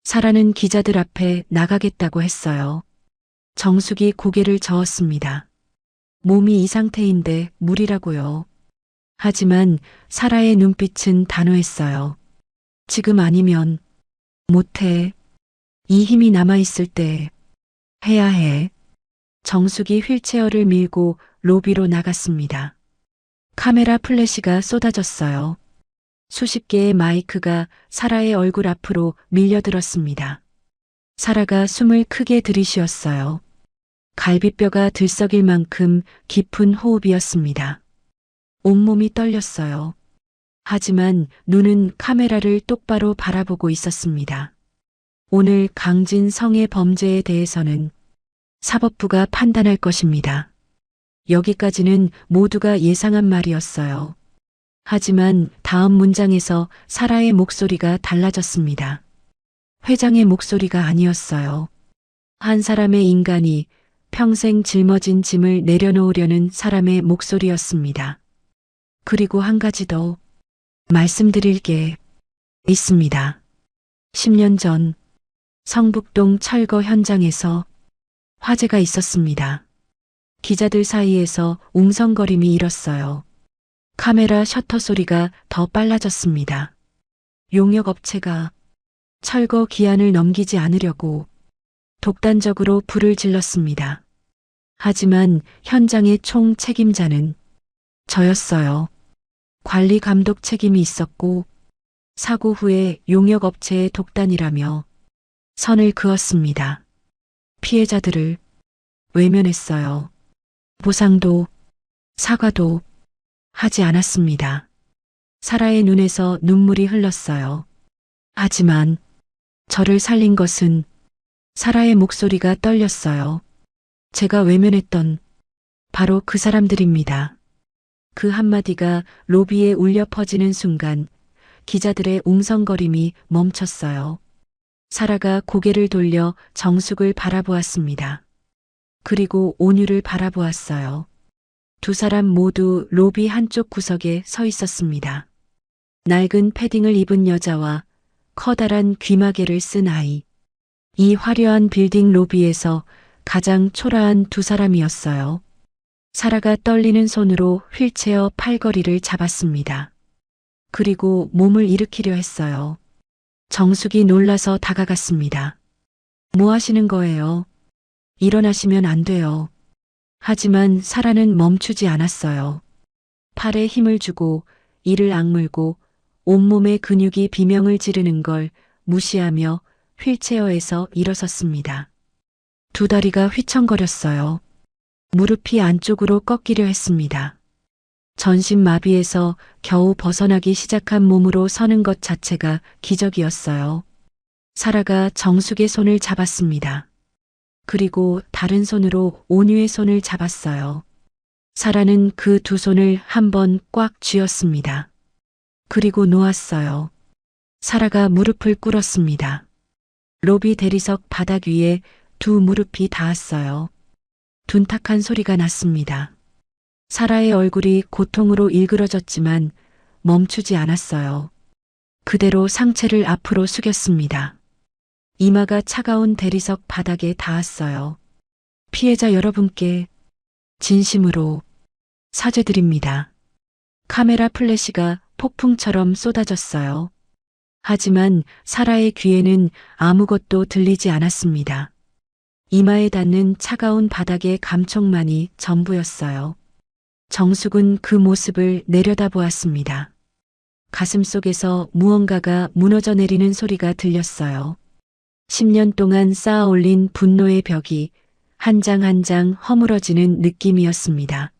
사라는 기자들 앞에 나가겠다고 했어요. 정숙이 고개를 저었습니다. 몸이 이 상태인데 무리라고요. 하지만 사라의 눈빛은 단호했어요. 지금 아니면 못해. 이 힘이 남아있을 때 해야 해. 정숙이 휠체어를 밀고 로비로 나갔습니다. 카메라 플래시가 쏟아졌어요. 수십 개의 마이크가 사라의 얼굴 앞으로 밀려들었습니다. 사라가 숨을 크게 들이쉬었어요. 갈비뼈가 들썩일 만큼 깊은 호흡이었습니다. 온몸이 떨렸어요. 하지만 눈은 카메라를 똑바로 바라보고 있었습니다. 오늘 강진성의 범죄에 대해서는 사법부가 판단할 것입니다. 여기까지는 모두가 예상한 말이었어요. 하지만 다음 문장에서 사라의 목소리가 달라졌습니다. 회장의 목소리가 아니었어요. 한 사람의 인간이 평생 짊어진 짐을 내려놓으려는 사람의 목소리였습니다. 그리고 한 가지 더 말씀드릴 게 있습니다. 10년 전 성북동 철거 현장에서 화재가 있었습니다. 기자들 사이에서 웅성거림이 일었어요. 카메라 셔터 소리가 더 빨라졌습니다. 용역업체가 철거 기한을 넘기지 않으려고 독단적으로 불을 질렀습니다. 하지만 현장의 총 책임자는 저였어요. 관리 감독 책임이 있었고 사고 후에 용역업체의 독단이라며 선을 그었습니다. 피해자들을 외면했어요. 보상도 사과도 하지 않았습니다. 사라의 눈에서 눈물이 흘렀어요. 하지만 저를 살린 것은 사라의 목소리가 떨렸어요. 제가 외면했던 바로 그 사람들입니다. 그 한마디가 로비에 울려 퍼지는 순간 기자들의 웅성거림이 멈췄어요. 사라가 고개를 돌려 정숙을 바라보았습니다. 그리고 온유를 바라보았어요. 두 사람 모두 로비 한쪽 구석에 서 있었습니다. 낡은 패딩을 입은 여자와 커다란 귀마개를 쓴 아이. 이 화려한 빌딩 로비에서 가장 초라한 두 사람이었어요. 사라가 떨리는 손으로 휠체어 팔걸이를 잡았습니다. 그리고 몸을 일으키려 했어요. 정숙이 놀라서 다가갔습니다. 뭐 하시는 거예요? 일어나시면 안 돼요. 하지만 사라는 멈추지 않았어요. 팔에 힘을 주고 이를 악물고 온몸의 근육이 비명을 지르는 걸 무시하며 휠체어에서 일어섰습니다. 두 다리가 휘청거렸어요. 무릎이 안쪽으로 꺾이려 했습니다. 전신마비에서 겨우 벗어나기 시작한 몸으로 서는 것 자체가 기적이었어요. 사라가 정숙의 손을 잡았습니다. 그리고 다른 손으로 온유의 손을 잡았어요. 사라는 그 두 손을 한번 꽉 쥐었습니다. 그리고 놓았어요. 사라가 무릎을 꿇었습니다. 로비 대리석 바닥 위에 두 무릎이 닿았어요. 둔탁한 소리가 났습니다. 사라의 얼굴이 고통으로 일그러졌지만 멈추지 않았어요. 그대로 상체를 앞으로 숙였습니다. 이마가 차가운 대리석 바닥에 닿았어요. 피해자 여러분께 진심으로 사죄드립니다. 카메라 플래시가 폭풍처럼 쏟아졌어요. 하지만 사라의 귀에는 아무것도 들리지 않았습니다. 이마에 닿는 차가운 바닥의 감촉만이 전부였어요. 정숙은 그 모습을 내려다보았습니다. 가슴 속에서 무언가가 무너져 내리는 소리가 들렸어요. 10년 동안 쌓아 올린 분노의 벽이 한 장 한 장 허물어지는 느낌이었습니다.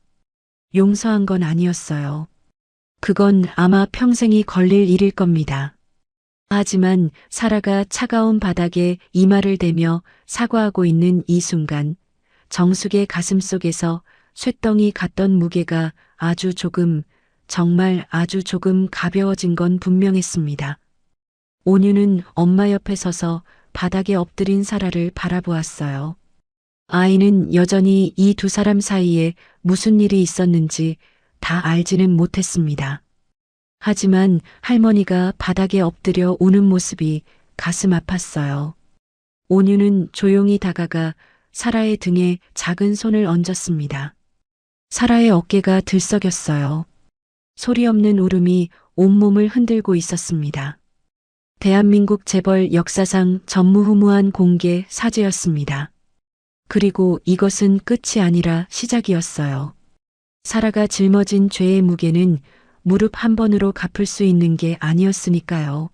용서한 건 아니었어요. 그건 아마 평생이 걸릴 일일 겁니다. 하지만 사라가 차가운 바닥에 이마를 대며 사과하고 있는 이 순간 정숙의 가슴 속에서 쇳덩이 같던 무게가 아주 조금, 정말 아주 조금 가벼워진 건 분명했습니다. 온유는 엄마 옆에 서서 바닥에 엎드린 사라를 바라보았어요. 아이는 여전히 이 두 사람 사이에 무슨 일이 있었는지 다 알지는 못했습니다. 하지만 할머니가 바닥에 엎드려 우는 모습이 가슴 아팠어요. 온유는 조용히 다가가 사라의 등에 작은 손을 얹었습니다. 사라의 어깨가 들썩였어요. 소리 없는 울음이 온몸을 흔들고 있었습니다. 대한민국 재벌 역사상 전무후무한 공개 사죄였습니다. 그리고 이것은 끝이 아니라 시작이었어요. 사라가 짊어진 죄의 무게는 무릎 한 번으로 갚을 수 있는 게 아니었으니까요.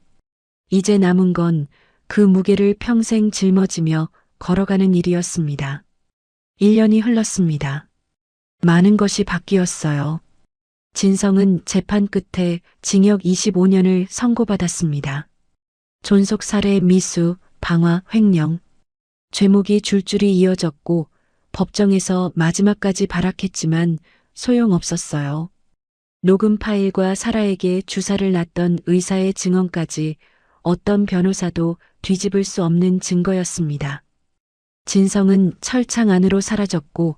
이제 남은 건 그 무게를 평생 짊어지며 걸어가는 일이었습니다. 1년이 흘렀습니다. 많은 것이 바뀌었어요. 진성은 재판 끝에 징역 25년을 선고받았습니다. 존속 살해, 미수, 방화, 횡령. 죄목이 줄줄이 이어졌고 법정에서 마지막까지 발악했지만 소용없었어요. 녹음 파일과 사라에게 주사를 놨던 의사의 증언까지 어떤 변호사도 뒤집을 수 없는 증거였습니다. 진성은 철창 안으로 사라졌고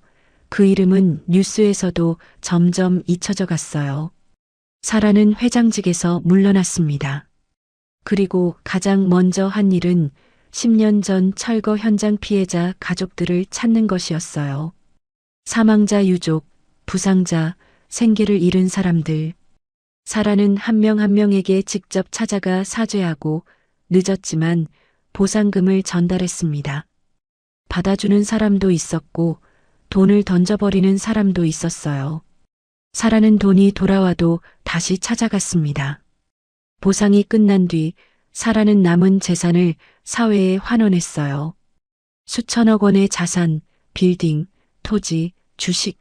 그 이름은 뉴스에서도 점점 잊혀져 갔어요. 사라는 회장직에서 물러났습니다. 그리고 가장 먼저 한 일은 10년 전 철거 현장 피해자 가족들을 찾는 것이었어요. 사망자 유족, 부상자, 생계를 잃은 사람들. 사라는 한 명 한 명에게 직접 찾아가 사죄하고 늦었지만 보상금을 전달했습니다. 받아주는 사람도 있었고 돈을 던져버리는 사람도 있었어요. 사라는 돈이 돌아와도 다시 찾아갔습니다. 보상이 끝난 뒤 사라는 남은 재산을 사회에 환원했어요. 수천억 원의 자산, 빌딩, 토지, 주식,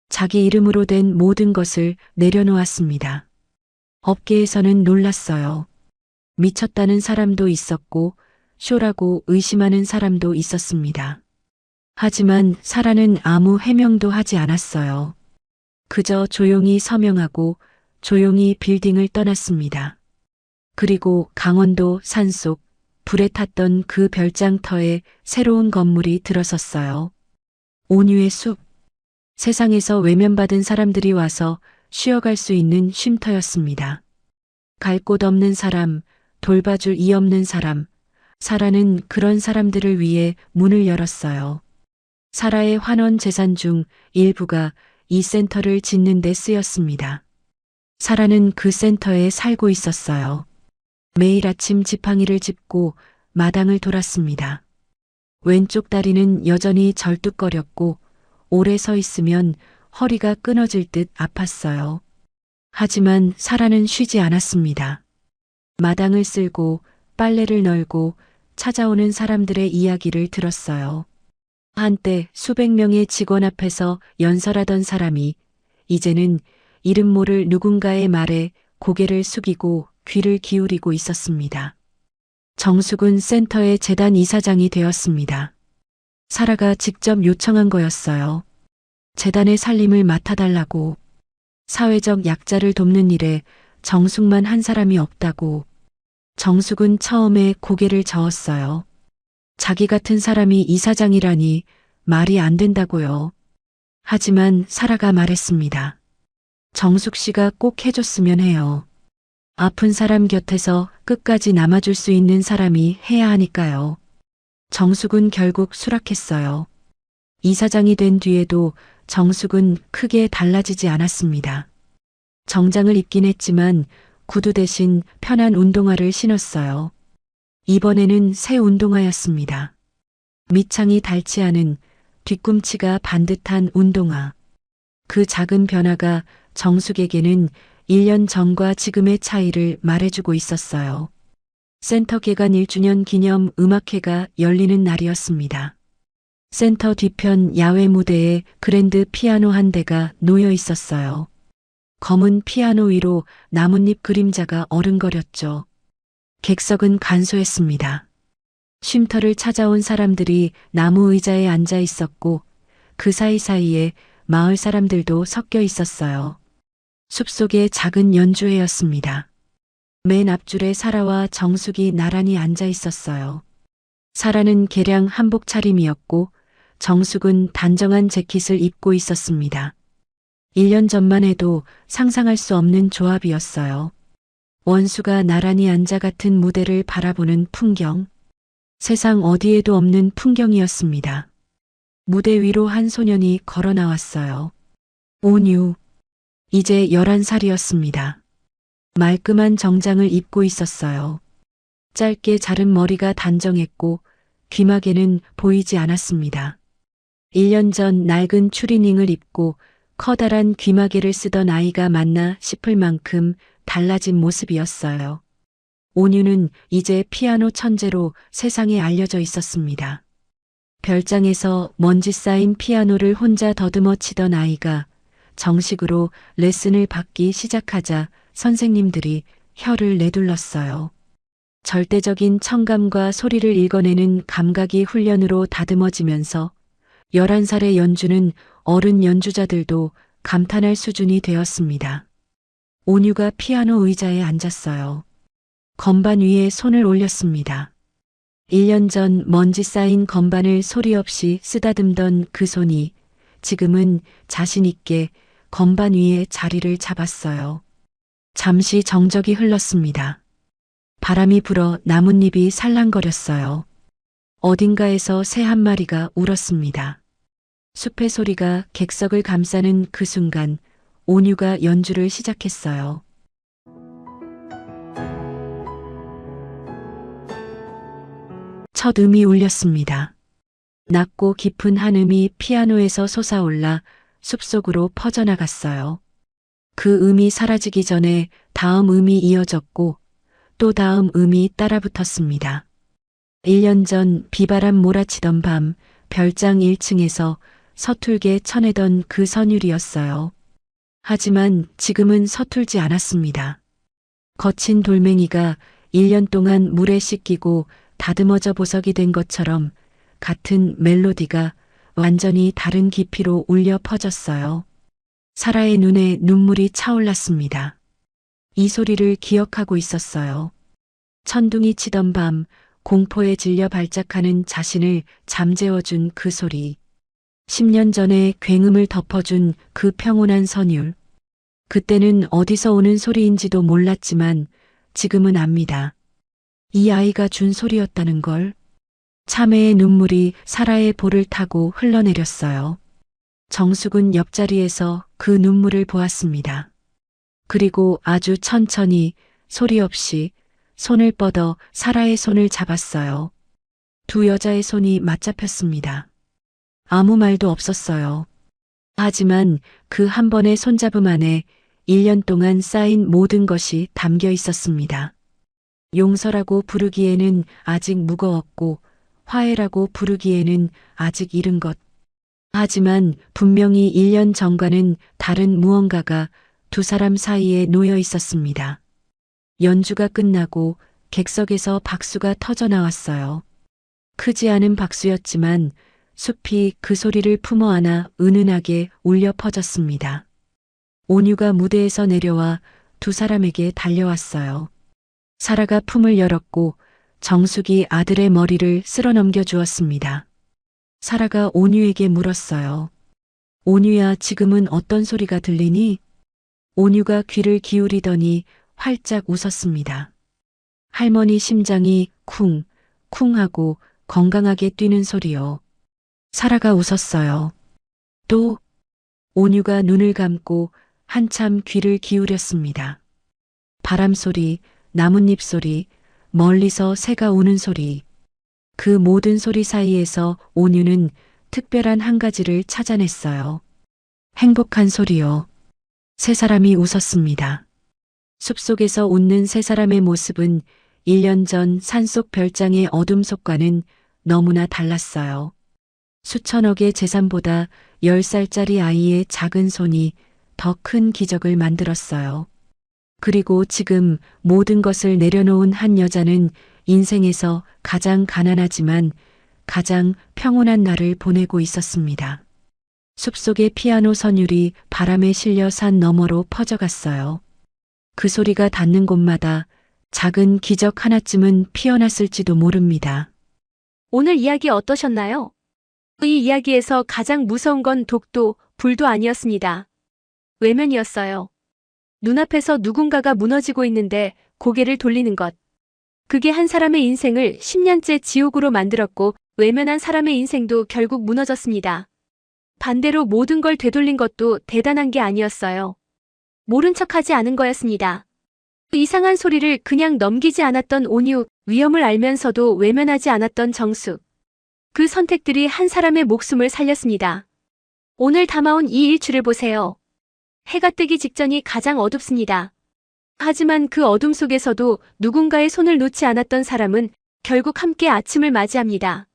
자기 이름으로 된 모든 것을 내려놓았습니다. 업계에서는 놀랐어요. 미쳤다는 사람도 있었고 쇼라고 의심하는 사람도 있었습니다. 하지만 사라는 아무 해명도 하지 않았어요. 그저 조용히 서명하고 조용히 빌딩을 떠났습니다. 그리고 강원도 산속 불에 탔던 그 별장터에 새로운 건물이 들어섰어요. 온유의 숲. 세상에서 외면받은 사람들이 와서 쉬어갈 수 있는 쉼터였습니다. 갈 곳 없는 사람, 돌봐줄 이 없는 사람, 사라는 그런 사람들을 위해 문을 열었어요. 사라의 환원 재산 중 일부가 이 센터를 짓는 데 쓰였습니다. 사라는 그 센터에 살고 있었어요. 매일 아침 지팡이를 짚고 마당을 돌았습니다. 왼쪽 다리는 여전히 절뚝거렸고 오래 서 있으면 허리가 끊어질 듯 아팠어요. 하지만 사라는 쉬지 않았습니다. 마당을 쓸고 빨래를 널고 찾아오는 사람들의 이야기를 들었어요. 한때 수백 명의 직원 앞에서 연설하던 사람이 이제는 이름 모를 누군가의 말에 고개를 숙이고 귀를 기울이고 있었습니다. 정숙은 센터의 재단 이사장이 되었습니다. 사라가 직접 요청한 거였어요. 재단의 살림을 맡아달라고. 사회적 약자를 돕는 일에 정숙만 한 사람이 없다고. 정숙은 처음에 고개를 저었어요. 자기 같은 사람이 이사장이라니 말이 안 된다고요. 하지만 사라가 말했습니다. 정숙 씨가 꼭 해줬으면 해요. 아픈 사람 곁에서 끝까지 남아줄 수 있는 사람이 해야 하니까요. 정숙은 결국 수락했어요. 이사장이 된 뒤에도 정숙은 크게 달라지지 않았습니다. 정장을 입긴 했지만 구두 대신 편한 운동화를 신었어요. 이번에는 새 운동화였습니다. 밑창이 닳지 않은 뒤꿈치가 반듯한 운동화. 그 작은 변화가 정숙에게는 1년 전과 지금의 차이를 말해주고 있었어요. 센터 개관 1주년 기념 음악회가 열리는 날이었습니다. 센터 뒤편 야외 무대에 그랜드 피아노 한 대가 놓여 있었어요. 검은 피아노 위로 나뭇잎 그림자가 어른거렸죠. 객석은 간소했습니다. 쉼터를 찾아온 사람들이 나무 의자에 앉아 있었고 그 사이사이에 마을 사람들도 섞여 있었어요. 숲속의 작은 연주회였습니다. 맨 앞줄에 사라와 정숙이 나란히 앉아 있었어요. 사라는 개량 한복 차림이었고 정숙은 단정한 재킷을 입고 있었습니다. 1년 전만 해도 상상할 수 없는 조합이었어요. 원수가 나란히 앉아 같은 무대를 바라보는 풍경. 세상 어디에도 없는 풍경이었습니다. 무대 위로 한 소년이 걸어 나왔어요. 온유. 이제 11살이었습니다. 말끔한 정장을 입고 있었어요. 짧게 자른 머리가 단정했고 귀마개는 보이지 않았습니다. 1년 전 낡은 추리닝을 입고 커다란 귀마개를 쓰던 아이가 맞나 싶을 만큼 달라진 모습이었어요. 온유는 이제 피아노 천재로 세상에 알려져 있었습니다. 별장에서 먼지 쌓인 피아노를 혼자 더듬어 치던 아이가 정식으로 레슨을 받기 시작하자 선생님들이 혀를 내둘렀어요. 절대적인 청감과 소리를 읽어내는 감각이 훈련으로 다듬어지면서 11살의 연주는 어른 연주자들도 감탄할 수준이 되었습니다. 온유가 피아노 의자에 앉았어요. 건반 위에 손을 올렸습니다. 1년 전 먼지 쌓인 건반을 소리 없이 쓰다듬던 그 손이 지금은 자신 있게 건반 위에 자리를 잡았어요. 잠시 정적이 흘렀습니다. 바람이 불어 나뭇잎이 살랑거렸어요. 어딘가에서 새 한 마리가 울었습니다. 숲의 소리가 객석을 감싸는 그 순간 온유가 연주를 시작했어요. 첫 음이 울렸습니다. 낮고 깊은 한 음이 피아노에서 솟아올라 숲속으로 퍼져나갔어요. 그 음이 사라지기 전에 다음 음이 이어졌고 또 다음 음이 따라붙었습니다. 1년 전 비바람 몰아치던 밤 별장 1층에서 서툴게 쳐내던 그 선율이었어요. 하지만 지금은 서툴지 않았습니다. 거친 돌멩이가 1년 동안 물에 씻기고 다듬어져 보석이 된 것처럼 같은 멜로디가 완전히 다른 깊이로 울려 퍼졌어요. 사라의 눈에 눈물이 차올랐습니다. 이 소리를 기억하고 있었어요. 천둥이 치던 밤 공포에 질려 발작하는 자신을 잠재워준 그 소리. 10년 전에 굉음을 덮어준 그 평온한 선율. 그때는 어디서 오는 소리인지도 몰랐지만 지금은 압니다. 이 아이가 준 소리였다는 걸. 참회의 눈물이 사라의 볼을 타고 흘러내렸어요. 정숙은 옆자리에서 그 눈물을 보았습니다. 그리고 아주 천천히 소리 없이 손을 뻗어 사라의 손을 잡았어요. 두 여자의 손이 맞잡혔습니다. 아무 말도 없었어요. 하지만 그 한 번의 손잡음 안에 1년 동안 쌓인 모든 것이 담겨 있었습니다. 용서라고 부르기에는 아직 무거웠고 화해라고 부르기에는 아직 이른 것. 하지만 분명히 1년 전과는 다른 무언가가 두 사람 사이에 놓여 있었습니다. 연주가 끝나고 객석에서 박수가 터져 나왔어요. 크지 않은 박수였지만 숲이 그 소리를 품어 안아 은은하게 울려 퍼졌습니다. 온유가 무대에서 내려와 두 사람에게 달려왔어요. 사라가 품을 열었고 정숙이 아들의 머리를 쓸어 넘겨 주었습니다. 사라가 온유에게 물었어요. 온유야, 지금은 어떤 소리가 들리니? 온유가 귀를 기울이더니 활짝 웃었습니다. 할머니 심장이 쿵, 쿵 하고 건강하게 뛰는 소리요. 사라가 웃었어요. 또 온유가 눈을 감고 한참 귀를 기울였습니다. 바람 소리, 나뭇잎 소리, 멀리서 새가 우는 소리. 그 모든 소리 사이에서 온유는 특별한 한 가지를 찾아냈어요. 행복한 소리요. 세 사람이 웃었습니다. 숲속에서 웃는 세 사람의 모습은 1년 전 산속 별장의 어둠 속과는 너무나 달랐어요. 수천억의 재산보다 10살짜리 아이의 작은 손이 더 큰 기적을 만들었어요. 그리고 지금 모든 것을 내려놓은 한 여자는 인생에서 가장 가난하지만 가장 평온한 날을 보내고 있었습니다. 숲속의 피아노 선율이 바람에 실려 산 너머로 퍼져갔어요. 그 소리가 닿는 곳마다 작은 기적 하나쯤은 피어났을지도 모릅니다. 오늘 이야기 어떠셨나요? 이 이야기에서 가장 무서운 건 독도, 불도 아니었습니다. 외면이었어요. 눈앞에서 누군가가 무너지고 있는데 고개를 돌리는 것. 그게 한 사람의 인생을 10년째 지옥으로 만들었고 외면한 사람의 인생도 결국 무너졌습니다. 반대로 모든 걸 되돌린 것도 대단한 게 아니었어요. 모른 척하지 않은 거였습니다. 이상한 소리를 그냥 넘기지 않았던 온유, 위험을 알면서도 외면하지 않았던 정숙. 그 선택들이 한 사람의 목숨을 살렸습니다. 오늘 담아온 이 일출을 보세요. 해가 뜨기 직전이 가장 어둡습니다. 하지만 그 어둠 속에서도 누군가의 손을 놓지 않았던 사람은 결국 함께 아침을 맞이합니다.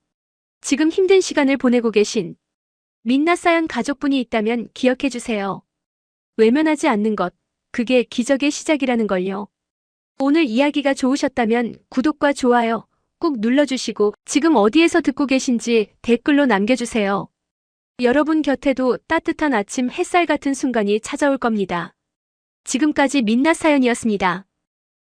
지금 힘든 시간을 보내고 계신 민낯사연 가족분이 있다면 기억해 주세요. 외면하지 않는 것, 그게 기적의 시작이라는 걸요. 오늘 이야기가 좋으셨다면 구독과 좋아요 꼭 눌러주시고 지금 어디에서 듣고 계신지 댓글로 남겨주세요. 여러분 곁에도 따뜻한 아침 햇살 같은 순간이 찾아올 겁니다. 지금까지 민낯사연이었습니다.